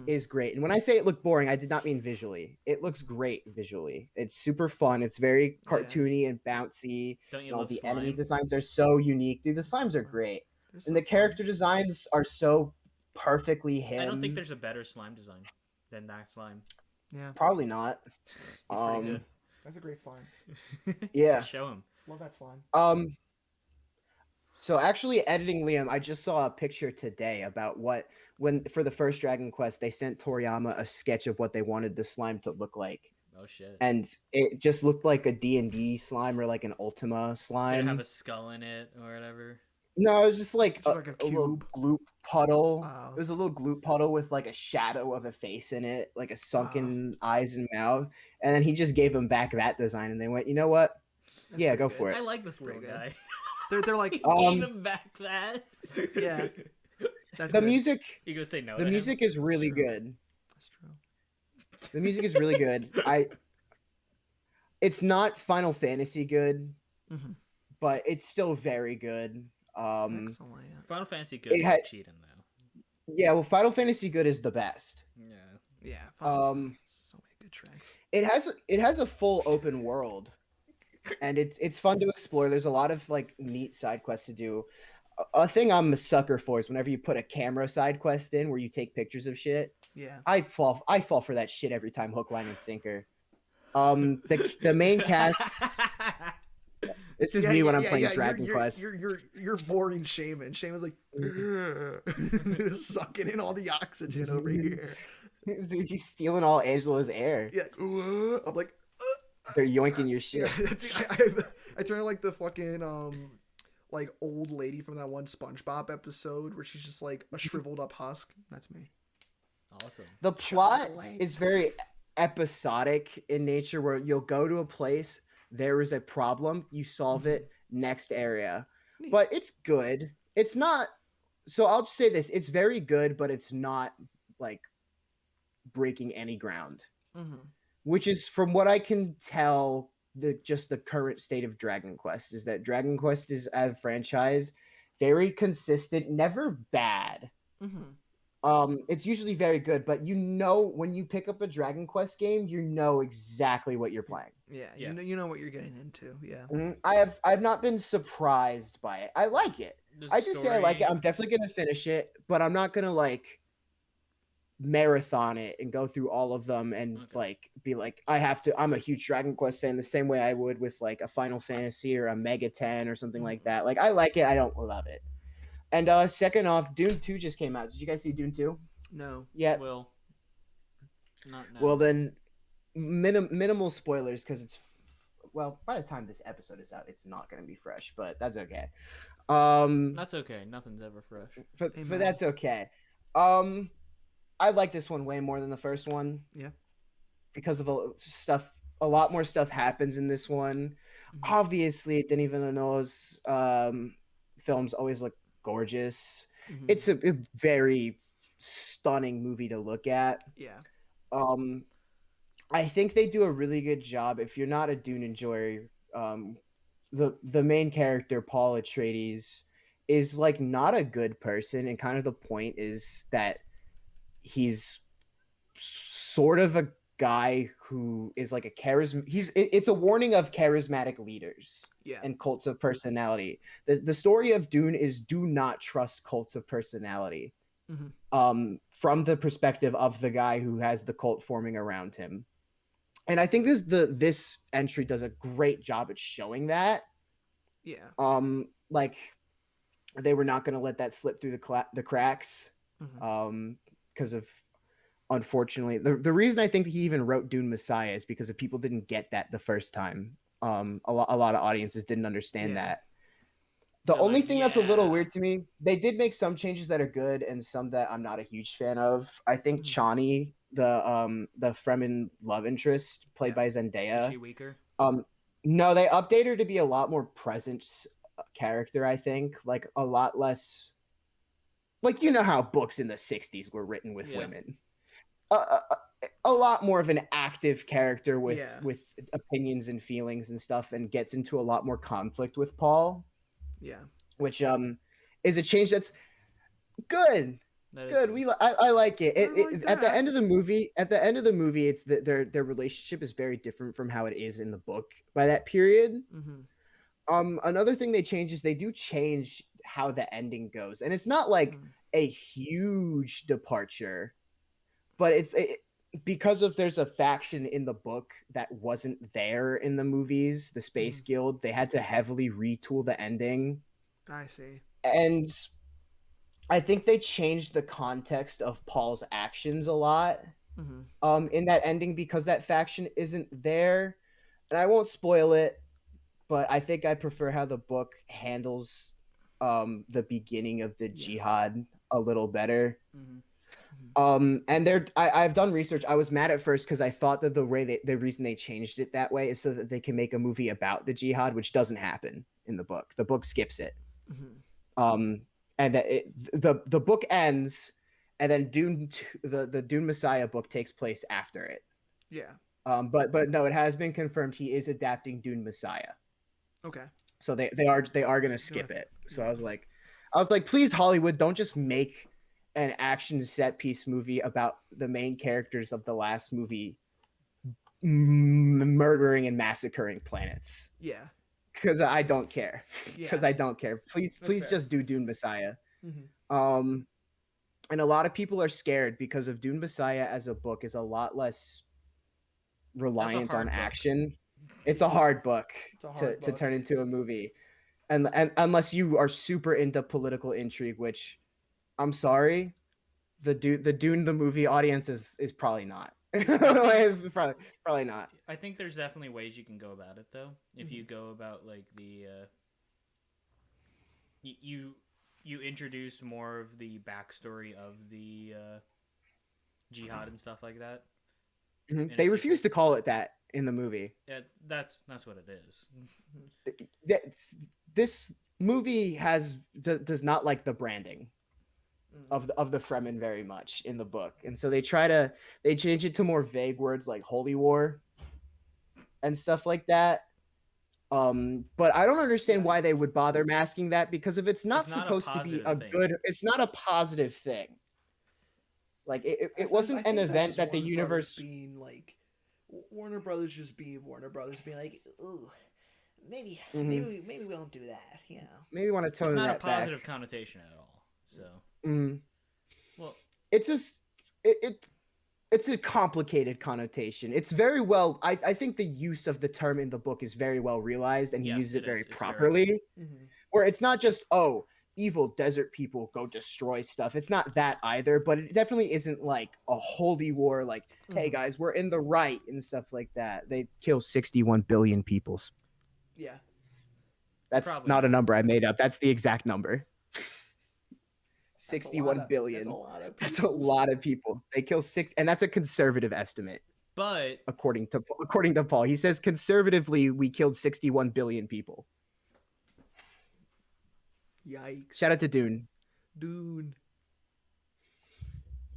A: is great. And when I say it looked boring, I did not mean visually. It looks great visually. It's super fun. It's very cartoony and bouncy.
B: Don't you
A: and all
B: love
A: the
B: slime?
A: enemy designs are so unique. Dude, the slimes are great. And the character designs are so perfectly him.
B: I don't think there's a better slime design than that slime.
C: Yeah.
A: Probably not.
B: He's pretty good.
C: That's a great slime.
A: Yeah.
B: Show him.
C: Love that slime.
A: So actually editing Liam, I just saw a picture today about when for the first Dragon Quest, they sent Toriyama a sketch of what they wanted the slime to look like.
B: Oh shit.
A: And it just looked like a D&D slime or like an Ultima slime.
B: Did it have a skull in it or whatever?
A: No, it was just like a little
C: cube?
A: gloop puddle.
C: Wow.
A: It was a little gloop puddle with like a shadow of a face in it, like a sunken eyes and mouth. And then he just gave them back that design, and they went, you know what? Yeah, go for it.
B: I like this little guy.
C: They're like
B: Gave him back that.
C: Yeah. That's
A: the
C: good.
A: music.
B: You gonna say no?
A: The
B: to
A: music
B: him?
A: is really good.
C: That's true.
A: The music is really good. It's not Final Fantasy good, but it's still very good.
C: Excellent.
B: Final Fantasy good is cheating though.
A: Yeah, well, Final Fantasy good is the best.
B: Yeah.
C: Yeah.
A: So
C: many good tracks.
A: It has a full open world, and it's fun to explore. There's a lot of like neat side quests to do. A thing I'm a sucker for is whenever you put a camera side quest in where you take pictures of shit.
C: Yeah.
A: I fall for that shit every time, hook, line, and sinker. The main cast. This is me when I'm playing Dragon Quest.
C: You're boring Shaymin. Shaymin's like sucking in all the oxygen over here.
A: Dude, he's stealing all Angelo's air.
C: Yeah. I'm like
A: they're yoinking your shit.
C: I turn like the fucking like old lady from that one SpongeBob episode where she's just like a shriveled up husk. That's me.
B: Awesome.
A: The plot is very episodic in nature, where you'll go to a place, there is a problem, you solve it, next area. But it's good. It's not. So I'll just say this: it's very good, but it's not like breaking any ground. Which is, from what I can tell, the current state of Dragon Quest is that Dragon Quest is, as a franchise, very consistent, never bad. It's usually very good, but you know when you pick up a Dragon Quest game, you know exactly what you're playing.
C: Yeah. You know what you're getting into. Yeah.
A: I've not been surprised by it. I like it. I just say I like it. I'm definitely gonna finish it, but I'm not gonna like marathon it and go through all of them and like be like, I'm a huge Dragon Quest fan the same way I would with like a Final Fantasy or a Mega 10 or something like that. Like I like it, I don't love it. And second off, Dune 2 just came out. Did you guys see Dune 2?
C: No.
A: Yeah.
B: Well, not now.
A: Well then, minimal spoilers because it's well, by the time this episode is out, it's not going to be fresh, but that's okay.
B: That's okay. Nothing's ever fresh.
A: But that's okay. I like this one way more than the first one.
C: Yeah.
A: Because of a lot more stuff happens in this one. Obviously, Denis Villeneuve's films always look gorgeous. It's a very stunning movie to look at.
C: Yeah.
A: I think they do a really good job. If you're not a Dune enjoyer, the main character, Paul Atreides, is like not a good person, and kind of the point is that he's sort of a guy who is like a it's a warning of charismatic leaders and cults of personality. The story of Dune is do not trust cults of personality. From the perspective of the guy who has the cult forming around him. And I think this entry does a great job at showing that.
C: Yeah.
A: Like they were not going to let that slip through the cracks. Because of, unfortunately, the reason I think he even wrote Dune Messiah is because if people didn't get that the first time, a lot of audiences didn't understand that. The only thing that's a little weird to me, they did make some changes that are good and some that I'm not a huge fan of. I think Chani, the Fremen love interest played by Zendaya,
B: is she weaker?
A: No, they updated her to be a lot more present character. I think like a lot less. Like, you know how books in the 60s were written with women. A lot more of an active character with opinions and feelings and stuff, and gets into a lot more conflict with Paul.
C: Yeah.
A: Which is a change that's good. Good. I like it. At the end of the movie, it's their relationship is very different from how it is in the book by that period. Another thing they change is they do change how the ending goes, and it's not like a huge departure, but it's because of there's a faction in the book that wasn't there in the movies, the Space Guild. They had to heavily retool the ending.
C: I see.
A: And I think they changed the context of Paul's actions a lot in that ending because that faction isn't there. And I won't spoil it, but I think I prefer how the book handles the beginning of the jihad a little better. And I've done research. I was mad at first because I thought that the reason they changed it that way is so that they can make a movie about the jihad, which doesn't happen in the book. The book skips it. And that the book ends, and then the Dune Messiah book takes place after it.
C: Yeah.
A: But no, it has been confirmed he is adapting Dune Messiah.
C: Okay.
A: So they are gonna skip it. So I was like, please Hollywood, don't just make an action set piece movie about the main characters of the last movie murdering and massacring planets.
C: Yeah.
A: Because I don't care. Because I don't care. Please just do Dune Messiah. And a lot of people are scared because of Dune Messiah as a book is a lot less reliant on action. It's a hard book to turn into a movie. And unless you are super into political intrigue, which I'm sorry, the Dune the movie audience is probably not. It's probably not.
B: I think there's definitely ways you can go about it though. If you go about like the you introduce more of the backstory of the jihad and stuff like that.
A: They refuse to call it that in the movie.
B: Yeah, that's what it is.
A: This movie does not like the branding of the Fremen very much in the book, and so they change it to more vague words like holy war and stuff like that. But I don't understand why they would bother masking that, because if it's not supposed to be it's not a positive thing. Like it wasn't an event that the universe
C: being like Warner Brothers just being Warner Brothers being like, ooh, maybe we won't do that, you know.
A: Maybe we want to tone that back.
B: It's not a positive connotation at all. So
A: well, it's just it's a complicated connotation. It's very well. I think the use of the term in the book is very well realized, and he
B: Yes,
A: uses it
B: it
A: very
B: is. It's
A: properly.
B: very
C: Mhm.
A: Where it's not just evil desert people go destroy stuff. It's not that either, but it definitely isn't like a holy war. Like, hey
C: Mhm.
A: guys, we're in the right and stuff like that. They kill 61 billion people.
C: Yeah.
A: That's
B: Probably
A: not a
B: not.
A: number I made up. That's the exact number.
C: That's a
A: 61
C: lot of,
A: billion.
C: That's a lot of
A: That's a
C: peoples.
A: lot of people. They kill six, and that's a conservative estimate,
B: But
A: according to Paul. He says conservatively we killed 61 billion people.
C: Yikes.
A: Shout out to Dune.
C: Dude.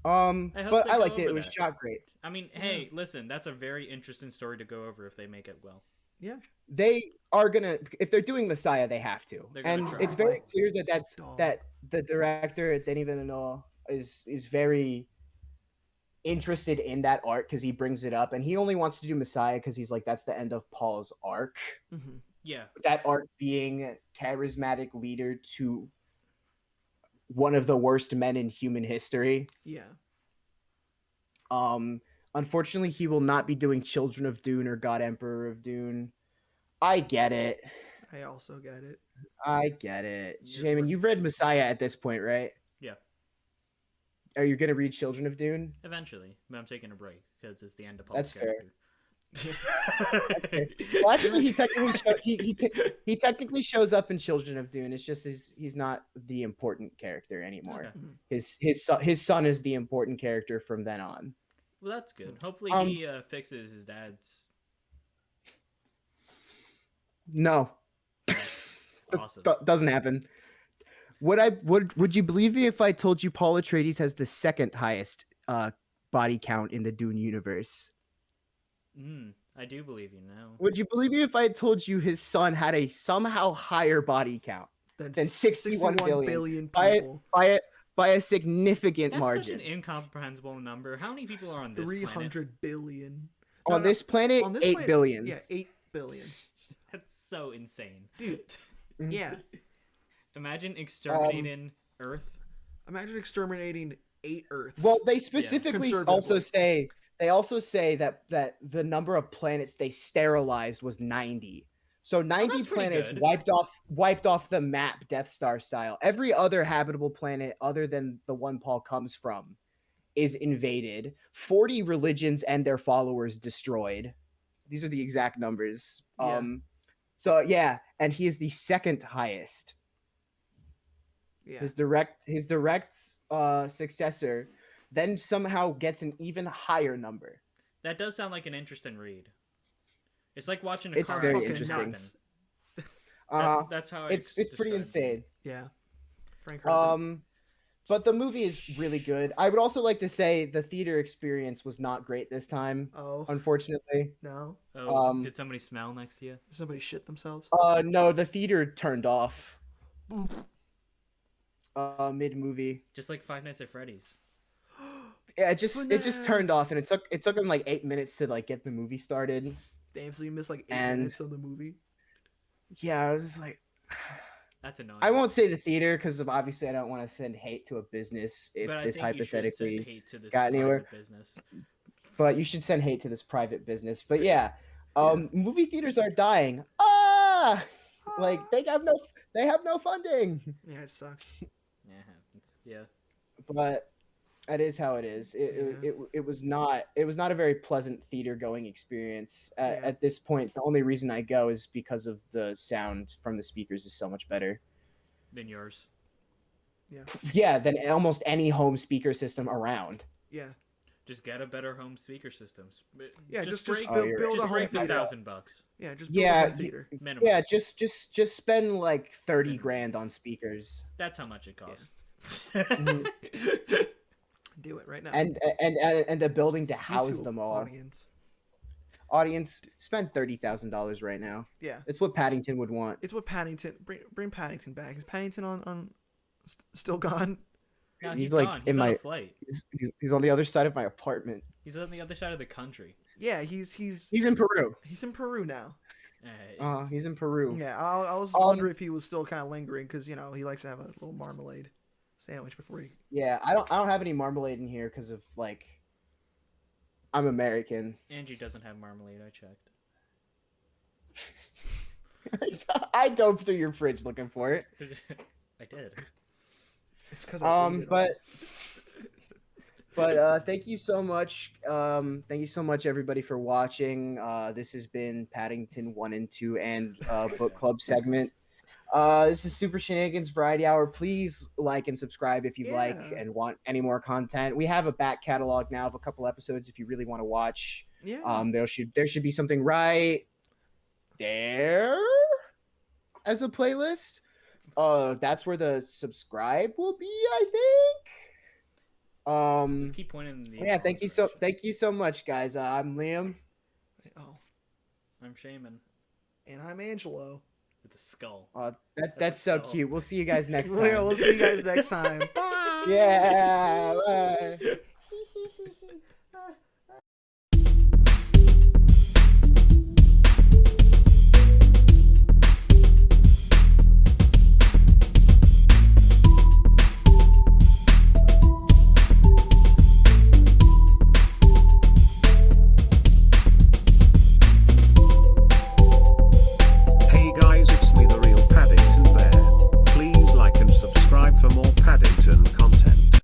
B: I hope
A: But
B: they
A: I
B: go
A: liked it. It
B: over
A: was
B: that.
A: shot great.
B: I mean, hey, listen, that's a very interesting story to go over if they make it well.
C: Yeah.
A: They are gonna, if they're doing Messiah, they have to,
B: They're gonna
A: and
B: try.
A: it's very
C: Oh,
A: clear that
C: dog.
A: that the director Denis Villeneuve is very interested in that arc because he brings it up, and he only wants to do Messiah because he's like that's the end of Paul's arc.
C: Mhm.
B: Yeah.
A: That arc being charismatic leader to one of the worst men in human history.
C: Yeah.
A: Unfortunately, he will not be doing Children of Dune or God Emperor of Dune. I get it.
C: I also get it.
A: I get it.
B: You're
A: Shaymin,
B: working
A: you've read
B: for it.
A: Messiah at this point, right?
B: Yeah.
A: Are you gonna read Children of Dune?
B: Eventually, but I'm taking a break because it's the end of Paul's
A: That's fair.
B: character.
A: That's fair. Well, actually, he technically shows up in Children of Dune. It's just he's not the important character anymore.
B: Okay.
A: His son is the important character from then on.
B: Well, that's good. Hopefully, he fixes his dad's.
A: No,
B: Awesome.
A: doesn't happen. Would you believe me if I told you Paul Atreides has the second highest body count in the Dune universe?
B: I do believe you now.
A: Would you believe me if I told you his son had a somehow higher body count than 61 billion
C: people.
A: by a significant
B: That's
A: margin?
B: such an incomprehensible number. How many people are on this
C: 300 billion.
A: On this planet,
C: on this
A: 8
C: planet,
A: billion.
C: Yeah, 8 billion.
B: That's so insane.
C: Dude. Yeah.
B: Imagine exterminating Earth.
C: Imagine exterminating 8 Earths.
A: Well, they specifically also
C: Conservatively.
A: say that the number of planets they sterilized was 90. So 90
B: that's pretty
A: planets
B: good.
A: wiped off the map Death Star style. Every other habitable planet other than the one Paul comes from is invaded. 40 religions and their followers destroyed. These are the exact numbers.
C: Yeah.
A: So yeah, and he is the second highest.
C: Yeah.
A: His direct successor then somehow gets an even higher number.
B: That does sound like an interesting read. It's like watching a
A: It's
B: car
A: very
B: accident
A: interesting.
B: happen. That's how
A: It's pretty
B: described to me.
A: insane.
C: Yeah. Frank Herbert.
A: But the movie is really good. I would also like to say the theater experience was not great this time,
C: Oh,
A: unfortunately.
C: no.
B: Oh, did somebody smell next to you?
C: Did somebody shit themselves?
A: No, the theater turned off mid movie.
B: Just like Five Nights at Freddy's.
A: Yeah, it just turned off, and it took them like 8 minutes to like get the movie started.
C: Damn, so you missed like 8
A: And-
C: minutes of the movie?
A: Yeah, I was just like,
B: That's annoying.
A: I won't say the theater because obviously I don't want to send hate to a business if
B: But I
A: this
B: think you should send
A: hypothetically
B: hate to this
A: got anywhere.
B: private business.
A: But you should send hate to this private business. But yeah,
C: Yeah.
A: movie theaters are dying. Like they have no funding.
C: Yeah, it sucks.
B: Yeah, it happens. Yeah.
A: But that is how it is. It was not a very pleasant theater going experience. At this point, the only reason I go is because of the sound from the speakers is so much better.
B: Than yours.
A: Yeah, than almost any home speaker system around.
C: Yeah.
B: Just get a better home speaker system.
C: Yeah, just
B: break,
C: build a home
B: break the
C: theater.
B: $1,000
C: Yeah, just build a home theater.
B: minimum.
A: Yeah, just spend like 30 grand on speakers.
B: That's how much it costs.
C: Do it right now.
A: And a building to house
C: YouTube
A: them all.
C: Audience.
A: Spend $30,000 right now.
C: Yeah.
A: It's what Paddington would want.
C: It's what Paddington. Bring Paddington back. Is Paddington on still gone?
B: No,
A: He's
B: he's
A: like
B: gone.
A: in
B: He's on
A: my-
B: a flight.
A: He's on the other side of my apartment.
B: He's on the other side of the country.
C: Yeah, he's
A: He's in Peru.
C: in Peru now.
A: He's in Peru.
C: Yeah, I was wondering if he was still kind of lingering because he likes to have a little marmalade. sandwich before you.
A: Yeah, I don't have any marmalade in here because of like I'm American.
B: Angie doesn't have marmalade. I checked.
A: I dove through your fridge looking for it.
B: I did.
C: It's because I ate it all.
A: But thank you so much. Thank you so much, everybody, for watching. This has been Paddington 1 and 2 and book club segment. This is Super Shenanigans Variety Hour. Please like and subscribe if you like and want any more content. We have a back catalog now of a couple episodes if you really want to watch.
C: Yeah.
A: There should be something right there as a playlist. That's where the subscribe will be, I think.
B: Just keep pointing in the
A: yeah, thank you so much, guys. I'm Liam.
C: Oh,
B: I'm Shaymin.
C: and I'm Angelo.
B: With a skull.
A: That's so cute. We'll see you guys next time.
C: We'll see you guys next time. Bye.
A: Yeah. Bye.